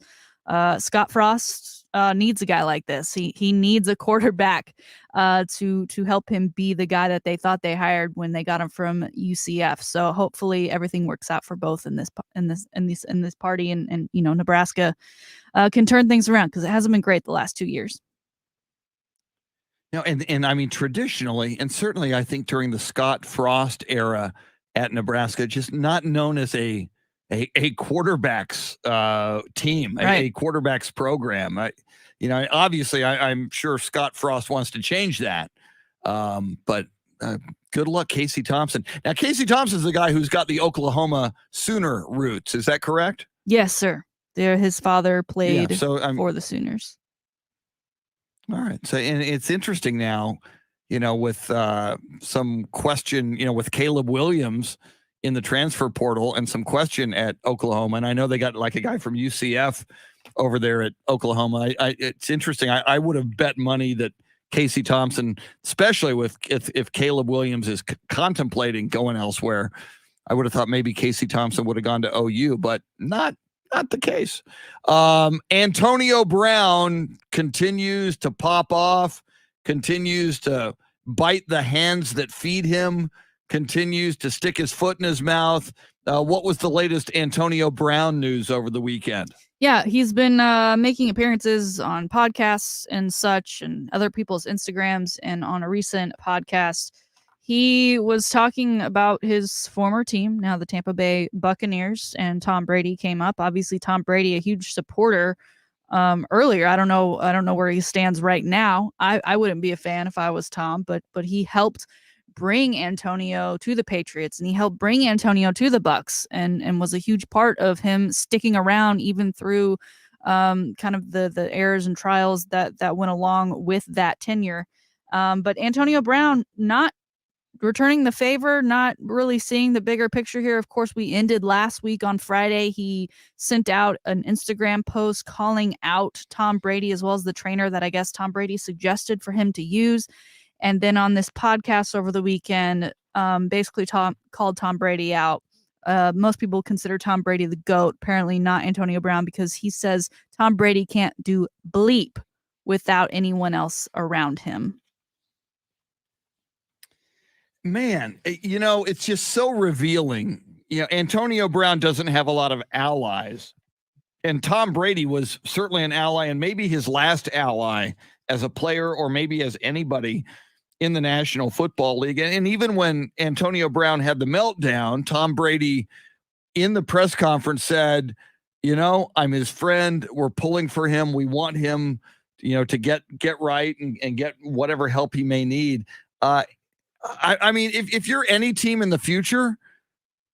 Scott Frost needs a guy like this. He needs a quarterback to help him be the guy that they thought they hired when they got him from UCF. So hopefully everything works out for both in this party, and Nebraska can turn things around, because it hasn't been great the last 2 years. And I mean, traditionally, and certainly I think during the Scott Frost era at Nebraska, just not known as a quarterback's team, right. a quarterback's program. Obviously I'm sure Scott Frost wants to change that. But good luck, Casey Thompson. Now, Casey Thompson is the guy who's got the Oklahoma Sooner roots. Is that correct? Yes, sir. His father played for the Sooners. All right. So, and it's interesting now, with some question, with Caleb Williams in the transfer portal and some question at Oklahoma. And I know they got like a guy from UCF over there at Oklahoma. It's interesting. I would have bet money that Casey Thompson, especially if Caleb Williams is contemplating going elsewhere, I would have thought maybe Casey Thompson would have gone to OU, but not the case. Antonio Brown continues to pop off, continues to bite the hands that feed him, continues to stick his foot in his mouth. What was the latest Antonio Brown news over the weekend? Yeah, he's been making appearances on podcasts and such, and other people's Instagrams. And on a recent podcast, he was talking about his former team, now the Tampa Bay Buccaneers, and Tom Brady came up. Obviously, Tom Brady, a huge supporter earlier. I don't know where he stands right now. I wouldn't be a fan if I was Tom, but he helped bring Antonio to the Patriots, and he helped bring Antonio to the Bucs, and was a huge part of him sticking around even through kind of the errors and trials that went along with that tenure. But Antonio Brown not returning the favor, not really seeing the bigger picture here. Of course, we ended last week on Friday. He sent out an Instagram post calling out Tom Brady, as well as the trainer that I guess Tom Brady suggested for him to use. And then on this podcast over the weekend, basically called Tom Brady out. Most people consider Tom Brady the GOAT, apparently not Antonio Brown, because he says Tom Brady can't do bleep without anyone else around him. Man, it's just so revealing. Antonio Brown doesn't have a lot of allies, and Tom Brady was certainly an ally, and maybe his last ally as a player, or maybe as anybody in the National Football League. And even when Antonio Brown had the meltdown, Tom Brady in the press conference said, I'm his friend. We're pulling for him. We want him, to get right and get whatever help he may need. I mean, if you're any team in the future,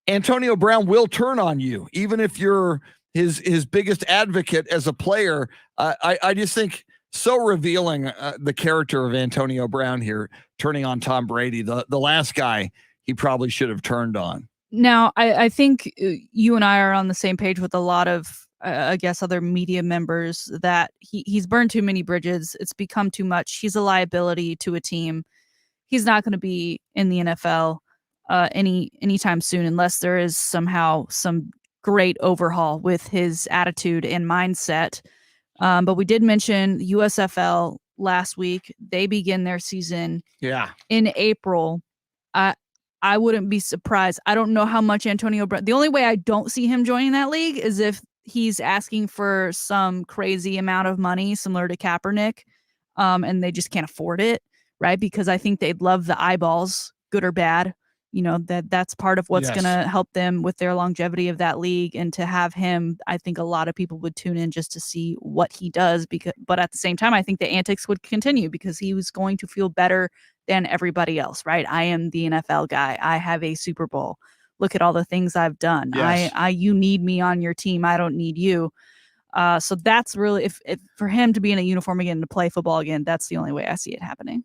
Antonio Brown will turn on you, even if you're his biggest advocate as a player. I just think so revealing the character of Antonio Brown here, turning on Tom Brady, the last guy he probably should have turned on. Now, I think you and I are on the same page with a lot of, I guess, other media members, that he's burned too many bridges. It's become too much. He's a liability to a team. He's not going to be in the NFL anytime soon, unless there is somehow some great overhaul with his attitude and mindset. But we did mention USFL last week. They begin their season in April. I wouldn't be surprised. I don't know how much Antonio Brown. The only way I don't see him joining that league is if he's asking for some crazy amount of money, similar to Kaepernick, and they just can't afford it. Right, because I think they'd love the eyeballs, good or bad. That's part of what's going to help them with their longevity of that league. And to have him, I think a lot of people would tune in just to see what he does. But at the same time, I think the antics would continue, because he was going to feel better than everybody else. Right, I am the NFL guy. I have a Super Bowl. Look at all the things I've done. Yes. You need me on your team. I don't need you. So that's really, if for him to be in a uniform again, to play football again, that's the only way I see it happening.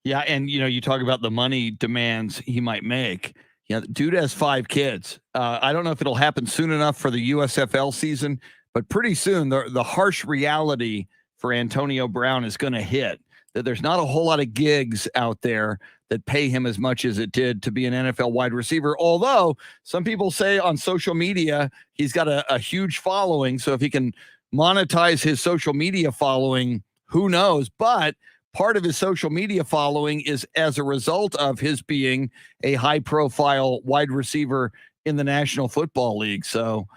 Yeah, and you talk about the money demands he might make. Yeah, the dude has 5 kids. I don't know if it'll happen soon enough for the USFL season, but pretty soon the harsh reality for Antonio Brown is going to hit, that there's not a whole lot of gigs out there that pay him as much as it did to be an NFL wide receiver. Although some people say on social media, he's got a huge following. So if he can monetize his social media following, who knows? But part of his social media following is as a result of his being a high-profile wide receiver in the National Football League. So,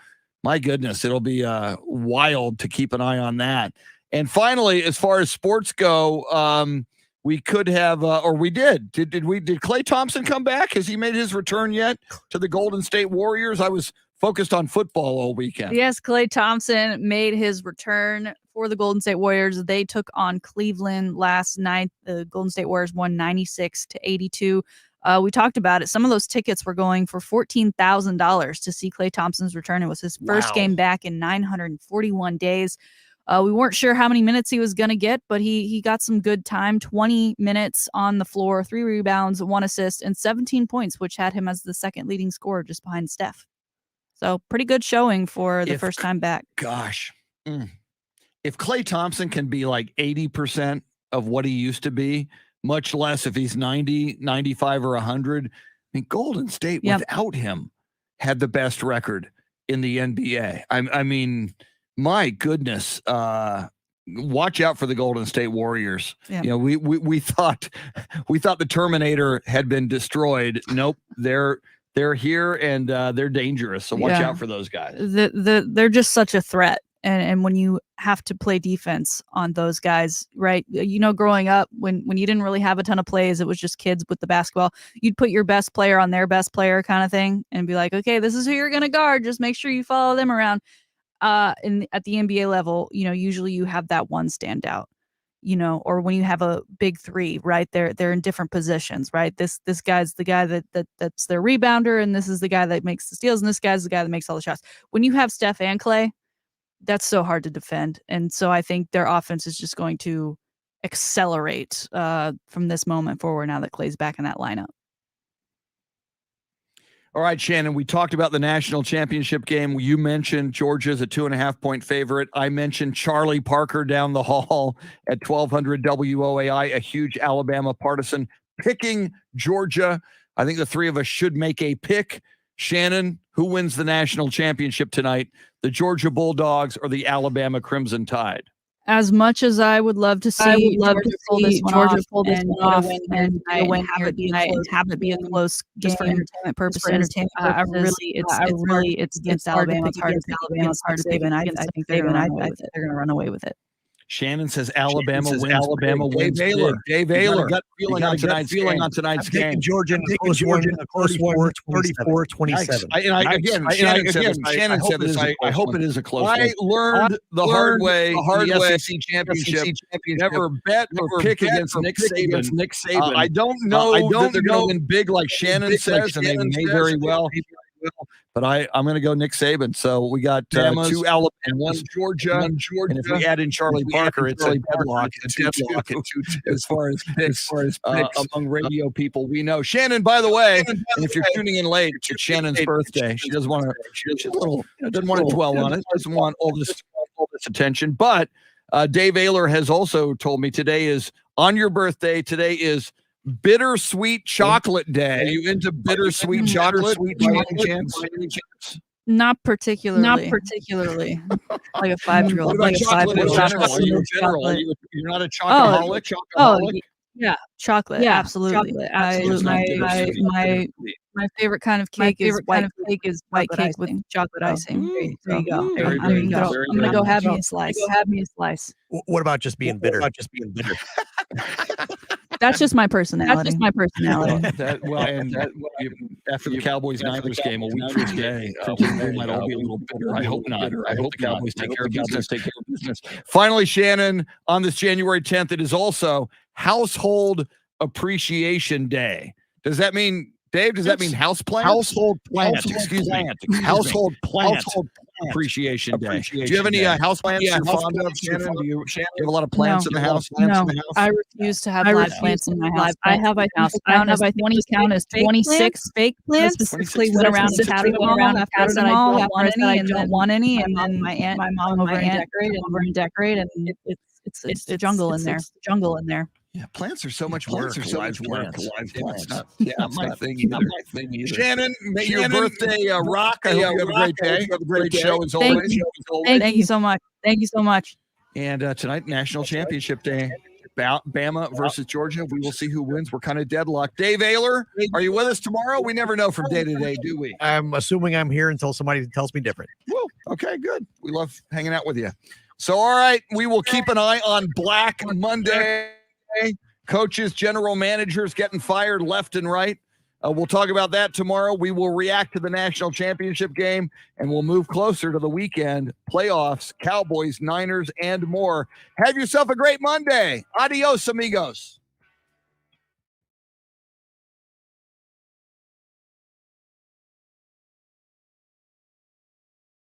my goodness, it'll be wild to keep an eye on that. And finally, as far as sports go, we could have, or we did. Did Klay Thompson come back? Has he made his return yet to the Golden State Warriors? I was focused on football all weekend. Yes, Klay Thompson made his return for the Golden State Warriors. They took on Cleveland last night. The Golden State Warriors won 96-82. We talked about it. Some of those tickets were going for $14,000 to see Klay Thompson's return. It was his first game back in 941 days. We weren't sure how many minutes he was going to get, but he got some good time, 20 minutes on the floor, 3 rebounds, 1 assist, and 17 points, which had him as the second leading scorer just behind Steph. So pretty good showing for the first time back. Gosh. If Klay Thompson can be like 80% of what he used to be, much less if he's 90, 95, or 100, I mean, Golden State without him had the best record in the NBA. I mean, my goodness, watch out for the Golden State Warriors. Yeah. We thought the Terminator had been destroyed. Nope, they're here and they're dangerous. So watch out for those guys. They're just such a threat. And when you have to play defense on those guys, right? Growing up, when you didn't really have a ton of plays, it was just kids with the basketball. You'd put your best player on their best player kind of thing and be like, okay, this is who you're going to guard. Just make sure you follow them around. At the NBA level, usually you have that one standout, or when you have a big 3, right? They're in different positions, right? This guy's the guy that's their rebounder, and this is the guy that makes the steals, and this guy's the guy that makes all the shots. When you have Steph and Klay, that's so hard to defend. And so I think their offense is just going to accelerate from this moment forward now that Klay's back in that lineup. All right, Shannon, we talked about the national championship game. You mentioned Georgia's a 2.5-point favorite. I mentioned Charlie Parker down the hall at 1200 WOAI, a huge Alabama partisan, picking Georgia. I think the 3 of us should make a pick. Shannon, who wins the national championship tonight, the Georgia Bulldogs or the Alabama Crimson Tide? As much as I would love to see Georgia pull this one off and have it be a close just for entertainment purposes, it's against Alabama. It's hard to save, and I think they're going to run away with it. Shannon says Alabama wins. Dave Ayler. Gut feeling on tonight's game. Georgia in a close one, 34-27. Shannon said this. I hope it is a close one. I learned the hard way in the SEC championship. Never bet or pick against Nick Saban. I don't know that they're going to win big like Shannon says, and they may very well. But I'm going to go Nick Saban. So we got 2 Alabama and 1 Georgia. And if we add in Charlie Parker, it's a deadlock. As far as picks among radio people we know. Shannon, by the way, and if you're tuning in late, it's Shannon's birthday. She doesn't want to dwell on it. Doesn't want all this attention. But Dave Ayler has also told me today is on your birthday. Today is Bittersweet Chocolate Day. Are you into bittersweet chocolate? Not particularly. Like a 5-year-old. Like chocolate in general. You're not a chocoholic? Yeah, chocolate. Yeah, absolutely. My favorite kind of cake is white cake with chocolate icing. There you go. I'm gonna go have me a slice. What about just being bitter? That's just my personality. After the Cowboys-Niners game a week from today, we might all be a little bitter. I hope not. I hope the Cowboys take care of business. Finally, Shannon, on this January 10th, it is also Household Appreciation Day. Does that mean, Dave, does that mean house plant? Household plant. Excuse me. Household plant. Appreciation Day. Do you have any house plants you're fond of, Shannon? Do you have a lot of plants in the house? No, I refuse to have live plants in my house. I have, I count as 26 fake plants. Specifically went around and counted them all after that I don't want any, and then my mom over and decorate, and it's the jungle in there. Yeah, plants are so much work. Live plants. It's not my thing either. Shannon, may your birthday rock. I hope you have a great day. Have a great show as always. Thank you so much. And tonight, National Championship Day. Bama versus Georgia. We will see who wins. We're kind of deadlocked. Dave Ayler, are you with us tomorrow? We never know from day to day, do we? I'm assuming I'm here until somebody tells me different. Well, okay, good. We love hanging out with you. So, all right, we will keep an eye on Black Monday. Coaches, general managers getting fired left and right. We'll talk about that tomorrow. We will react to the national championship game, and we'll move closer to the weekend, playoffs, Cowboys, Niners, and more. Have yourself a great Monday. Adios, amigos.